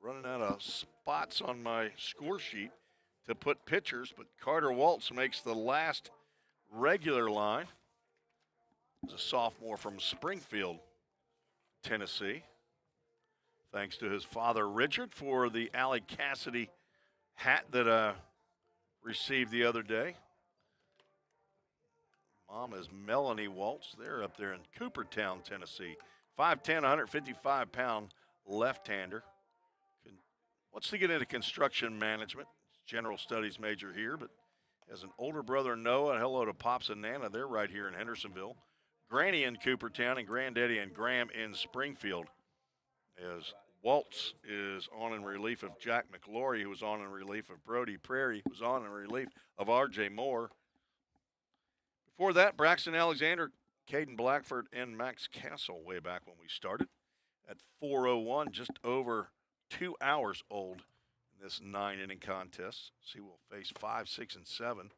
Running out of spots on my score sheet to put pitchers, but Carter Waltz makes the last regular line. He's a sophomore from Springfield, Tennessee. Thanks to his father, Richard, for the Allie Cassidy hat that I received the other day. Mom is Melanie Waltz. They're up there in Coopertown, Tennessee. 5'10", 155-pound left-hander. Wants to get into construction management. General studies major here, but has an older brother, Noah. Hello to Pops and Nana. They're right here in Hendersonville. Granny in Coopertown and Granddaddy and Graham in Springfield. As Waltz is on in relief of Jack McLaurie, who was on in relief of Brody Prairie, who was on in relief of R.J. Moore. Before that, Braxton Alexander, Caden Blackford, and Max Castle way back when we started at 4:01, just over 2 hours old in this 9-inning contest. See, we'll face 5, 6, and 7.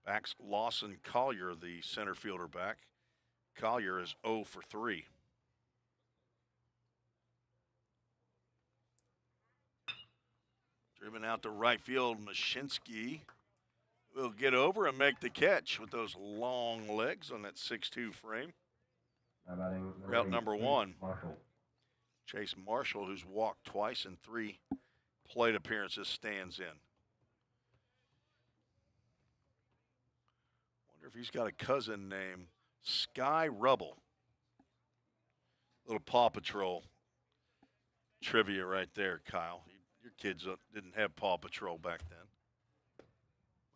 Backs Lawson Collier, the center fielder back. Collier is 0 for 3. Driven out to right field, Mashinsky will get over and make the catch with those long legs on that 6'2" frame. Route number 1. Chase Marshall, who's walked twice in 3 plate appearances, stands in. Wonder if he's got a cousin named Sky Rubble. Little Paw Patrol trivia right there, Kyle. Your kids didn't have Paw Patrol back then.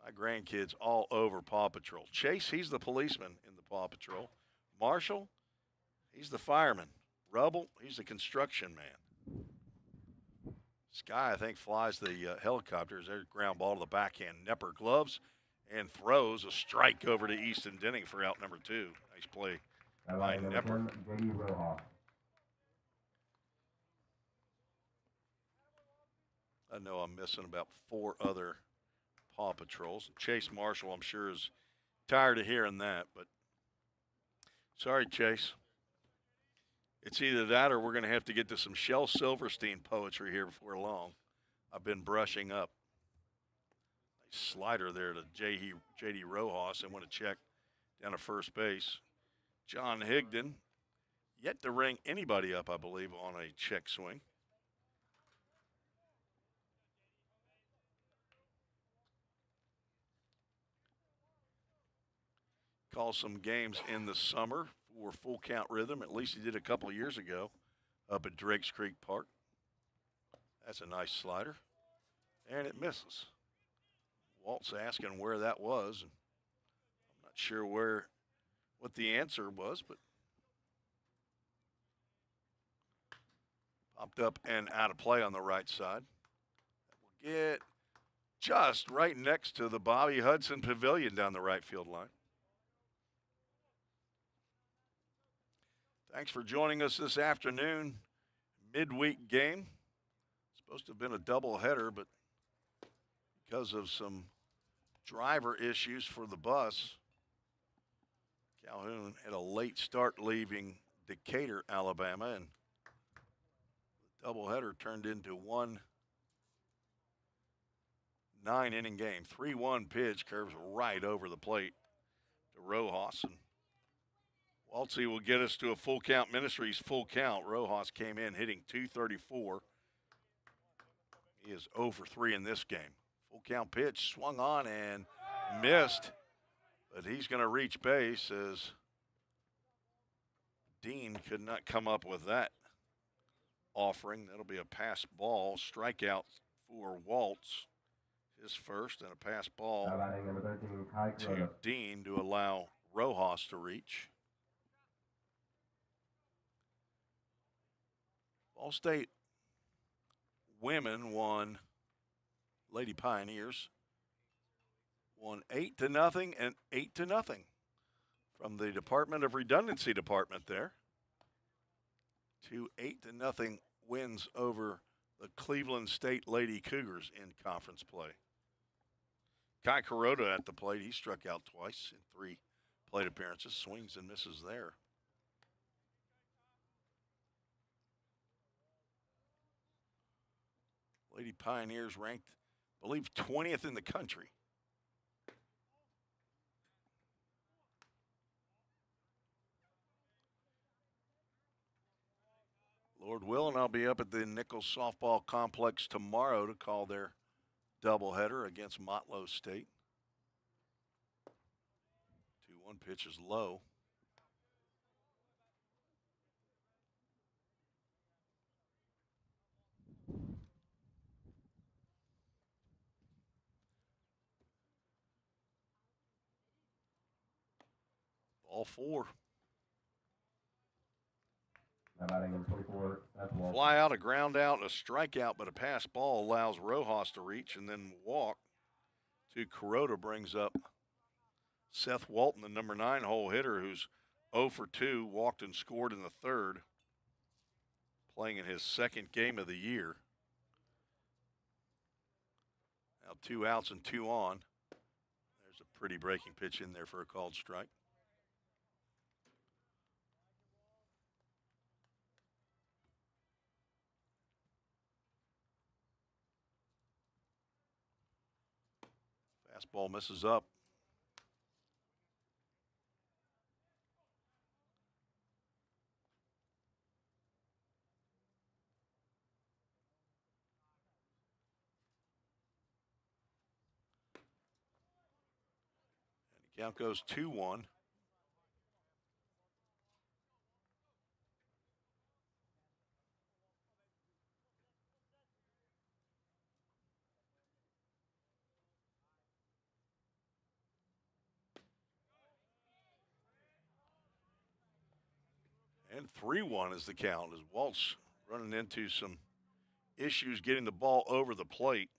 My grandkids all over Paw Patrol. Chase, he's the policeman in the Paw Patrol. Marshall, he's the fireman. Rubble, he's the construction man. Sky, I think, flies the helicopters. There's a ground ball to the backhand. Nepper gloves and throws a strike over to Easton Denning for out number 2. Nice play by Nepper. I know I'm missing about 4 other Paw Patrols. Chase Marshall, I'm sure, is tired of hearing that, but sorry, Chase. It's either that or we're going to have to get to some Shel Silverstein poetry here before long. I've been brushing up. Nice slider there to J.D. Rojas. I want to check down to first base. John Higdon, yet to ring anybody up, I believe, on a check swing. Call some games in the summer for full count rhythm. At least he did a couple of years ago up at Drakes Creek Park. That's a nice slider. And it misses. Walt's asking where that was. I'm not sure what the answer was, but popped up and out of play on the right side. That will get just right next to the Bobby Hudson Pavilion down the right field line. Thanks for joining us this afternoon. Midweek game. Supposed to have been a doubleheader, but because of some driver issues for the bus, Calhoun had a late start leaving Decatur, Alabama, and the doubleheader turned into 1 9-inning game. 3-1 pitch curves right over the plate to Rojas, and Waltzy will get us to a full count. Ministries full count. Rojas came in hitting .234. He is 0 for 3 in this game. Full count pitch, swung on and missed, but he's going to reach base as Dean could not come up with that offering. That'll be a pass ball, strikeout for Waltz, his first, and a pass ball to Dean to allow Rojas to reach. VolState women won, Lady Pioneers won 8-0 and 8-0 from the Department of Redundancy department there. 2 8-0 wins over the Cleveland State Lady Cougars in conference play. Kai Kuroda at the plate. He struck out twice in 3 plate appearances. Swings and misses there. Lady Pioneers ranked, I believe, 20th in the country. Lord willing, I'll be up at the Nichols Softball Complex tomorrow to call their doubleheader against Motlow State. 2-1 pitch is low. Ball 4. Fly out, a ground out, a strikeout, but a pass ball allows Rojas to reach and then walk to Kuroda. Brings up Seth Walton, the number 9 hole hitter, who's 0 for 2, walked and scored in the 3rd, playing in his 2nd game of the year. Now 2 outs and 2 on. There's a pretty breaking pitch in there for a called strike. Fastball misses up. And the count goes 2-1. And 3-1 is the count as Walt's running into some issues getting the ball over the plate.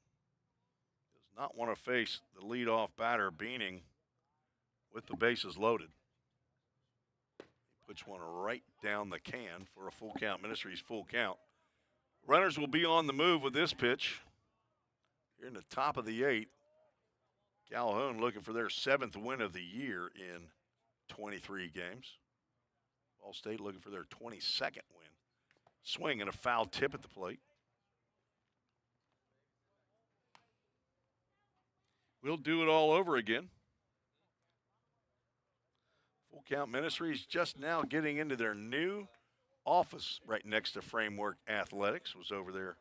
Does not want to face the leadoff batter, Beaning, with the bases loaded. He puts one right down the can for a full count. Ministries full count. Runners will be on the move with this pitch. Here in the top of the 8th, Calhoun looking for their 7th win of the year in 23 games. VolState looking for their 22nd win. Swing and a foul tip at the plate. We'll do it all over again. Full Count Ministries just now getting into their new office right next to Framework Athletics. Was over there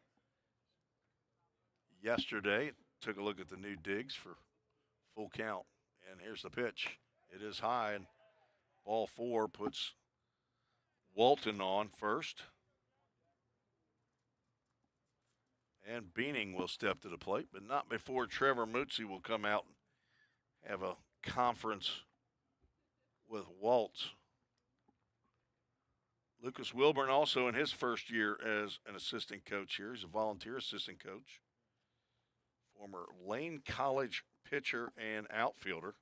yesterday. Took a look at the new digs for Full Count. And here's the pitch. It is high, and ball 4 puts Walton on first. And Beaning will step to the plate, but not before Trevor Mutzi will come out and have a conference with Waltz. Lucas Wilburn also in his first year as an assistant coach here. He's a volunteer assistant coach. Former Lane College pitcher and outfielder.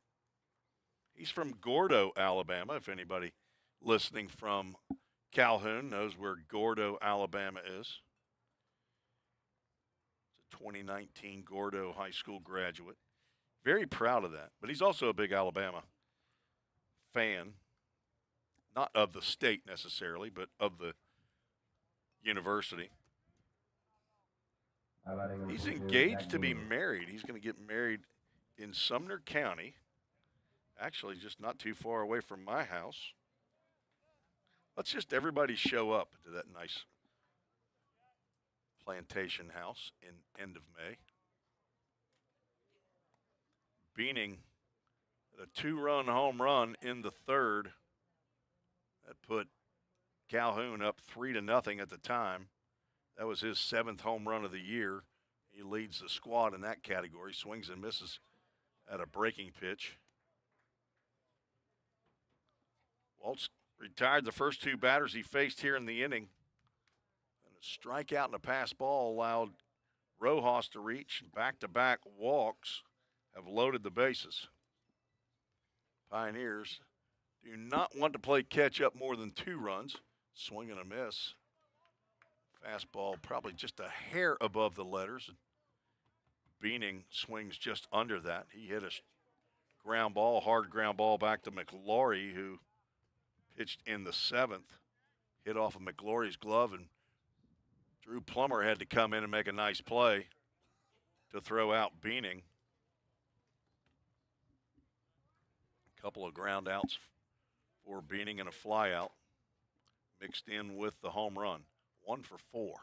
He's from Gordo, Alabama, if anybody listening from Calhoun knows where Gordo, Alabama is. 2019 Gordo High School graduate. Very proud of that. But he's also a big Alabama fan. Not of the state necessarily, but of the university. He's engaged to be married. He's going to get married in Sumner County. Actually, just not too far away from my house. Let's just everybody show up to that nice plantation house in end of May. Beaning a 2-run home run in the 3rd that put Calhoun up 3-0 at the time. That was his 7th home run of the year. He leads the squad in that category. Swings and misses at a breaking pitch. Waltz retired the first 2 batters he faced here in the inning. Strikeout and a pass ball allowed Rojas to reach. Back-to-back walks have loaded the bases. Pioneers do not want to play catch-up more than 2 runs. Swing and a miss. Fastball probably just a hair above the letters. Beaning swings just under that. He hit a ground ball, hard ground ball back to McLaury, who pitched in the 7th. Hit off of McLaury's glove, and Drew Plummer had to come in and make a nice play to throw out Beaning. A couple of ground outs for Beaning and a fly out mixed in with the home run. 1 for 4.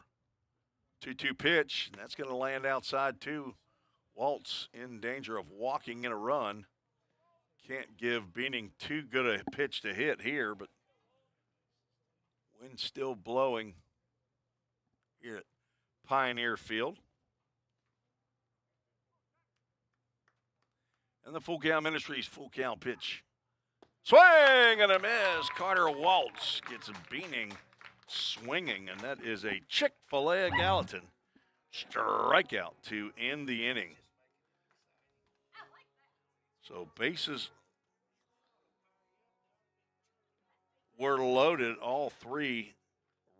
2-2 pitch, and that's going to land outside too. Waltz in danger of walking in a run. Can't give Beaning too good a pitch to hit here, but wind still blowing here at Pioneer Field. And the Full Count Ministries full count pitch. Swing and a miss. Carter Waltz gets Beaning swinging, and that is a Chick-fil-A Gallatin strikeout to end the inning. So bases were loaded, all 3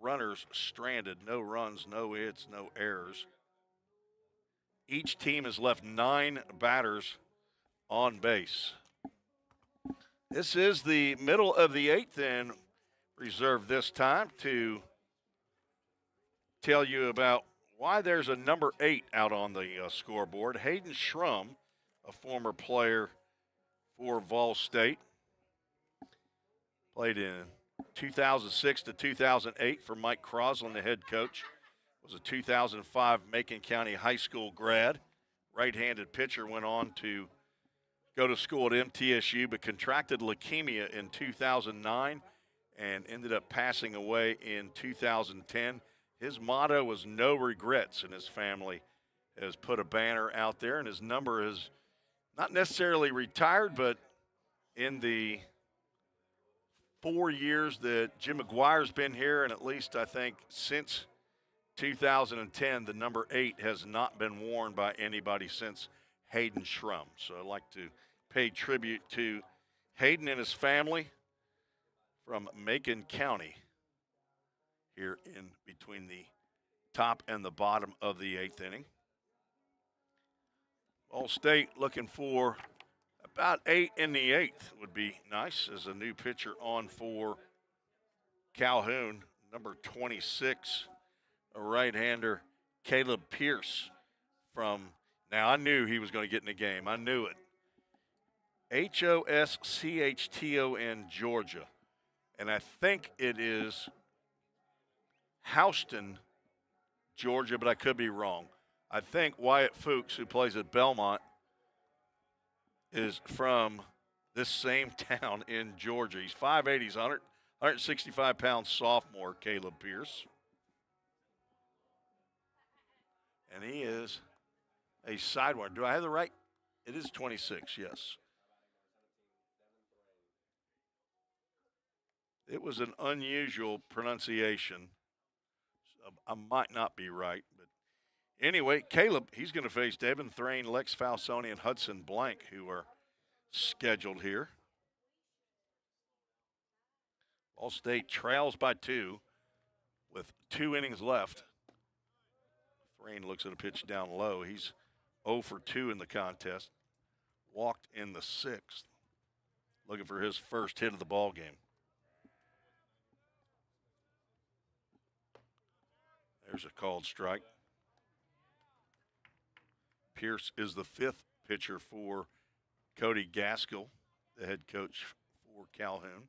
runners stranded, no runs, no hits, no errors. Each team has left 9 batters on base. This is the middle of the 8th, and reserved this time to tell you about why there's a number 8 out on the scoreboard. Hayden Schrum, a former player for VolState, played in 2006 to 2008 for Mike Crosland, the head coach. Was a 2005 Macon County High School grad. Right-handed pitcher, went on to go to school at MTSU, but contracted leukemia in 2009 and ended up passing away in 2010. His motto was no regrets, and his family has put a banner out there, and his number is not necessarily retired, but in the 4 years that Jim McGuire's been here, and at least I think since 2010, the number 8 has not been worn by anybody since Hayden Schrum. So I'd like to pay tribute to Hayden and his family from Macon County here in between the top and the bottom of the 8th inning. VolState looking for about 8 in the 8th would be nice as a new pitcher on for Calhoun, number 26, a right-hander, Caleb Pierce from, now I knew he was going to get in the game. I knew it. Hoschton, Georgia. And I think it is Houston, Georgia, but I could be wrong. I think Wyatt Fuchs, who plays at Belmont, is from this same town in Georgia. He's 5'8", he's 165-pound sophomore, Caleb Pierce. And he is a sidewinder. Do I have the right? It is 26, yes. It was an unusual pronunciation. So I might not be right, but anyway, Caleb, he's going to face Devin Thrain, Lex Falsoni, and Hudson Blank, who are scheduled here. VolState trails by 2 with 2 innings left. Thrain looks at a pitch down low. He's 0 for 2 in the contest. Walked in the 6th. Looking for his first hit of the ball game. There's a called strike. Pierce is the 5th pitcher for Cody Gaskell, the head coach for Calhoun.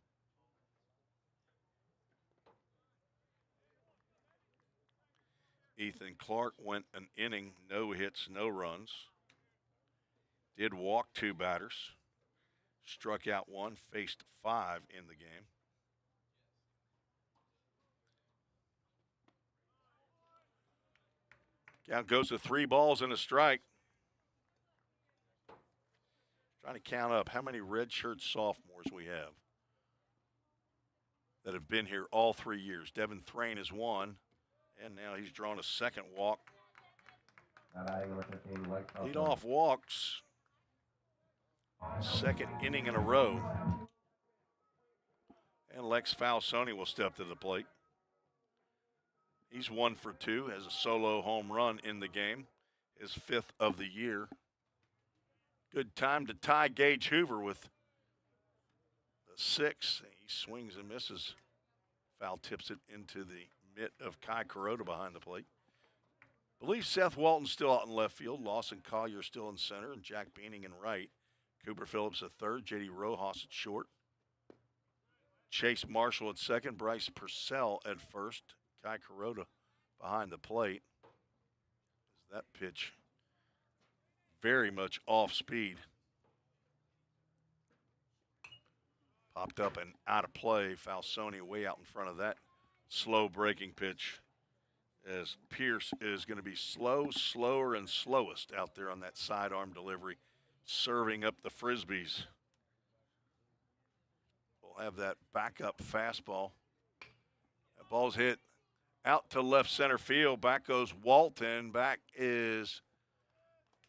Ethan Clark went an inning, no hits, no runs. Did walk 2 batters. Struck out 1, faced 5 in the game. Count goes to 3 balls and a strike. Trying to count up how many redshirt sophomores we have that have been here all 3 years. Devin Thrain is 1, and now he's drawn a 2nd walk. Leadoff walks. 2nd inning in a row. And Lex Falsoni will step to the plate. He's 1 for 2, has a solo home run in the game, his 5th of the year. Good time to tie Gage Hoover with the 6. He swings and misses. Foul tips it into the mitt of Kai Kuroda behind the plate. Believe Seth Walton's still out in left field. Lawson Collier still in center, and Jack Beening in right. Cooper Phillips at third. J.D. Rojas at short. Chase Marshall at second. Bryce Purcell at first. Kai Kuroda behind the plate. That pitch very much off speed. Popped up and out of play. Falsoni way out in front of that slow breaking pitch, as Pierce is going to be slower and slowest out there on that sidearm delivery, serving up the Frisbees. We'll have that backup fastball. That ball's hit out to left center field. Back goes Walton. Back is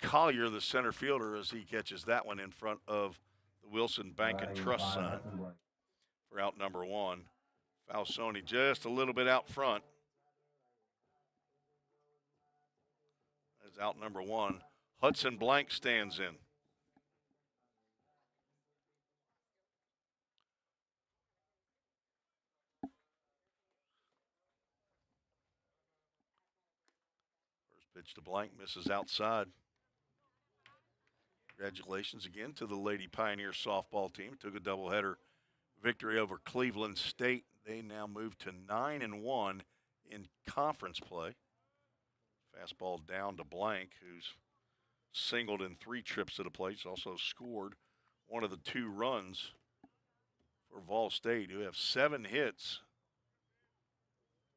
Collier, the center fielder, as he catches that one in front of the Wilson Bank and Trust sign for out number 1. Falsoni just a little bit out front. That's out number 1. Hudson Blank stands in. First pitch to Blank, misses outside. Congratulations again to the Lady Pioneer softball team. Took a doubleheader victory over Cleveland State. They now move to 9-1 in conference play. Fastball down to Blank, who's singled in 3 trips to the plate. He's also scored one of the 2 runs for VolState, who have 7 hits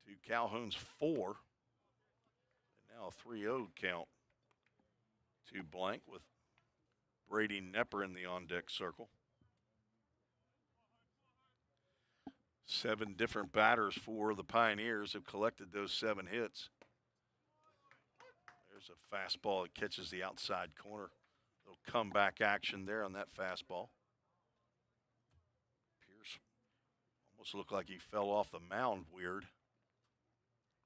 to Calhoun's 4. And now a 3-0 count to Blank with Brady Nepper in the on-deck circle. 7 different batters for the Pioneers have collected those 7 hits. There's a fastball that catches the outside corner. Little comeback action there on that fastball. Pierce almost looked like he fell off the mound weird.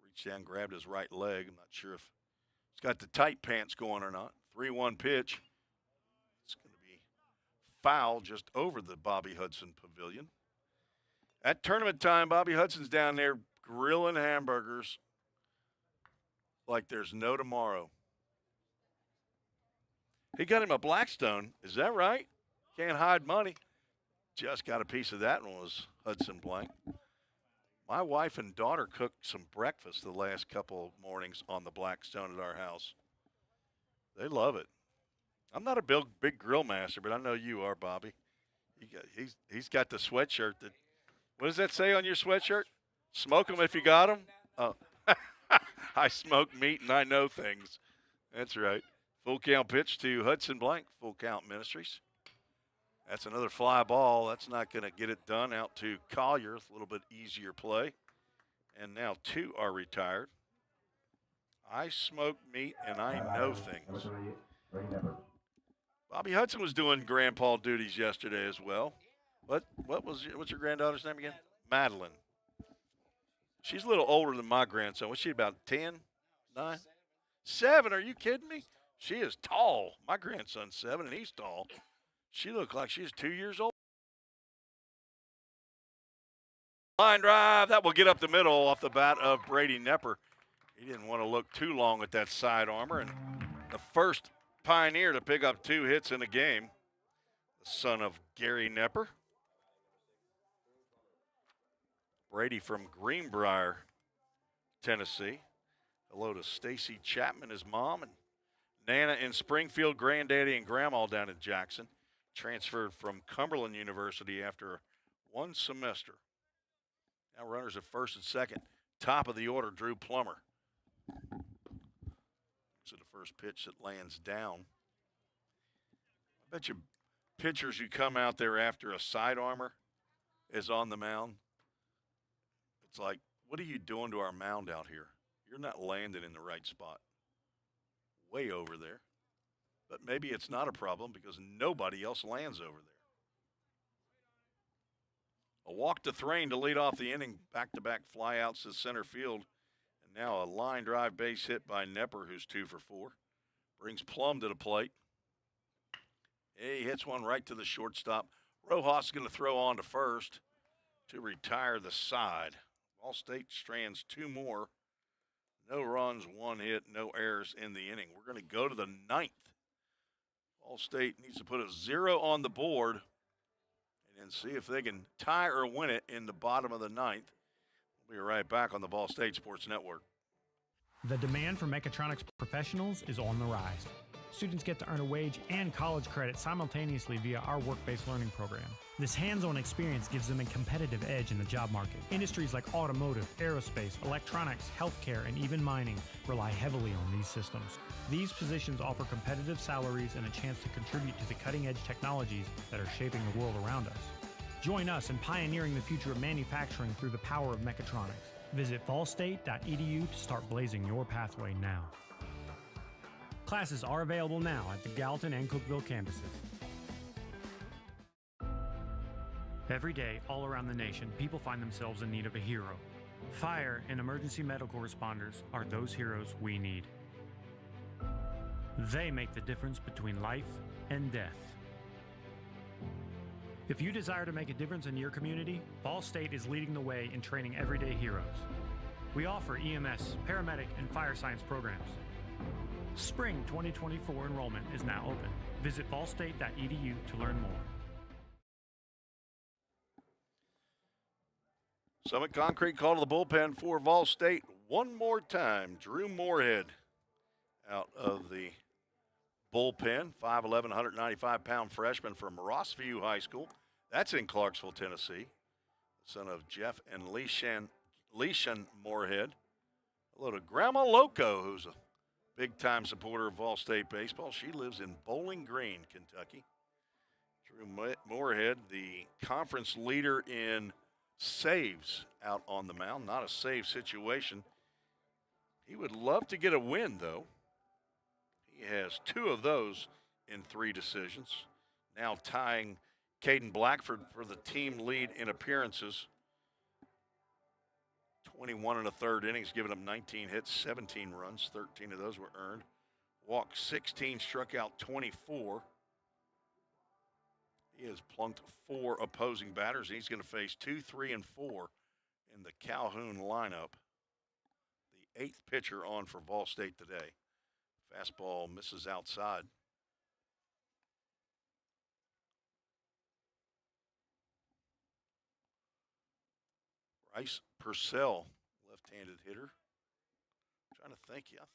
Reached down, grabbed his right leg. I'm not sure if he's got the tight pants going or not. 3-1 pitch. It's going to be foul just over the Bobby Hudson Pavilion. At tournament time, Bobby Hudson's down there grilling hamburgers like there's no tomorrow. He got him a Blackstone. Is that right? Can't hide money. Just got a piece of that one was Hudson Blank. My wife and daughter cooked some breakfast the last couple of mornings on the Blackstone at our house. They love it. I'm not a big grill master, but I know you are, Bobby. He's got the sweatshirt that. What does that say on your sweatshirt? Smoke them if you got them. Oh, I smoke meat and I know things. That's right. Full count pitch to Hudson Blank. Full count Ministries. That's another fly ball. That's not going to get it done. Out to Collier. A little bit easier play. And now 2 are retired. I smoke meat and I know things. Bobby Hudson was doing grandpa duties yesterday as well. What's your granddaughter's name again? Madeline. She's a little older than my grandson. Was she about 10, 9? 7? Are you kidding me? She is tall. My grandson's 7 and he's tall. She looked like she's 2 years old. Line drive. That will get up the middle off the bat of Brady Nepper. He didn't want to look too long at that side armor. And the first Pioneer to pick up 2 hits in a game, the son of Gary Nepper. Brady from Greenbrier, Tennessee. Hello to Stacy Chapman, his mom, and Nana in Springfield, granddaddy and grandma down in Jackson. Transferred from Cumberland University after 1 semester. Now runners at first and second. Top of the order, Drew Plummer. To the first pitch that lands down. I bet you pitchers who come out there after a side armor is on the mound. It's like, what are you doing to our mound out here? You're not landing in the right spot. Way over there. But maybe it's not a problem because nobody else lands over there. A walk to Thrain to lead off the inning. Back-to-back flyouts to center field. And now a line drive base hit by Nepper, who's 2 for 4. Brings Plum to the plate. He hits one right to the shortstop. Rojas is going to throw on to first to retire the side. VolState strands 2 more. No runs, 1 hit, no errors in the inning. We're going to go to the 9th. VolState needs to put a 0 on the board and then see if they can tie or win it in the bottom of the 9th. We'll be right back on the VolState Sports Network. The demand for mechatronics professionals is on the rise. Students get to earn a wage and college credit simultaneously via our work-based learning program. This hands-on experience gives them a competitive edge in the job market. Industries like automotive, aerospace, electronics, healthcare, and even mining rely heavily on these systems. These positions offer competitive salaries and a chance to contribute to the cutting-edge technologies that are shaping the world around us. Join us in pioneering the future of manufacturing through the power of mechatronics. Visit volstate.edu to start blazing your pathway now. Classes are available now at the Gallatin and Cookeville campuses. Every day, all around the nation, people find themselves in need of a hero. Fire and emergency medical responders are those heroes we need. They make the difference between life and death. If you desire to make a difference in your community, VolState is leading the way in training everyday heroes. We offer EMS, paramedic, and fire science programs. Spring 2024 enrollment is now open. Visit volstate.edu to learn more. Summit Concrete call to the bullpen for VolState one more time. Drew Moorhead out of the bullpen, 5'11", 195-pound freshman from Rossview High School. That's in Clarksville, Tennessee. Son of Jeff and Leishan Moorhead. Hello to Grandma Loco, who's a big-time supporter of VolState baseball. She lives in Bowling Green, Kentucky. Drew Moorhead, the conference leader in saves out on the mound. Not a save situation. He would love to get a win, though. He has 2 of those in 3 decisions. Now tying Caden Blackford for the team lead in appearances. 21 and a third innings, giving up 19 hits, 17 runs. 13 of those were earned. Walked 16, struck out 24. He has plunked 4 opposing batters. He's going to face 2, 3, and 4 in the Calhoun lineup. The 8th pitcher on for VolState today. Fastball misses outside. Bryce Purcell, left-handed hitter. I'm trying to think, yeah.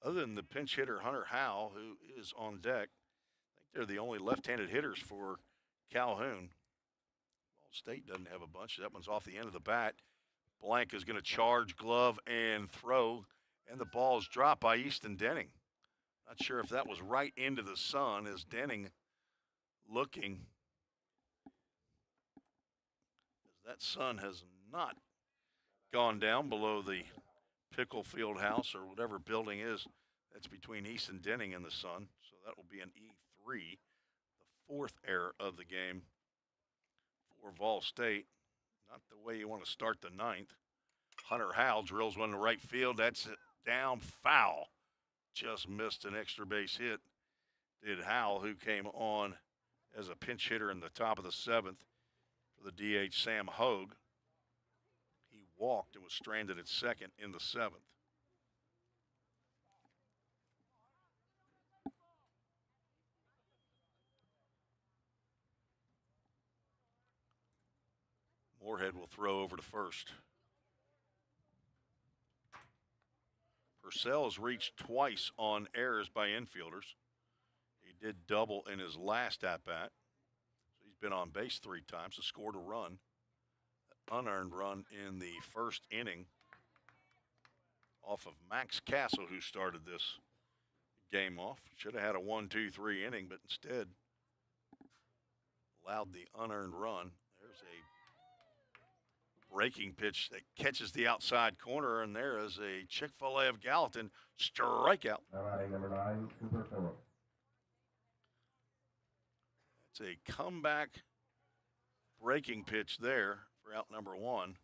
Other than the pinch hitter Hunter Howe, who is on deck, I think they're the only left-handed hitters for Calhoun. State doesn't have a bunch. That one's off the end of the bat. Blank is going to charge, glove, and throw, and the ball is dropped by Easton Denning. Not sure if that was right into the sun as Denning looking. That sun has not gone down below the Pickle Field House or whatever building is that's between Easton Denning and the sun. So that will be an E3, the 4th error of the game for VolState. Not the way you want to start the 9th. Hunter Howe drills one to right field. That's it, down foul. Just missed an extra base hit. Did Howell, who came on as a pinch hitter in the top of the 7th for the DH Sam Hogue. He walked and was stranded at second in the 7th. Moorhead will throw over to first. Purcell has reached twice on errors by infielders. He did double in his last at-bat. So he's been on base 3 times and scored a run. An unearned run in the first inning off of Max Castle, who started this game off. Should have had a 1-2-3 inning, but instead allowed the unearned run. There's a breaking pitch that catches the outside corner, and there is a Chick-fil-A of Gallatin strikeout. Number 9, Cooper Phillips. It's a comeback breaking pitch there for out number 1.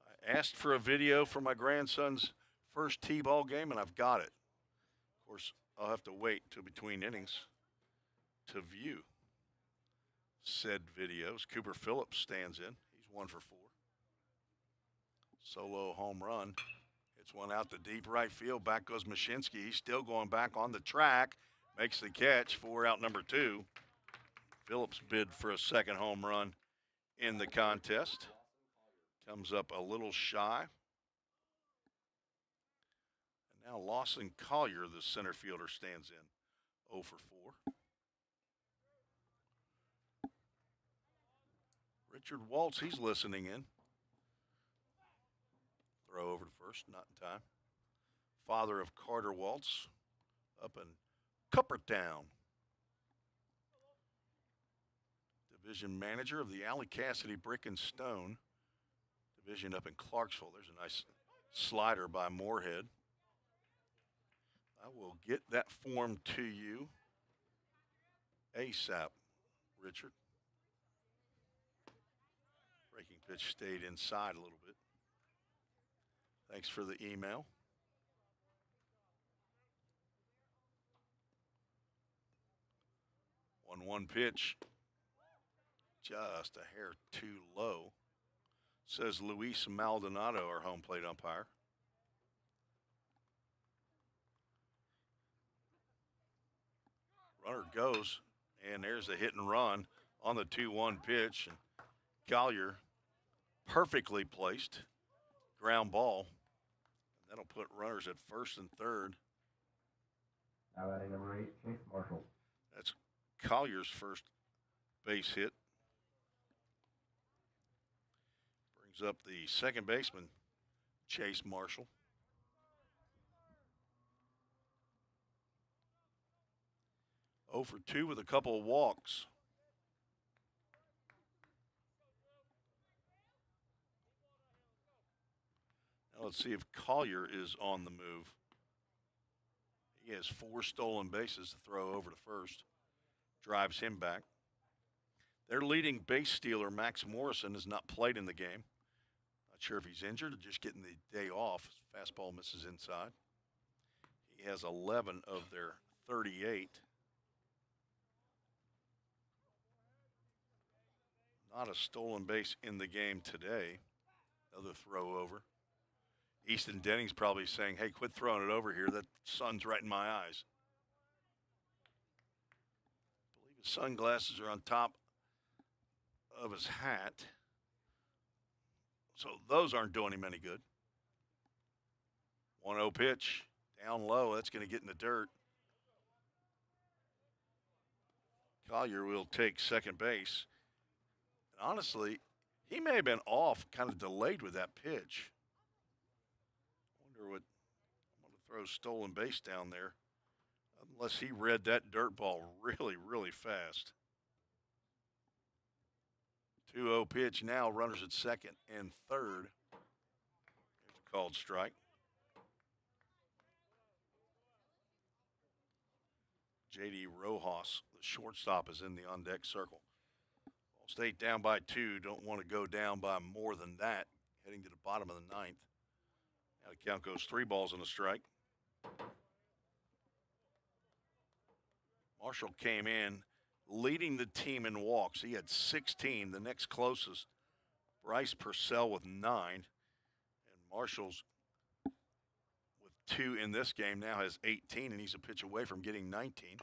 I asked for a video for my grandson's first T-ball game, and I've got it. Of course, I'll have to wait till between innings to view said videos. Cooper Phillips stands in. He's 1 for 4. Solo home run. It's one out to deep right field. Back goes Mashinsky. He's still going back on the track. Makes the catch for out number 2. Phillips bid for a second home run in the contest. Comes up a little shy. And now Lawson Collier, the center fielder, stands in 0 for 4. Richard Waltz, he's listening in. Throw over to first, not in time. Father of Carter Waltz, up in Cuppertown. Division manager of the Alley Cassidy Brick and Stone division up in Clarksville. There's a nice slider by Moorhead. I will get that form to you ASAP, Richard. Breaking pitch stayed inside a little bit. Thanks for the email. One pitch, just a hair too low, says Luis Maldonado, our home plate umpire. Runner goes, and there's a hit and run on the 2-1 pitch. And Collier perfectly placed ground ball. That'll put runners at first and third. Now batting number 8, Chase Marshall. That's Collier's first base hit. Brings up the second baseman, Chase Marshall. Oh for 2 with a couple of walks. Now let's see if Collier is on the move. He has 4 stolen bases to throw over to first. Drives him back. Their leading base stealer, Max Morrison, has not played in the game. Not sure if he's injured or just getting the day off. Fastball misses inside. He has 11 of their 38. Not a stolen base in the game today. Another throw over. Easton Denning's probably saying, hey, quit throwing it over here. That sun's right in my eyes. I believe his sunglasses are on top of his hat. So those aren't doing him any good. 1-0 pitch. Down low. That's going to get in the dirt. Collier will take second base. And honestly, he may have been off, kind of delayed with that pitch. Wonder what, I'm going to throw stolen base down there. Unless he read that dirt ball really, really fast. 2-0 pitch now, runners at second and third. There's a called strike. J.D. Rojas, the shortstop, is in the on-deck circle. VolState down by 2, don't want to go down by more than that, heading to the bottom of the ninth. Now the count goes 3 balls and a strike. Marshall came in leading the team in walks. He had 16. The next closest, Bryce Purcell with 9. And Marshall's with 2 in this game now has 18, and he's a pitch away from getting 19.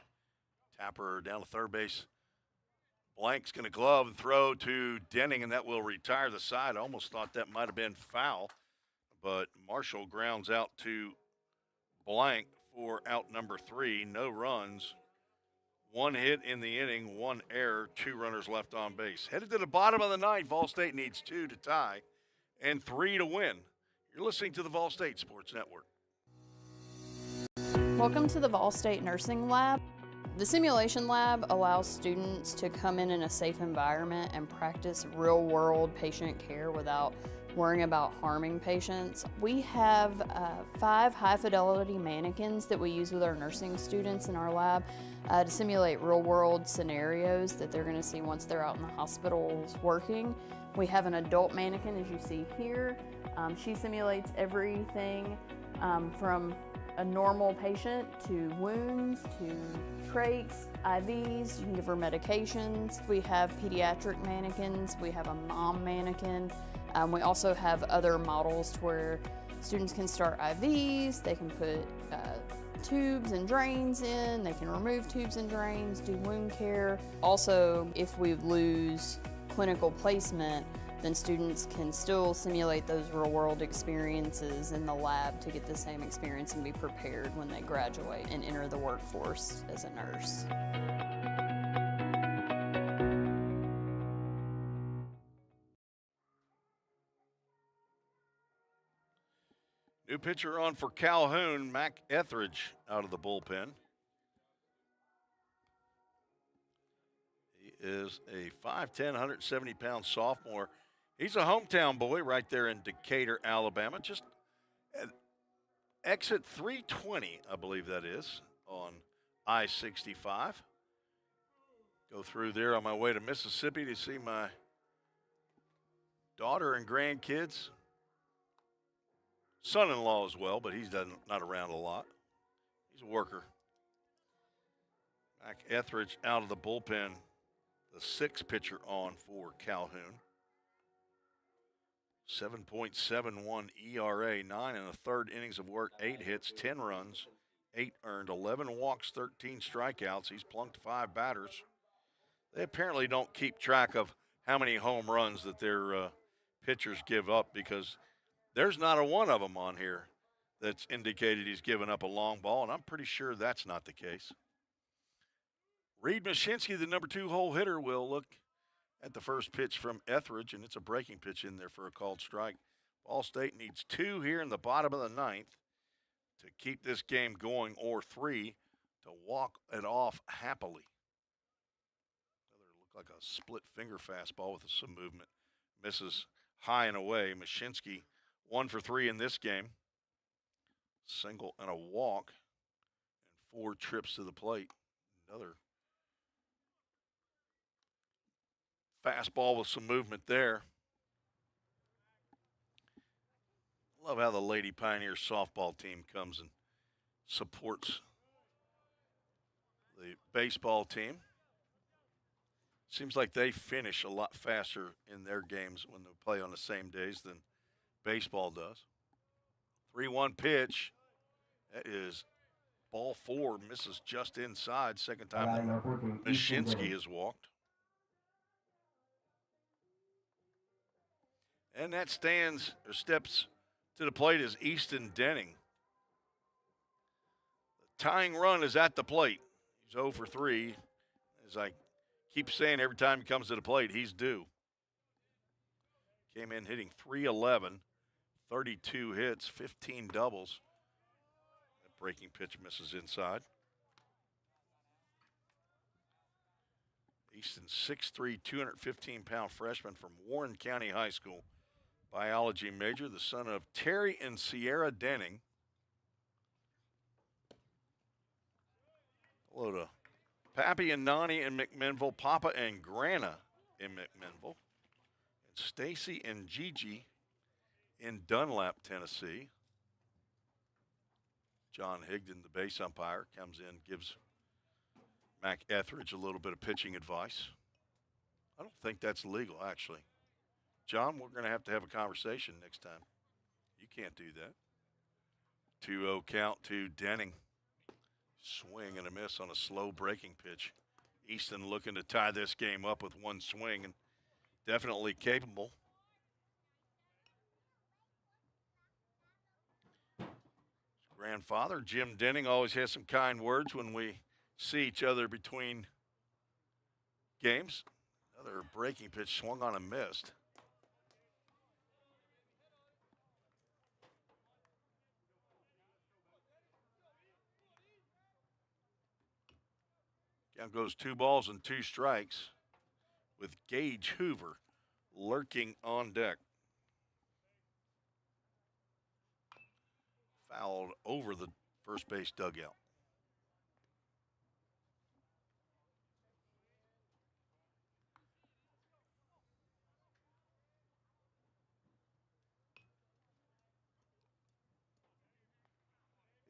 Tapper down to third base. Blank's going to glove and throw to Denning, and that will retire the side. I almost thought that might have been foul, but Marshall grounds out to Blank for out number 3. No runs. 1 hit in the inning, 1 error, 2 runners left on base. Headed to the bottom of the ninth, VolState needs 2 to tie and 3 to win. You're listening to the VolState Sports Network. Welcome to the VolState Nursing Lab. The simulation lab allows students to come in a safe environment and practice real-world patient care without worrying about harming patients. We have 5 high-fidelity mannequins that we use with our nursing students in our lab to simulate real-world scenarios that they're going to see once they're out in the hospitals working. We have an adult mannequin, as you see here. She simulates everything from a normal patient to wounds to trachs, IVs. You can give her medications. We have pediatric mannequins. We have a mom mannequin. We also have other models to where students can start IVs. They can put tubes and drains in. They can remove tubes and drains, do wound care. Also, if we lose clinical placement, then students can still simulate those real-world experiences in the lab to get the same experience and be prepared when they graduate and enter the workforce as a nurse. New pitcher on for Calhoun, Mac Etheridge out of the bullpen. He is a 5'10", 170-pound sophomore. He's a hometown boy right there in Decatur, Alabama. Just at exit 320, I believe that is, on I-65. Go through there on my way to Mississippi to see my daughter and grandkids. Son-in-law as well, but he's not around a lot. He's a worker. Mac Etheridge out of the bullpen, the 6th pitcher on for Calhoun. 7.71 ERA, 9 in the 3rd innings of work, 8 hits, 10 runs, 8 earned, 11 walks, 13 strikeouts. He's plunked 5 batters. They apparently don't keep track of how many home runs that their pitchers give up, because there's not a one of them on here that's indicated he's given up a long ball, and I'm pretty sure that's not the case. Reed Mashinsky, the number 2 hole hitter, will look at the first pitch from Etheridge, and it's a breaking pitch in there for a called strike. VolState needs 2 here in the bottom of the ninth to keep this game going, or 3 to walk it off happily. Another look like a split finger fastball with some movement. Misses high and away. Mashinsky 1 for 3 in this game. Single and a walk, and 4 trips to the plate. Another fastball with some movement there. Love how the Lady Pioneers softball team comes and supports the baseball team. Seems like they finish a lot faster in their games when they play on the same days than baseball does. 3-1 pitch. That is ball 4, misses just inside. Second time that Mashinsky has walked. And that steps to the plate is Easton Denning. The tying run is at the plate. He's 0 for 3. As I keep saying, every time he comes to the plate, he's due. Came in hitting .311, 32 hits, 15 doubles. That breaking pitch misses inside. Easton's 6'3", 215-pound freshman from Warren County High School. Biology major, the son of Terry and Sierra Denning. Hello to Pappy and Nani in McMinnville, Papa and Grana in McMinnville, and Stacy and Gigi in Dunlap, Tennessee. John Higdon, the base umpire, comes in, gives Mac Etheridge a little bit of pitching advice. I don't think that's legal, actually. John, we're going to have a conversation next time. You can't do that. 2-0 count to Denning. Swing and a miss on a slow breaking pitch. Easton looking to tie this game up with one swing and definitely capable. His grandfather, Jim Denning, always has some kind words when we see each other between games. Another breaking pitch swung on and missed. Down goes 2 balls and 2 strikes with Gage Hoover lurking on deck. Fouled over the first base dugout.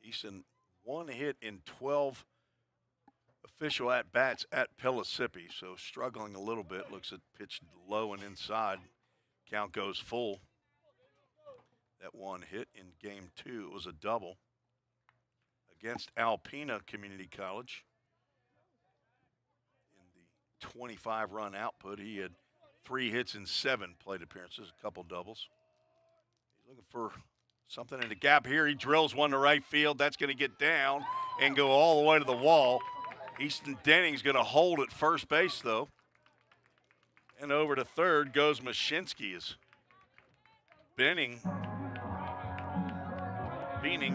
Easton 1 hit in 12 official at-bats at Pellissippi, so struggling a little bit. Looks at pitch low and inside. Count goes full. That one hit in game 2. It was a double against Alpena Community College. In the 25-run output, he had 3 hits in 7 plate appearances, a couple doubles. He's looking for something in the gap here. He drills one to right field. That's going to get down and go all the way to the wall. Easton Denning's going to hold at first base, though. And over to third goes Mashinsky as Benning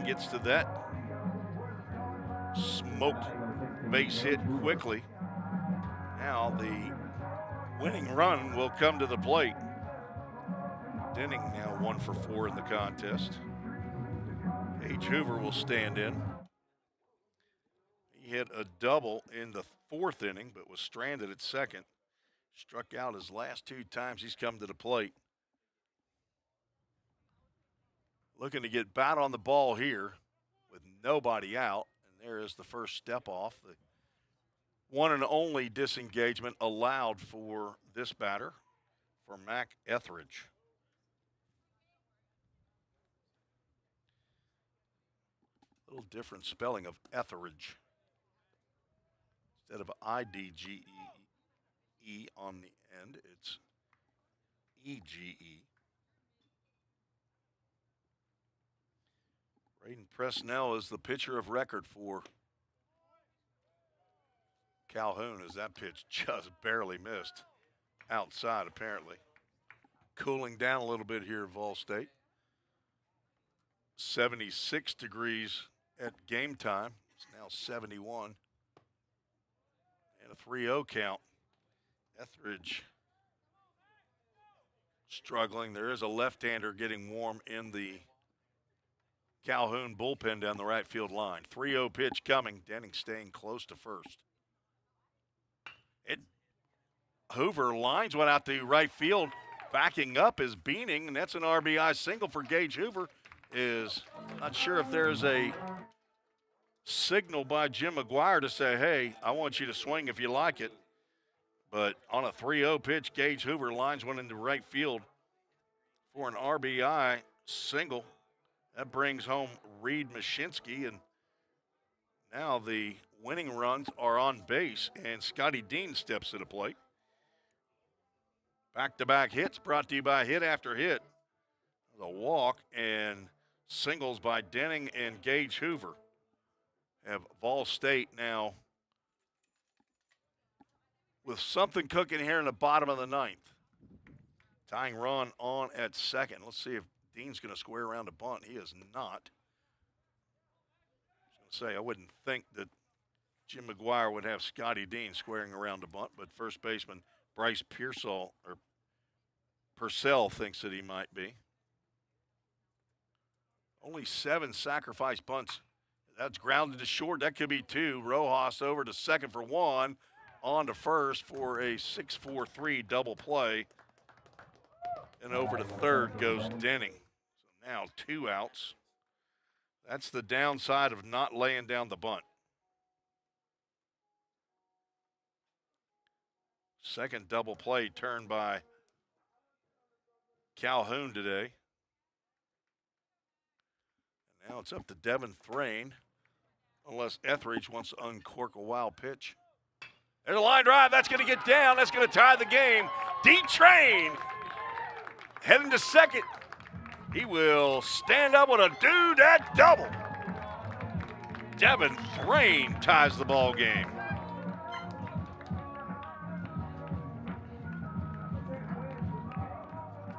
gets to that smoked base hit quickly. Now the winning run will come to the plate. Denning now 1 for 4 in the contest. Gage Hoover will stand in. He hit a double in the 4th inning, but was stranded at second. Struck out his last 2 times he's come to the plate. Looking to get bat on the ball here with nobody out. And there is the first step off. The one and only disengagement allowed for this batter for Mac Etheridge. A little different spelling of Etheridge. Instead of I-D-G-E on the end, it's E-G-E. Braden Presnell is the pitcher of record for Calhoun, as that pitch just barely missed outside, apparently. Cooling down a little bit here at VolState. 76 degrees at game time. It's now 71. And a 3-0 count. Etheridge struggling. There is a left-hander getting warm in the Calhoun bullpen down the right field line. 3-0 pitch coming. Denning staying close to first. Hoover lines one out to right field. Backing up is Beaning, and that's an RBI single for Gage Hoover. Is not sure if there's a signal by Jim McGuire to say, hey, I want you to swing if you like it. But on a 3-0 pitch, Gage Hoover lines one into right field for an RBI single. That brings home Reed Mashinsky, and now the winning runs are on base, and Scotty Dean steps to the plate. Back-to-back hits brought to you by Hit After Hit. The walk and singles by Denning and Gage Hoover have VolState now with something cooking here in the bottom of the ninth. Tying run on at second. Let's see if Dean's going to square around a bunt. He is not. I was going to say, I wouldn't think that Jim McGuire would have Scotty Dean squaring around a bunt, but first baseman Bryce Purcell thinks that he might be. Only 7 sacrifice bunts. That's grounded to short. That could be 2. Rojas over to second for 1. On to first for a 6-4-3 double play. And over to third goes Denning. So now 2 outs. That's the downside of not laying down the bunt. Second double play turned by Calhoun today. And now it's up to Devin Thrain, unless Etheridge wants to uncork a wild pitch. There's a line drive. That's going to get down. That's going to tie the game. D-Train heading to second. He will stand up with a do-that double. Devin Thrain ties the ball game.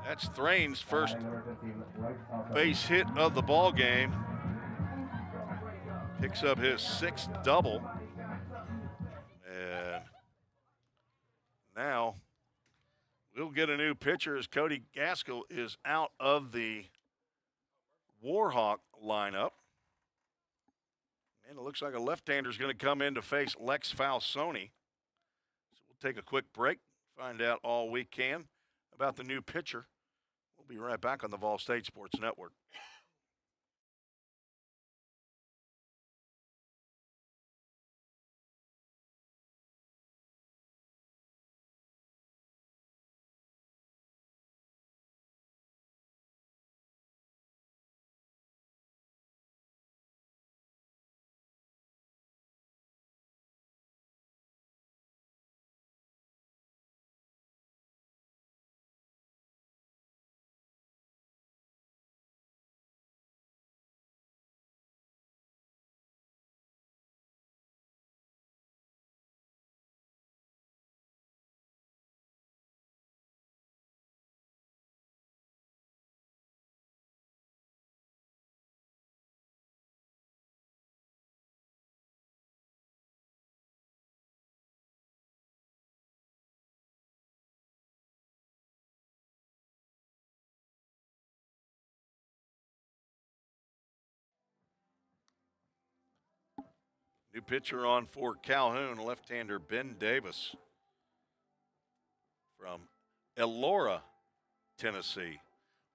That's Thrain's first base hit of the ball game. Picks up his 6th double. And now we'll get a new pitcher as Cody Gaskell is out of the Warhawk lineup. And it looks like a left-hander is going to come in to face Lex Falsoni. So we'll take a quick break, find out all we can about the new pitcher. We'll be right back on the VolState Sports Network. New pitcher on for Calhoun, left-hander Ben Davis from Elora, Tennessee.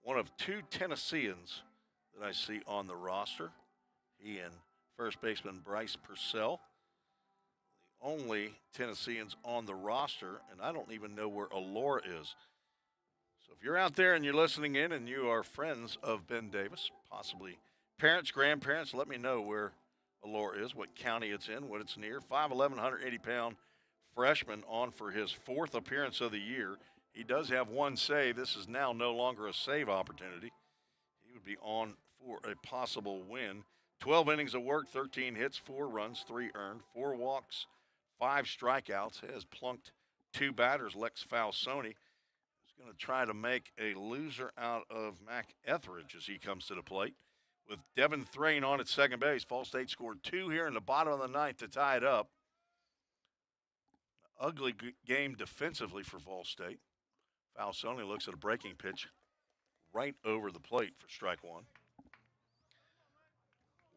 One of 2 Tennesseans that I see on the roster. He and first baseman Bryce Purcell. The only Tennesseans on the roster, and I don't even know where Elora is. So if you're out there and you're listening in and you are friends of Ben Davis, possibly parents, grandparents, let me know where Elora is, what county it's in, what it's near. 5'11", 180-pound freshman on for his 4th appearance of the year. He does have 1 save. This is now no longer a save opportunity. He would be on for a possible win. 12 innings of work, 13 hits, 4 runs, 3 earned, 4 walks, 5 strikeouts. Has plunked 2 batters. Lex Falsoni is going to try to make a loser out of Mac Etheridge as he comes to the plate. With Devin Thrain on at second base, VolState scored 2 here in the bottom of the ninth to tie it up. Ugly game defensively for VolState. Falsoni looks at a breaking pitch right over the plate for strike one.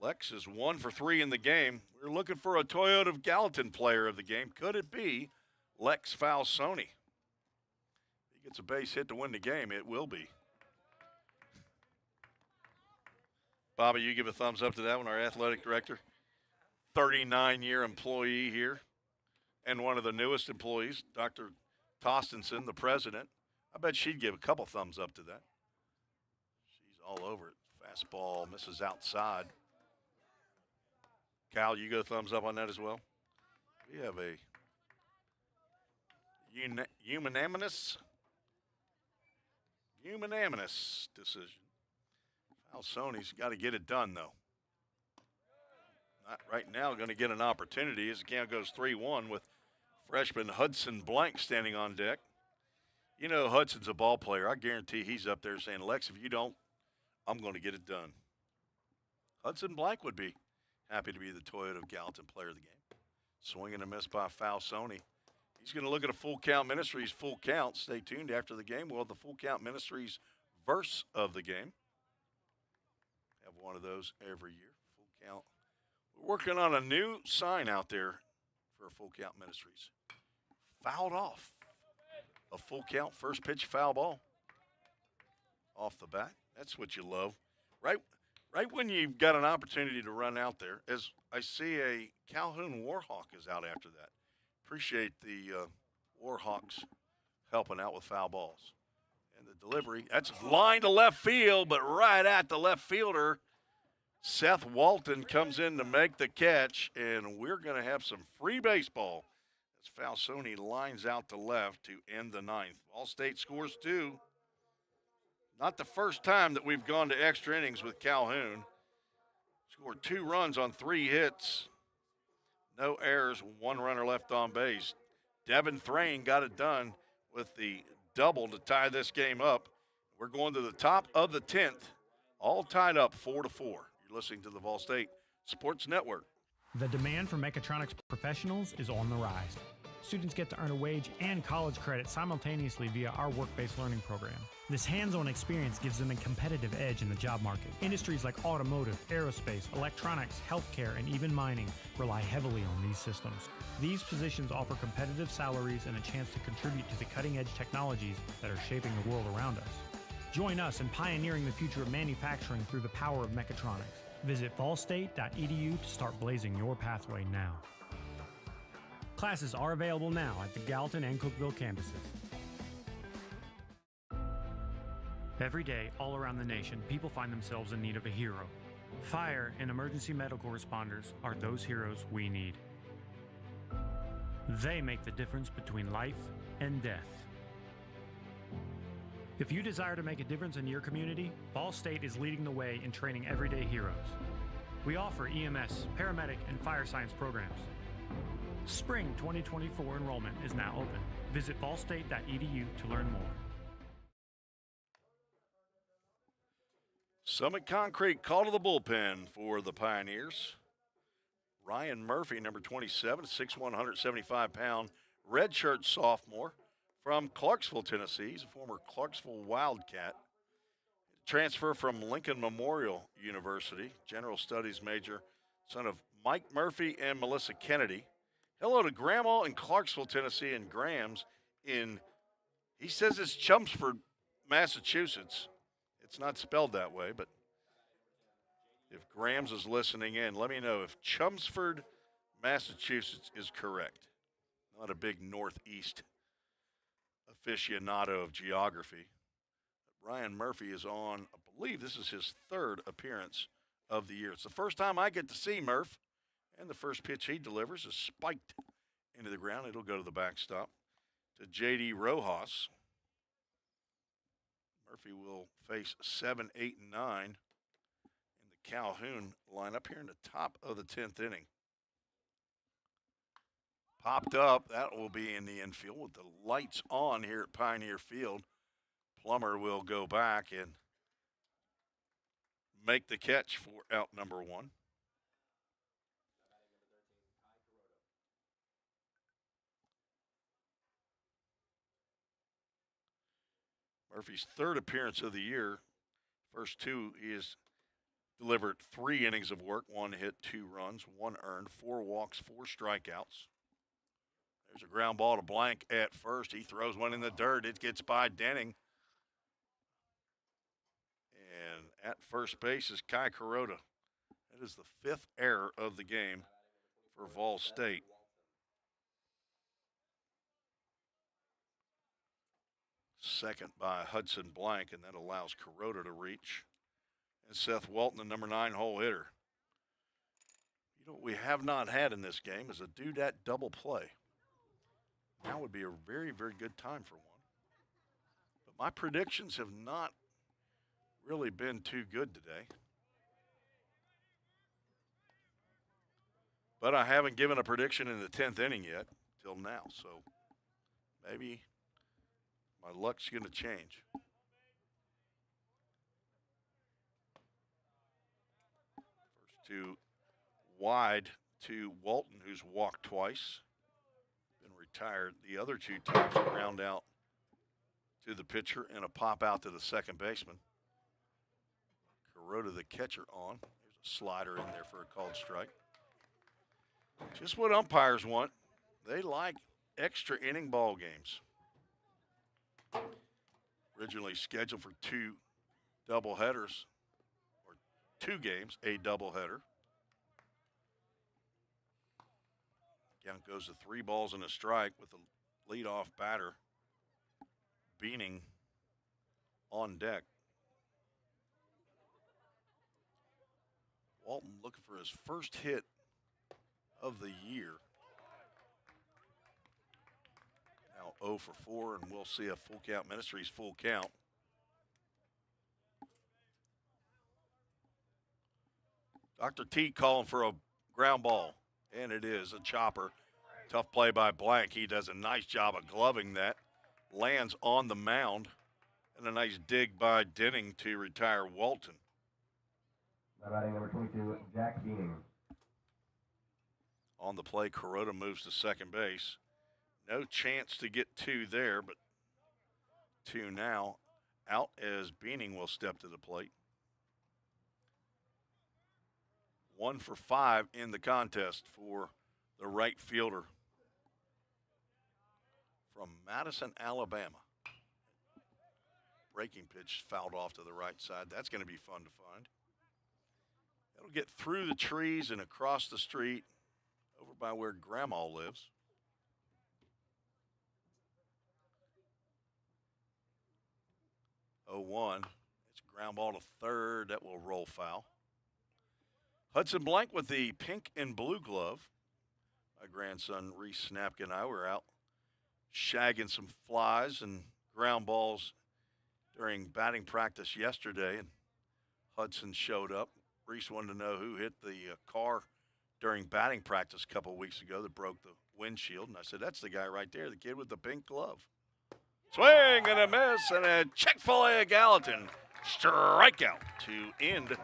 Lex is 1 for 3 in the game. We're looking for a Toyota of Gallatin player of the game. Could it be Lex Falsoni? If he gets a base hit to win the game, it will be. Bobby, you give a thumbs up to that one, our athletic director. 39-year employee here and one of the newest employees, Dr. Tostenson, the president. I bet she'd give a couple thumbs up to that. She's all over it. Fastball misses outside. Cal, you go thumbs up on that as well. We have a unanimous decision. Falsoni's got to get it done, though. Not right now going to get an opportunity as the count goes 3-1 with freshman Hudson Blank standing on deck. You know Hudson's a ball player. I guarantee he's up there saying, Lex, if you don't, I'm going to get it done. Hudson Blank would be happy to be the Toyota of Gallatin player of the game. Swing and a miss by Falsoni. He's going to look at a Full Count Ministries full count. Stay tuned after the game. We'll have the Full Count Ministries verse of the game. Have one of those every year. Full count. We're working on a new sign out there for Full Count Ministries. Fouled off. A full count, first pitch foul ball. Off the bat. That's what you love. Right when you've got an opportunity to run out there, as I see a Calhoun Warhawk is out after that. Appreciate the Warhawks helping out with foul balls. And the delivery, that's line to left field, but right at the left fielder. Seth Walton comes in to make the catch, and we're going to have some free baseball as Falsoni lines out to left to end the ninth. VolState scores 2. Not the first time that we've gone to extra innings with Calhoun. Scored 2 runs on 3 hits. No errors, 1 runner left on base. Devin Thrain got it done with the double to tie this game up. We're going to the top of the 10th, all tied up 4-4. You're listening to the VolState Sports Network. The demand for mechatronics professionals is on the rise. Students get to earn a wage and college credit simultaneously via our work-based learning program. This hands-on experience gives them a competitive edge in the job market. Industries like automotive, aerospace, electronics, healthcare, and even mining rely heavily on these systems. These positions offer competitive salaries and a chance to contribute to the cutting-edge technologies that are shaping the world around us. Join us in pioneering the future of manufacturing through the power of mechatronics. Visit volstate.edu to start blazing your pathway now. Classes are available now at the Gallatin and Cookeville campuses. Every day, all around the nation, people find themselves in need of a hero. Fire and emergency medical responders are those heroes we need. They make the difference between life and death. If you desire to make a difference in your community, VolState is leading the way in training everyday heroes. We offer EMS, paramedic, and fire science programs. Spring 2024 enrollment is now open. Visit volstate.edu to learn more. Summit Concrete call to the bullpen for the Pioneers. Ryan Murphy, number 27, 6'1", 175-pound redshirt sophomore from Clarksville, Tennessee. He's a former Clarksville Wildcat. Transfer from Lincoln Memorial University, general studies major, son of Mike Murphy and Melissa Kennedy. Hello to Grandma in Clarksville, Tennessee, and Grams in, he says it's Chelmsford, Massachusetts. It's not spelled that way, but if Grams is listening in, let me know if Chelmsford, Massachusetts is correct. Not a big Northeast aficionado of geography. Ryan Murphy is on, I believe this is his 3rd appearance of the year. It's the first time I get to see Murph, and the first pitch he delivers is spiked into the ground. It'll go to the backstop to J.D. Rojas. Murphy will face 7, 8, and 9 in the Calhoun lineup here in the top of the 10th inning. Popped up, that will be in the infield with the lights on here at Pioneer Field. Plummer will go back and make the catch for out number 1. Murphy's third appearance of the year. First two, he has delivered 3 innings of work, 1 hit, 2 runs, 1 earned, 4 walks, 4 strikeouts. There's a ground ball to Blank at first. He throws one in the dirt. It gets by Denning. And at first base is Kai Kuroda. That is the 5th error of the game for VolState. Second by Hudson Blank, and that allows Kuroda to reach. And Seth Walton, the number 9 hole hitter. You know what we have not had in this game is a dudette double play. Now would be a very, very good time for one. But my predictions have not really been too good today. But I haven't given a prediction in the 10th inning yet till now, so maybe my luck's going to change. First 2 wide to Walton, who's walked twice, been retired the other 2 times, ground out to the pitcher and a pop out to the second baseman. Kuroda, the catcher, on. There's a slider in there for a called strike. Just what umpires want. They like extra inning ball games. Originally scheduled for 2 doubleheaders, or 2 games, a doubleheader. Count goes to 3 balls and a strike with the leadoff batter, Beaning, on deck. Walton looking for his first hit of the year. Now 0 for 4, and we'll see a full count. Ministries full count. Dr. T calling for a ground ball, and it is a chopper. Tough play by Blank. He does a nice job of gloving that. Lands on the mound, and a nice dig by Denning to retire Walton. Batting number 22, Jack Beaning. On the play, Kuroda moves to second base. No chance to get 2 there, but 2 now. Out as Beaning will step to the plate. 1 for 5 in the contest for the right fielder from Madison, Alabama. Breaking pitch fouled off to the right side. That's going to be fun to find. It'll get through the trees and across the street over by where Grandma lives. Oh, 1. It's a ground ball to third. That will roll foul. Hudson Blank with the pink and blue glove. My grandson Reese Snapkin and I were out shagging some flies and ground balls during batting practice yesterday, and Hudson showed up. Reese wanted to know who hit the car during batting practice a couple weeks ago that broke the windshield, and I said, that's the guy right there, the kid with the pink glove. Swing and a miss, and a Chick-fil-A Gallatin strikeout to end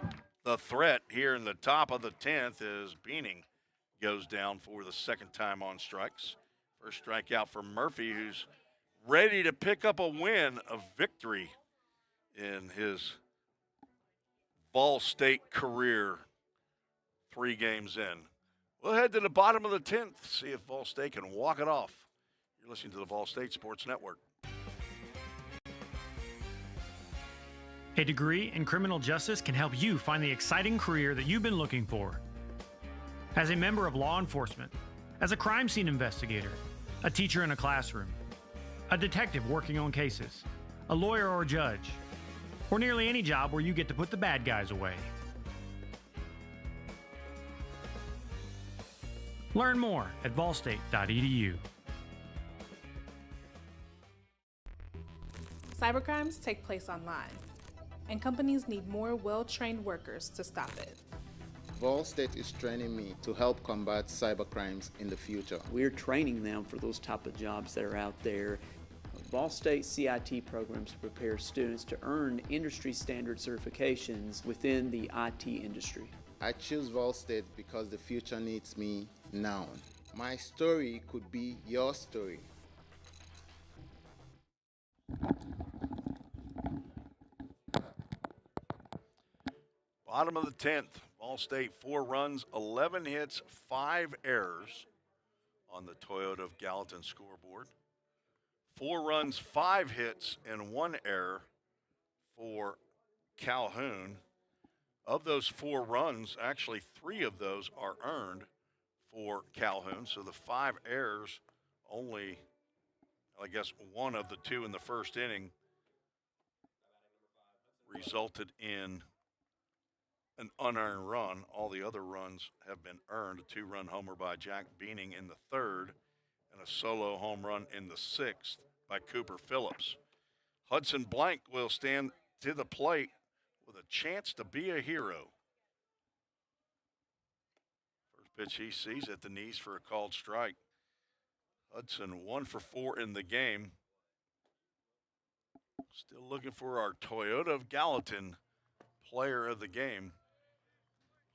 the threat here in the top of the 10th as Beaning goes down for the second time on strikes. First strikeout for Murphy, who's ready to pick up a win, a victory in his VolState career, 3 games in. We'll head to the bottom of the 10th, see if VolState can walk it off. You're listening to the VolState Sports Network. A degree in criminal justice can help you find the exciting career that you've been looking for. As a member of law enforcement, as a crime scene investigator, a teacher in a classroom, a detective working on cases, a lawyer or judge, or nearly any job where you get to put the bad guys away. Learn more at volstate.edu. Cybercrimes take place online, and companies need more well-trained workers to stop it. VolState is training me to help combat cybercrimes in the future. We're training them for those type of jobs that are out there. VolState CIT programs prepare students to earn industry standard certifications within the IT industry. I choose VolState because the future needs me now. My story could be your story. Bottom of the 10th, VolState 4 runs, 11 hits, 5 errors on the Toyota of Gallatin scoreboard. 4 runs, 5 hits, and 1 error for Calhoun. Of those 4 runs, actually 3 of those are earned for Calhoun. So the 5 errors, only, I guess, 1 of the 2 in the first inning resulted in an unearned run. All the other runs have been earned. A 2-run homer by Jack Beaning in the 3rd and a solo home run in the 6th by Cooper Phillips. Hudson Blank will stand to the plate with a chance to be a hero. First pitch he sees at the knees for a called strike. Hudson 1 for 4 in the game. Still looking for our Toyota of Gallatin player of the game.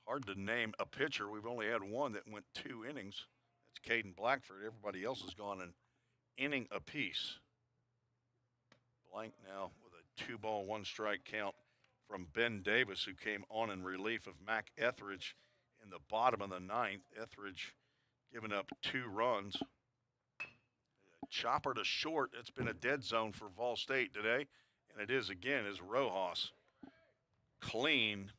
Hard to name a pitcher. We've only had one that went 2 innings. That's Caden Blackford. Everybody else has gone an inning apiece. Blank now with a 2-ball, 1-strike count from Ben Davis, who came on in relief of Mac Etheridge in the bottom of the 9th. Etheridge giving up 2 runs. A chopper to short. It's been a dead zone for VolState today, and it is again as Rojas clean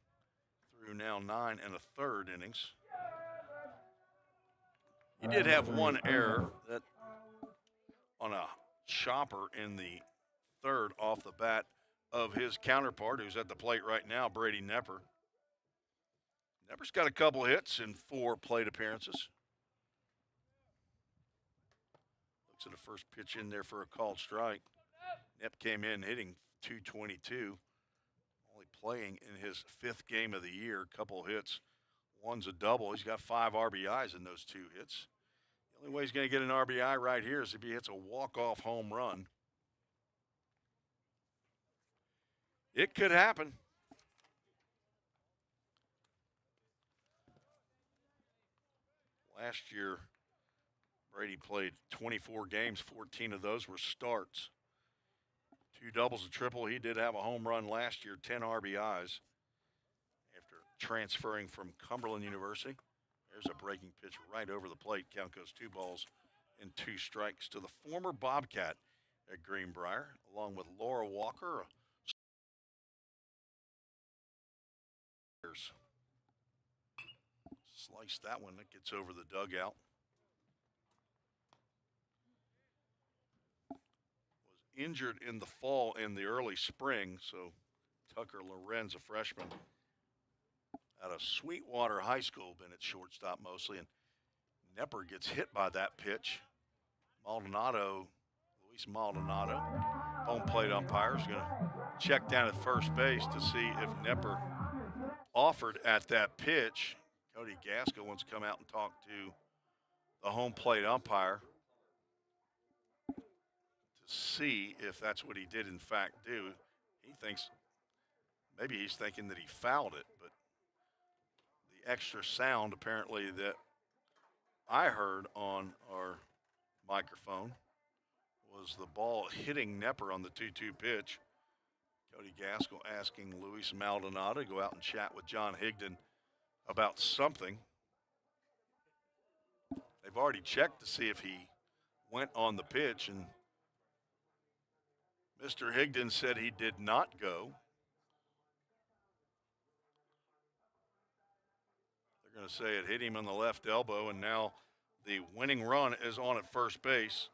through now 9 1/3 innings. He did have 1 error that on a chopper in the 3rd off the bat of his counterpart, who's at the plate right now, Brady Nepper. Nepper's got a couple hits in 4 plate appearances. Looks at the first pitch in there for a called strike. Nepp came in hitting .222. Only playing in his 5th game of the year, couple hits. 1's a double. He's got 5 RBIs in those 2 hits. The only way he's going to get an RBI right here is if he hits a walk-off home run. It could happen. Last year, Brady played 24 games. 14 of those were starts. 2 doubles, a triple. He did have a home run last year, 10 RBIs after transferring from Cumberland University. There's a breaking pitch right over the plate. Count goes 2 balls and 2 strikes to the former Bobcat at Greenbrier, along with Laura Walker. Slice that one. That gets over the dugout. Was injured in the fall and the early spring, so Tucker Lorenz, a freshman out of Sweetwater High School, been at shortstop mostly, and Nepper gets hit by that pitch. Maldonado, Luis Maldonado, home plate umpire, is going to check down at first base to see if Nepper offered at that pitch. Cody Gaskell wants to come out and talk to the home plate umpire to see if that's what he did in fact do. He thinks, maybe he's thinking that he fouled it, but the extra sound apparently that I heard on our microphone was the ball hitting Nepper on the 2-2 pitch. Cody Gaskell asking Luis Maldonado to go out and chat with John Higdon about something. They've already checked to see if he went on the pitch, and Mr. Higdon said he did not go. They're going to say it hit him on the left elbow, and now the winning run is on at first base.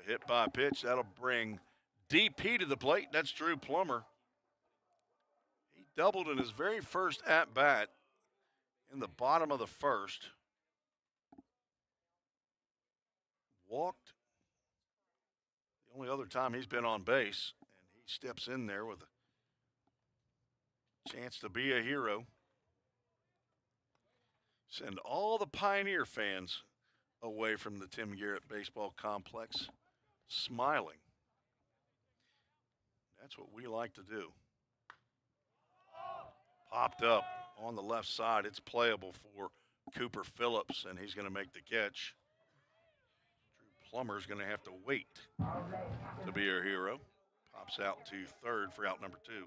A hit by pitch, that'll bring DP to the plate. That's Drew Plummer. He doubled in his very first at-bat in the bottom of the 1st. Walked the only other time he's been on base, and he steps in there with a chance to be a hero. Send all the Pioneer fans away from the Tim Garrett Baseball Complex smiling. That's what we like to do. Popped up on the left side. It's playable for Cooper Phillips, and he's going to make the catch. Drew Plummer's going to have to wait to be our hero. Pops out to 3rd for out number 2.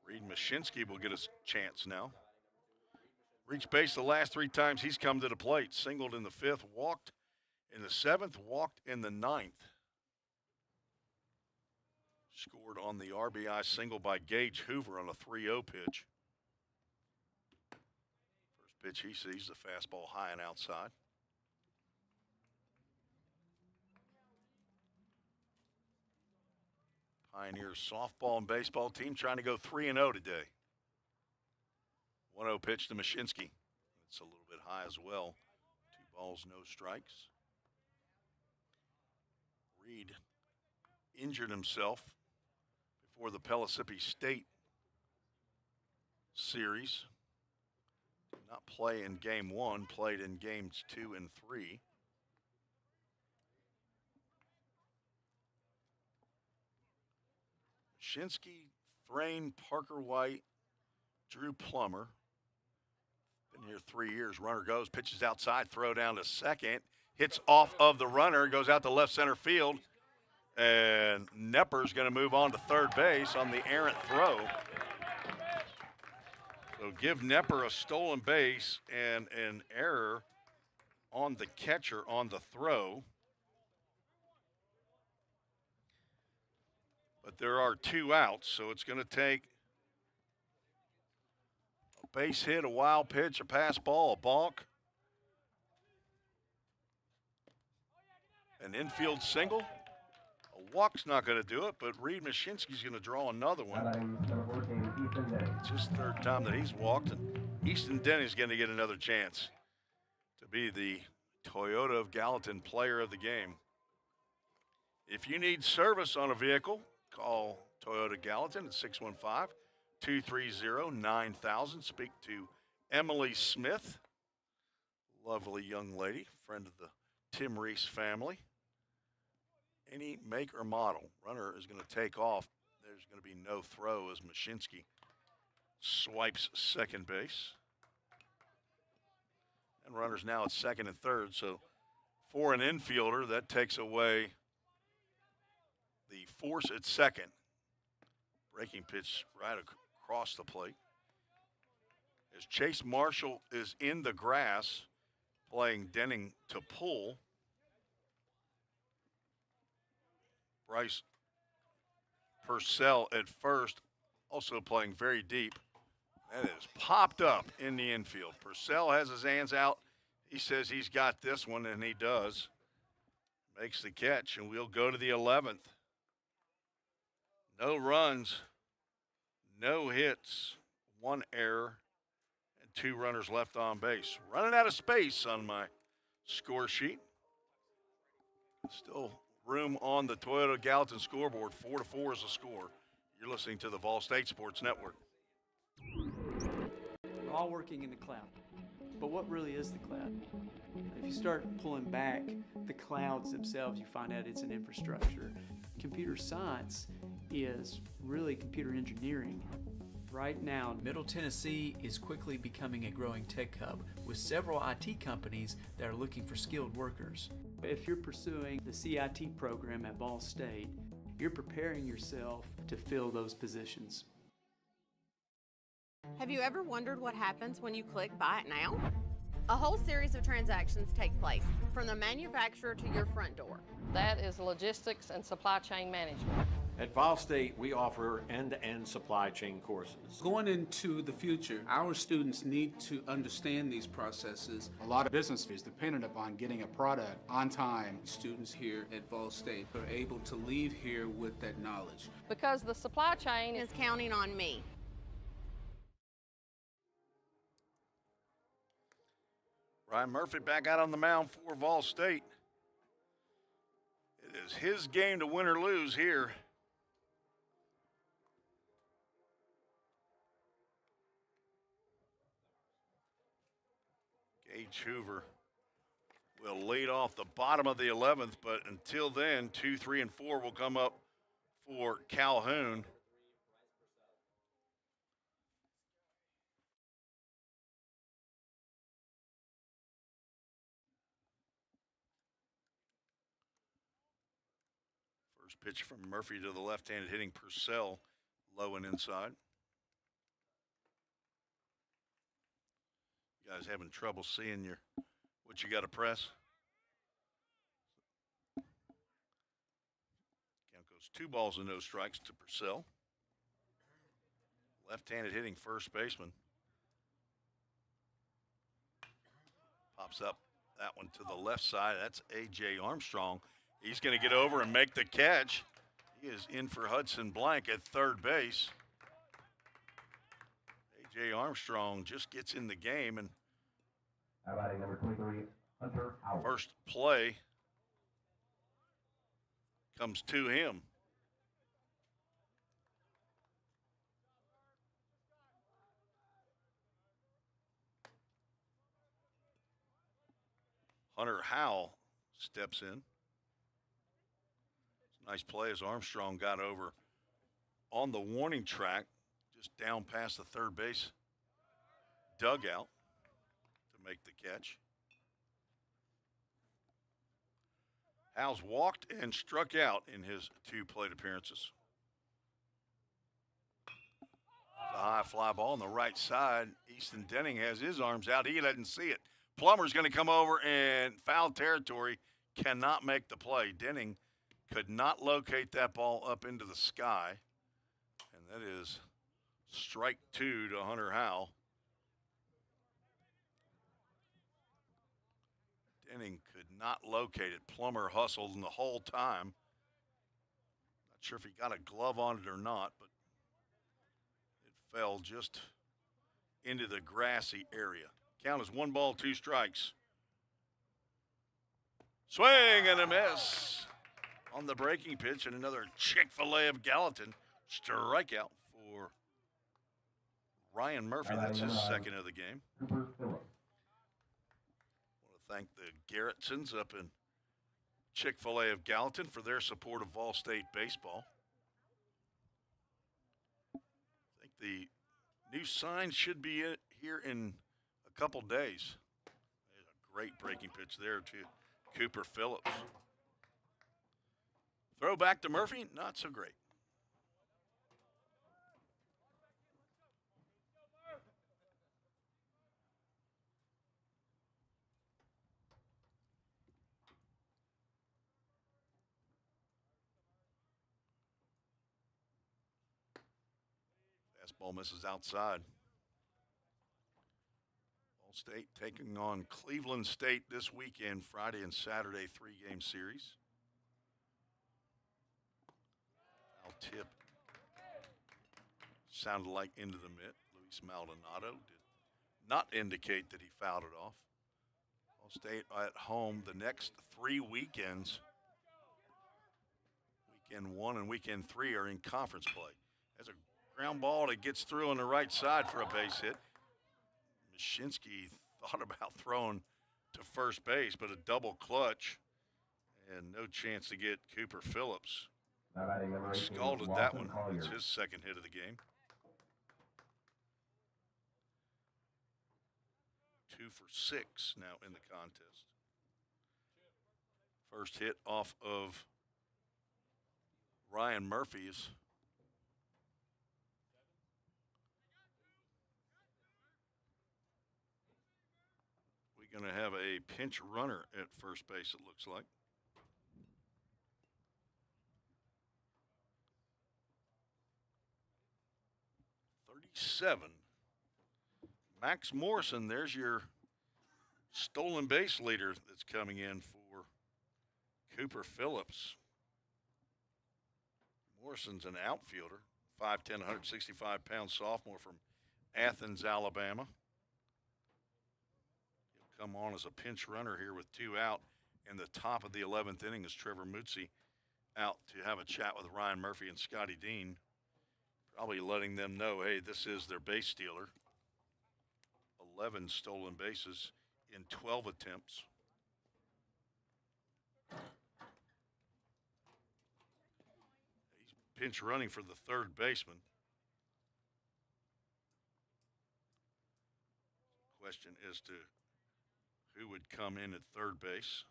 Reed Mashinsky will get a chance now. Reached base the last 3 times he's come to the plate. Singled in the 5th, walked in the 7th, walked in the 9th. Scored on the RBI single by Gage Hoover on a 3-0 pitch. First pitch he sees, the fastball high and outside. Pioneers softball and baseball team trying to go 3-0 today. 1-0 pitch to Mashinsky. It's a little bit high as well. 2 balls, no strikes. Reed injured himself before the Pellissippi State series. Did not play in game 1, played in games 2 and 3. Mashinsky, Thrain, Parker White, Drew Plummer. Been here 3 years. Runner goes, pitches outside, throw down to second. Hits off of the runner, goes out to left center field. And Nepper's going to move on to third base on the errant throw. So give Nepper a stolen base and an error on the catcher on the throw. But there are 2 outs, so it's going to take a base hit, a wild pitch, a pass ball, a balk, an infield single. A walk's not going to do it, but Reed Mashinsky's going to draw another one. It's his 3rd time that he's walked, and Easton Denny's going to get another chance to be the Toyota of Gallatin player of the game. If you need service on a vehicle, call Toyota Gallatin at 615-230-9000. Speak to Emily Smith, lovely young lady, friend of the Tim Reese family. Any make or model. Runner is going to take off. There's going to be no throw as Mashinsky swipes second base. And runners now at second and third. So for an infielder, that takes away the force at second. Breaking pitch right across the plate. As Chase Marshall is in the grass playing Denning to pull. Bryce Purcell at first, also playing very deep. That is popped up in the infield. Purcell has his hands out. He says he's got this one, and he does. Makes the catch, and we'll go to the 11th. No runs, no hits, 1 error, and 2 runners left on base. Running out of space on my score sheet. Still room on the Toyota Gallatin scoreboard. 4-4 is the score. You're listening to the VolState Sports Network. We're all working in the cloud. But what really is the cloud? If you start pulling back the clouds themselves, you find out it's an infrastructure. Computer science is really computer engineering. Right now, Middle Tennessee is quickly becoming a growing tech hub with several IT companies that are looking for skilled workers. if you're pursuing the CIT program at VolState, you're preparing yourself to fill those positions. Have you ever wondered what happens when you click Buy It Now? A whole series of transactions take place, from the manufacturer to your front door. That is logistics and supply chain management. At VolState, we offer end-to-end supply chain courses. Going into the future, our students need to understand these processes. A lot of business is dependent upon getting a product on time. Students here at VolState are able to leave here with that knowledge. Because the supply chain is counting on me. Ryan Murphy back out on the mound for VolState. It is his game to win or lose here. Gage Hoover will lead off the bottom of the 11th, but until then, 2, 3, and 4 will come up for Calhoun. First pitch from Murphy to the left-handed hitting Purcell, low and inside. You guys having trouble seeing what you got to press? Count goes 2 balls and no strikes to Purcell. Left-handed hitting first baseman. Pops up that one to the left side. That's A.J. Armstrong. He's going to get over and make the catch. He is in for Hudson Blank at third base. A.J. Armstrong just gets in the game, and Batting number 23, Hunter Howard. first play comes to him. Hunter Howell steps in. It's a nice play as Armstrong got over on the warning track, just down past the third base dugout to make the catch. Howell's walked and struck out in his 2 plate appearances. The high fly ball on the right side. Easton Denning has his arms out. He doesn't see it. Plummer's going to come over in foul territory, cannot make the play. Denning could not locate that ball up into the sky, and that is strike 2 to Hunter Howell. Denning could not locate it. Plummer hustled the whole time. Not sure if he got a glove on it or not, but it fell just into the grassy area. Count is 1 ball, 2 strikes. Swing and a miss on the breaking pitch, and another Chick-fil-A of Gallatin strikeout for Ryan Murphy. That's his second of the game. Cooper Phillips. I want to thank the Garrettsons up in Chick-fil-A of Gallatin for their support of VolState baseball. I think the new sign should be here in a couple days. There's a great breaking pitch there to Cooper Phillips. Throw back to Murphy, not so great. Fastball misses outside. VolState taking on Cleveland State this weekend, Friday and Saturday, 3-game series. Foul tip sounded like into the mitt. Luis Maldonado did not indicate that he fouled it off. VolState at home the next 3 weekends. Weekend 1 and weekend 3 are in conference play. There's a ground ball that gets through on the right side for a base hit. Mashinsky thought about throwing to first base, but a double clutch and no chance to get Cooper Phillips. Scalded that one. It's his second hit of the game. 2 for 6 now in the contest. First hit off of Ryan Murphy's. We're going to have a pinch runner at first base, it looks like. Max Morrison, there's your stolen base leader that's coming in for Cooper Phillips. Morrison's an outfielder, 5'10", 165-pound sophomore from Athens, Alabama. He'll come on as a pinch runner here with 2 out in the top of the 11th inning as Trevor Mutzi out to have a chat with Ryan Murphy and Scotty Dean. Probably letting them know, hey, this is their base stealer. 11 stolen bases in 12 attempts. He's pinch running for the third baseman. Question as to who would come in at third base.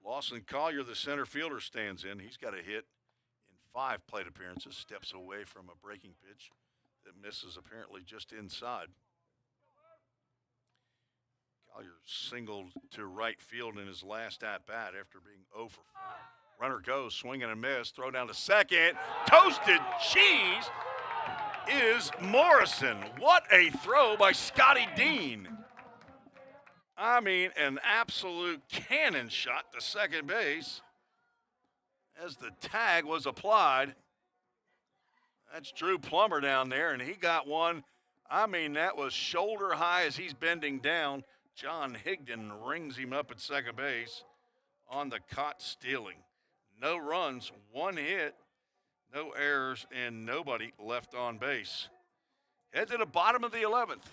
Lawson Collier, the center fielder, stands in. He's got a hit in 5 plate appearances, steps away from a breaking pitch that misses apparently just inside. Collier singled to right field in his last at-bat after being 0 for 4. Runner goes, swing and a miss, throw down to second. Toasted cheese is Morrison. What a throw by Scotty Dean. I mean, an absolute cannon shot to second base as the tag was applied. That's Drew Plummer down there, and he got one. I mean, that was shoulder high as he's bending down. John Higdon rings him up at second base on the caught stealing. No runs, 1 hit, no errors, and nobody left on base. Head to the bottom of the 11th.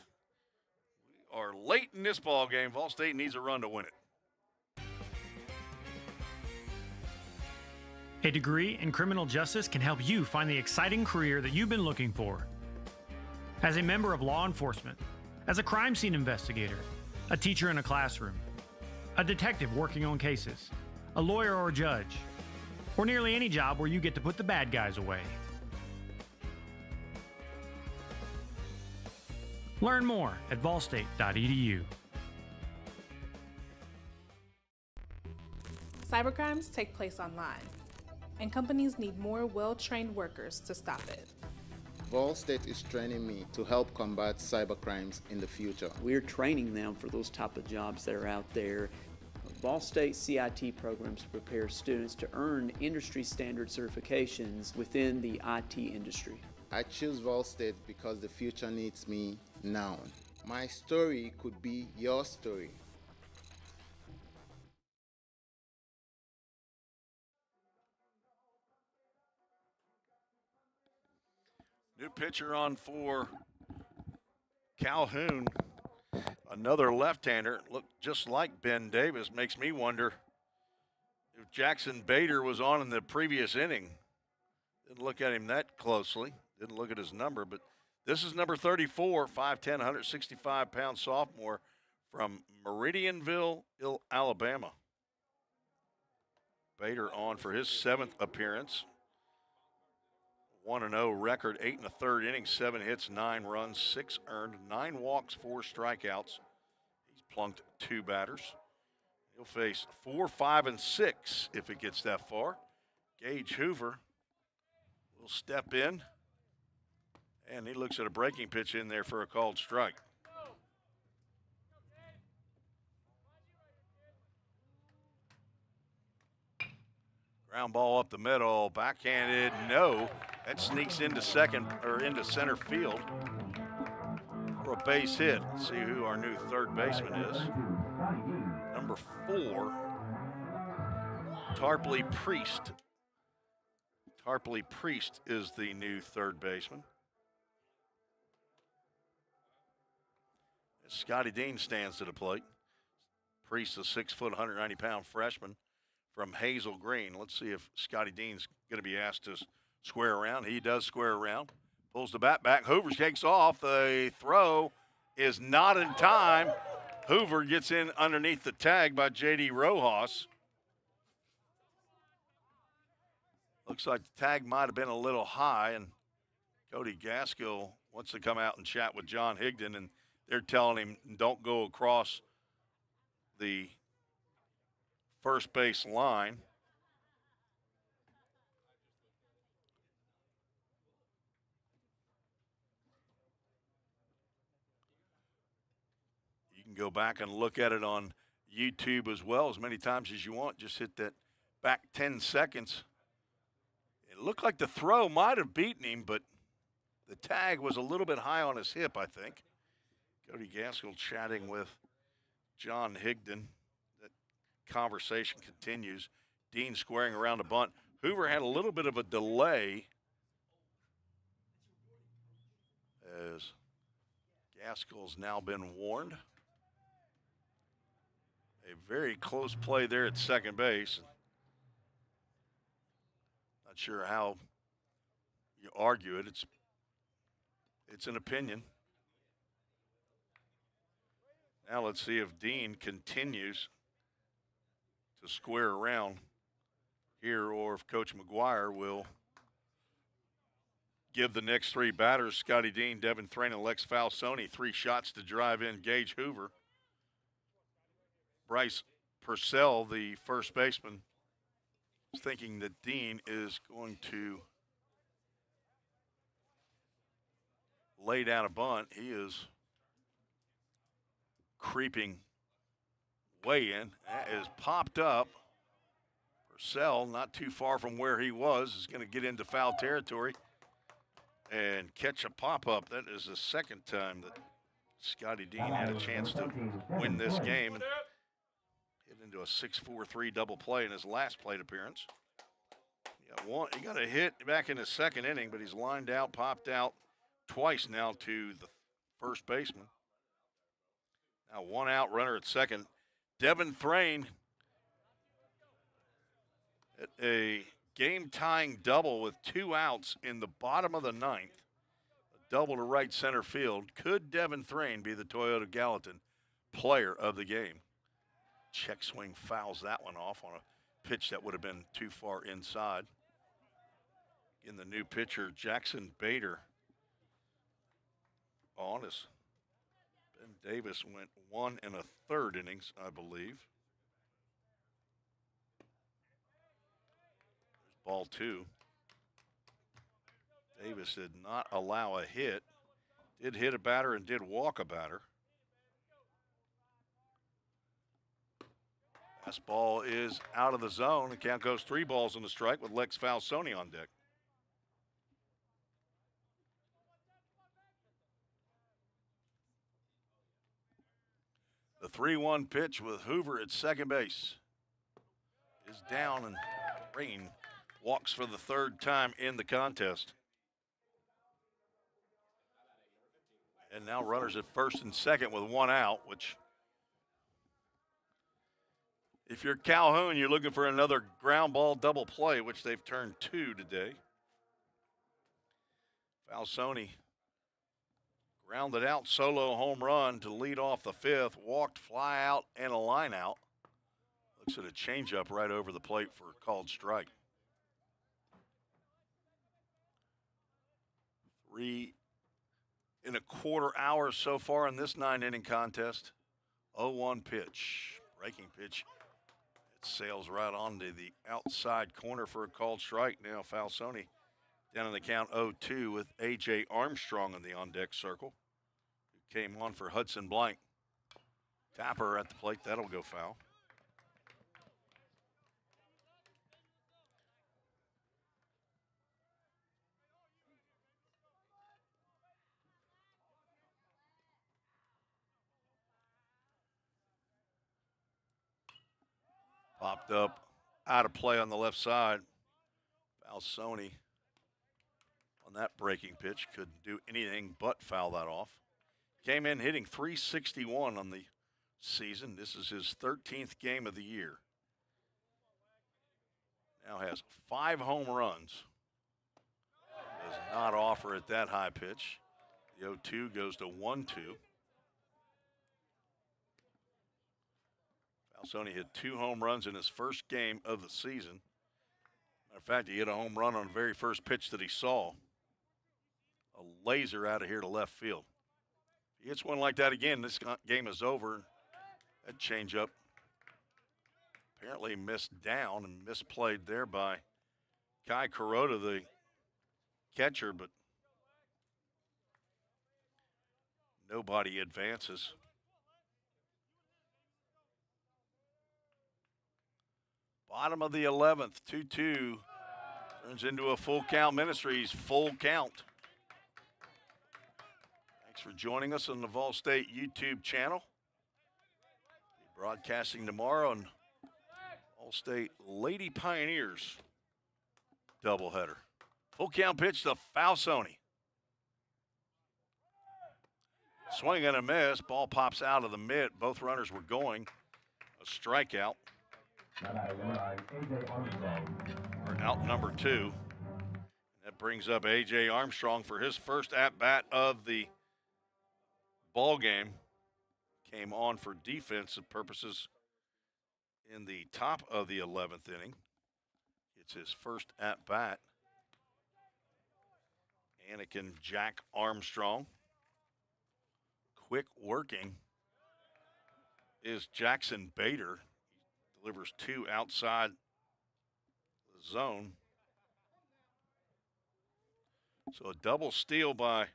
We are late in this ball game. VolState needs a run to win it. A degree in criminal justice can help you find the exciting career that you've been looking for. As a member of law enforcement, as a crime scene investigator, a teacher in a classroom, a detective working on cases, a lawyer or a judge, or nearly any job where you get to put the bad guys away. Learn more at volstate.edu. Cybercrimes take place online, and companies need more well-trained workers to stop it. VolState is training me to help combat cybercrimes in the future. We're training them for those type of jobs that are out there. VolState CIT programs prepare students to earn industry standard certifications within the IT industry. I choose VolState because the future needs me now. My story could be your story. New pitcher on for Calhoun. Another left-hander, looked just like Ben Davis. Makes me wonder if Jackson Bader was on in the previous inning. Didn't look at him that closely. Didn't look at his number, but this is number 34, 5'10", 165-pound sophomore from Meridianville, Alabama. Bader on for his 7th appearance. 1-0 record, 8 1/3 innings, 7 hits, 9 runs, 6 earned, 9 walks, 4 strikeouts. He's plunked 2 batters. He'll face 4, 5, and 6 if it gets that far. Gage Hoover will step in, and he looks at a breaking pitch in there for a called strike. Ground ball up the middle, backhanded, no. That sneaks into second or into center field for a base hit. Let's see who our new third baseman is. Number 4, Tarpley Priest. Tarpley Priest is the new third baseman. Scotty Dean stands to the plate. Priest, a 6 foot, 190-pound freshman from Hazel Green. Let's see if Scotty Dean's going to be asked to square around. He does square around. Pulls the bat back. Hoover takes off. The throw is not in time. Hoover gets in underneath the tag by J.D. Rojas. Looks like the tag might have been a little high, and Cody Gaskill wants to come out and chat with John Higdon, and they're telling him don't go across the first base line. You can go back and look at it on YouTube as well as many times as you want. Just hit that back 10 seconds. It looked like the throw might have beaten him, but the tag was a little bit high on his hip, I think. Cody Gaskill chatting with John Higdon. That conversation continues. Dean squaring around a bunt. Hoover had a little bit of a delay as Gaskill's now been warned. A very close play there at second base. Not sure how you argue it. It's an opinion. Now let's see if Dean continues to square around here or if Coach McGuire will give the next three batters, Scotty Dean, Devin Thrain, and Lex Falsoni, 3 shots to drive in Gage Hoover. Bryce Purcell, the first baseman, is thinking that Dean is going to lay down a bunt. He is creeping way in. That is popped up. Purcell, not too far from where he was, is going to get into foul territory and catch a pop-up. That is the second time that Scotty Dean had a chance to win this game. And hit into a 6-4-3 double play in his last plate appearance. He got a hit back in his second inning, but he's lined out, popped out twice now to the first baseman. Now 1 out, runner at second. Devin Thrain hit a game-tying double with 2 outs in the bottom of the 9th. A double to right center field. Could Devin Thrain be the Toyota Gallatin player of the game? Check swing fouls that one off on a pitch that would have been too far inside. In the new pitcher, Jackson Bader on as Ben Davis went 1 1/3 innings, I believe. There's ball 2. Davis did not allow a hit. Did hit a batter and did walk a batter. Fastball is out of the zone. The count goes 3 balls and a strike with Lex Falsoni on deck. The 3-1 pitch with Hoover at second base is down, and Thrain walks for the 3rd time in the contest. And now runners at first and second with 1 out, which if you're Calhoun, you're looking for another ground ball double play, which they've turned 2 today. Falsoni grounded out, solo home run to lead off the 5th, walked, fly out, and a line out. Looks at a changeup right over the plate for a called strike. 3 1/4 hours so far in this 9-inning contest. 0-1 pitch, breaking pitch. It sails right onto the outside corner for a called strike. Now Falsoni down in the count 0-2 with A.J. Armstrong in the on-deck circle. Who came on for Hudson Blank. Tapper at the plate, that'll go foul. Popped up, out of play on the left side. Falsoni on that breaking pitch couldn't do anything but foul that off. Came in hitting .361 on the season. This is his 13th game of the year. Now has 5 home runs. Does not offer at that high pitch. The 0-2 goes to 1-2. Falsoni hit 2 home runs in his first game of the season. Matter of fact, he hit a home run on the very first pitch that he saw. A laser out of here to left field. If he hits one like that again, this game is over. That changeup apparently missed down and misplayed there by Kai Kuroda, the catcher, but nobody advances. Bottom of the 11th, 2-2. Turns into a full count Ministries, full count. Thanks for joining us on the VolState YouTube channel. Be broadcasting tomorrow on VolState Lady Pioneers doubleheader. Full count pitch to Falsoni. Swing and a miss. Ball pops out of the mid. Both runners were going. A strikeout. Or out number 2. That brings up A.J. Armstrong for his first at-bat of the ball game. Came on for defensive purposes in the top of the 11th inning. It's his first at-bat. Anakin Jack Armstrong. Quick working is Jackson Bader. He delivers 2 outside the zone. So a double steal by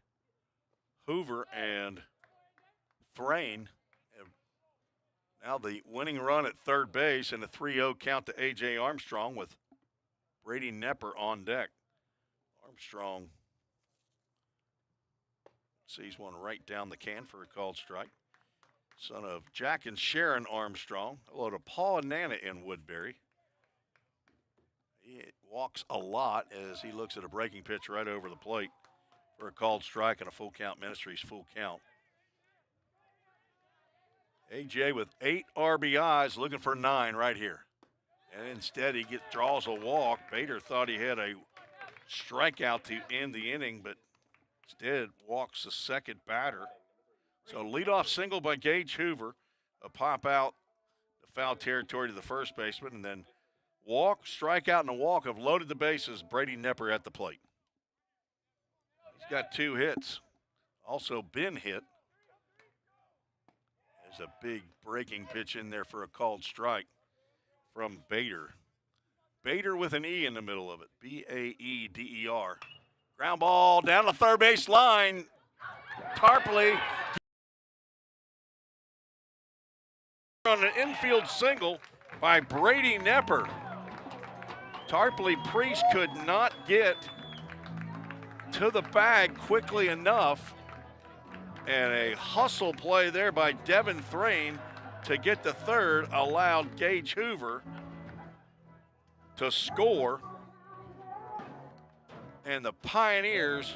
Hoover and Thrain. And now the winning run at third base and a 3-0 count to A.J. Armstrong with Brady Nepper on deck. Armstrong sees one right down the can for a called strike. Son of Jack and Sharon Armstrong. Hello to Paul and Nana in Woodbury. He walks a lot as he looks at a breaking pitch right over the plate for a called strike and a full count. Ministries full count. AJ with 8 RBIs, looking for 9 right here. And instead he draws a walk. Bader thought he had a strikeout to end the inning, but instead walks the second batter. So leadoff single by Gage Hoover, a pop out the foul territory to the first baseman, and then walk, strikeout, and a walk have loaded the bases. Brady Nepper at the plate. He's got 2 hits, also been hit. There's a big breaking pitch in there for a called strike from Bader. Bader with an E in the middle of it, B-A-E-D-E-R. Ground ball down the third base line. Tarpley on an infield single by Brady Nepper. Tarpley Priest could not get to the bag quickly enough, and a hustle play there by Devin Thrain to get the third allowed Gage Hoover to score, and the Pioneers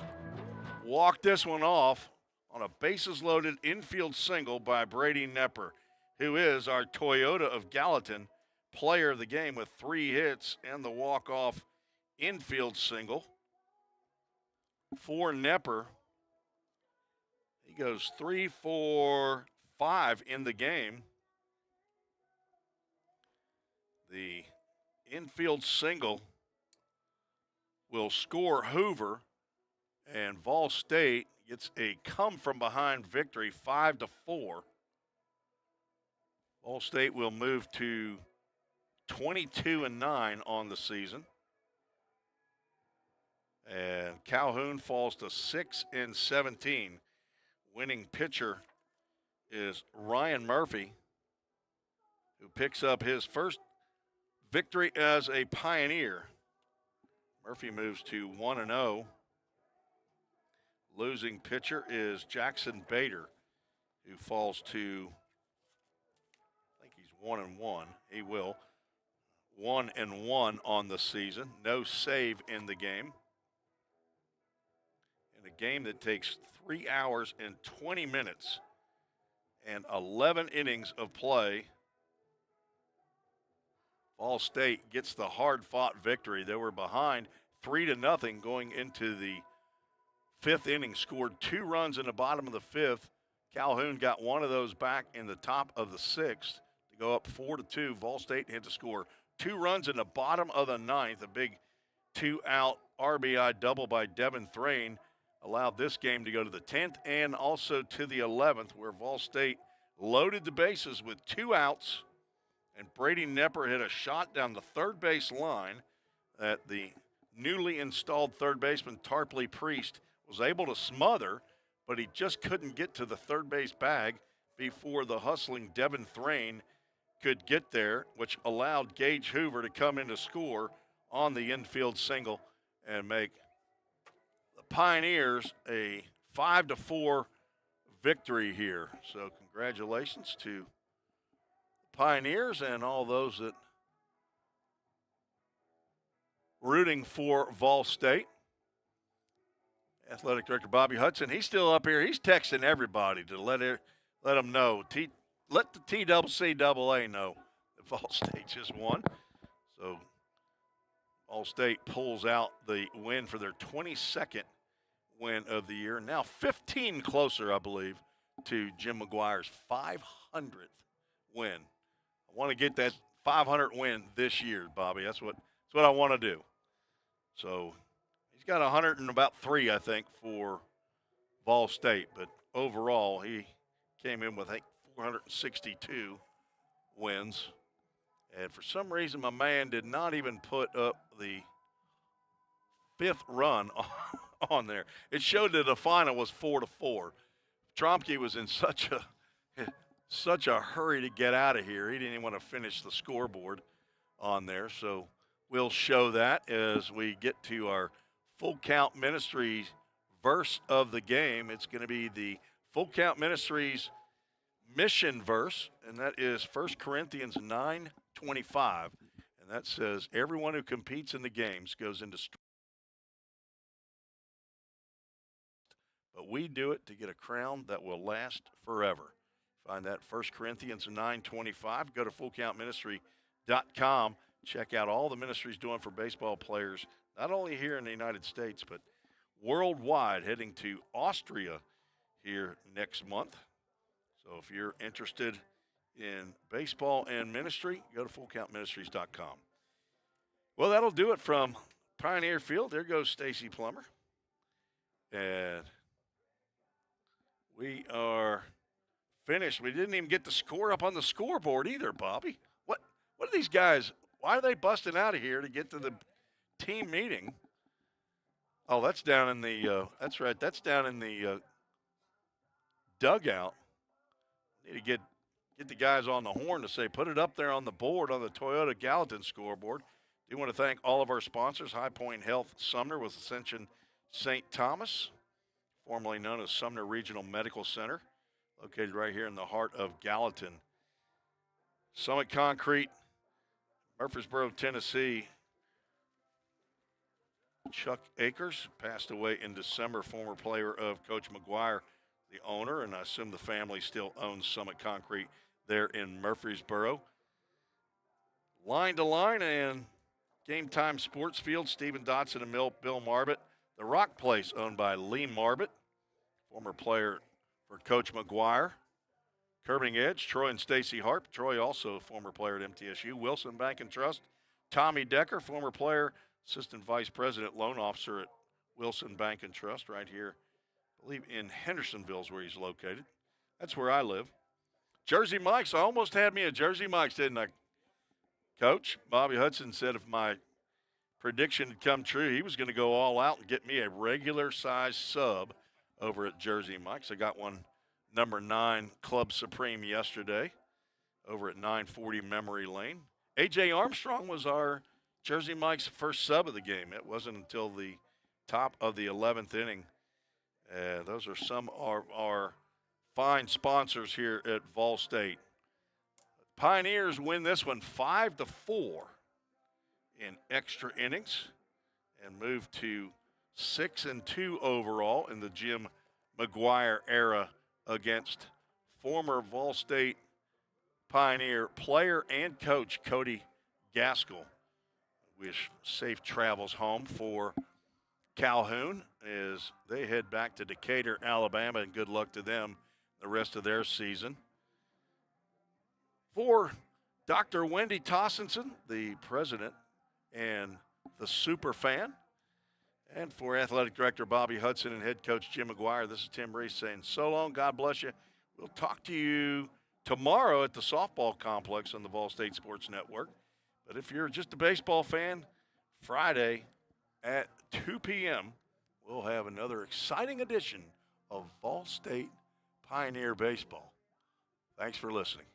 walked this one off on a bases-loaded infield single by Brady Nepper, who is our Toyota of Gallatin player of the game with 3 hits and the walk-off infield single. For Nepper, he goes 3 for 5 in the game. The infield single will score Hoover, and VolState gets a come-from-behind victory, 5-4. VolState will move to 22-9 on the season. And Calhoun falls to 6-17. Winning pitcher is Ryan Murphy, who picks up his first victory as a Pioneer. Murphy moves to 1-0. Losing pitcher is Jackson Bader, who falls to, I think he's 1-1. He will. 1-1 on the season. No save in the game. In a game that takes 3 hours and 20 minutes and 11 innings of play, VolState gets the hard-fought victory. They were behind 3-0 going into the 5th inning, scored 2 runs in the bottom of the 5th. Calhoun got one of those back in the top of the 6th to go up 4-2. VolState had to score 2 runs in the bottom of the 9th. A big 2-out RBI double by Devin Thrain allowed this game to go to the 10th and also to the 11th, where VolState loaded the bases with 2 outs, and Brady Nepper hit a shot down the third base line that the newly installed third baseman Tarpley Priest was able to smother, but he just couldn't get to the third base bag before the hustling Devin Thrain could get there, which allowed Gage Hoover to come in to score on the infield single and make the Pioneers a 5-4 victory here. So congratulations to the Pioneers and all those that rooting for VolState. Athletic Director Bobby Hudson, he's still up here. He's texting everybody to let them know. Let the TCCAA know that VolState just won. So VolState pulls out the win for their 22nd win of the year. Now 15 closer, I believe, to Jim McGuire's 500th win. I want to get that 500 win this year, Bobby. That's what I want to do. So He's got 103, I think, for VolState, but overall he came in with, I think, 462 wins. And for some reason, my man did not even put up the 5th run on there. It showed that the final was 4-4. Tromke was in such a hurry to get out of here. He didn't even want to finish the scoreboard on there. So we'll show that as we get to our Full Count Ministries verse of the game. It's going to be the Full Count Ministries mission verse, and that is 1 Corinthians 9:25, and that says, everyone who competes in the games goes into strife, but we do it to get a crown that will last forever. Find that 1 Corinthians 9:25. Go to fullcountministry.com. Check out all the ministry's doing for baseball players, not only here in the United States, but worldwide, heading to Austria here next month. So if you're interested in baseball and ministry, go to fullcountministries.com. Well, that'll do it from Pioneer Field. There goes Stacy Plummer. And we are finished. We didn't even get the score up on the scoreboard either, Bobby. What are these guys? Why are they busting out of here to get to the team meeting? Oh, that's down in the that's right. That's down in the dugout. Need to get the guys on the horn to say, put it up there on the board on the Toyota Gallatin scoreboard. Do want to thank all of our sponsors, High Point Health Sumner with Ascension St. Thomas, formerly known as Sumner Regional Medical Center, located right here in the heart of Gallatin. Summit Concrete, Murfreesboro, Tennessee. Chuck Akers passed away in December, former player of Coach McGuire, the owner, and I assume the family still owns Summit Concrete there in Murfreesboro. Line to Line and Game Time Sports Field, Stephen Dotson and Bill Marbett. The Rock Place, owned by Lee Marbett, former player for Coach McGuire. Curbing Edge, Troy and Stacy Harp. Troy also a former player at MTSU. Wilson Bank and Trust. Tommy Decker, former player, Assistant Vice President, Loan Officer at Wilson Bank and Trust right here, I believe in Hendersonville is where he's located. That's where I live. Jersey Mike's, I almost had me a Jersey Mike's, didn't I? Coach Bobby Hudson said if my prediction had come true, he was going to go all out and get me a regular size sub over at Jersey Mike's. I got one number 9 Club Supreme yesterday over at 940 Memory Lane. A.J. Armstrong was our Jersey Mike's first sub of the game. It wasn't until the top of the 11th inning. Those are some of our fine sponsors here at VolState. Pioneers win this one 5-4 in extra innings and move to 6-2 overall in the Jim McGuire era against former VolState Pioneer player and coach Cody Gaskell. Wish safe travels home for Calhoun as they head back to Decatur, Alabama, and good luck to them the rest of their season. For Dr. Wendy Tossenson, the president and the super fan, and for athletic director Bobby Hudson and head coach Jim McGuire, this is Tim Reese saying so long, God bless you. We'll talk to you tomorrow at the softball complex on the VolState Sports Network. But if you're just a baseball fan, Friday at 2 p.m., we'll have another exciting edition of VolState Pioneer Baseball. Thanks for listening.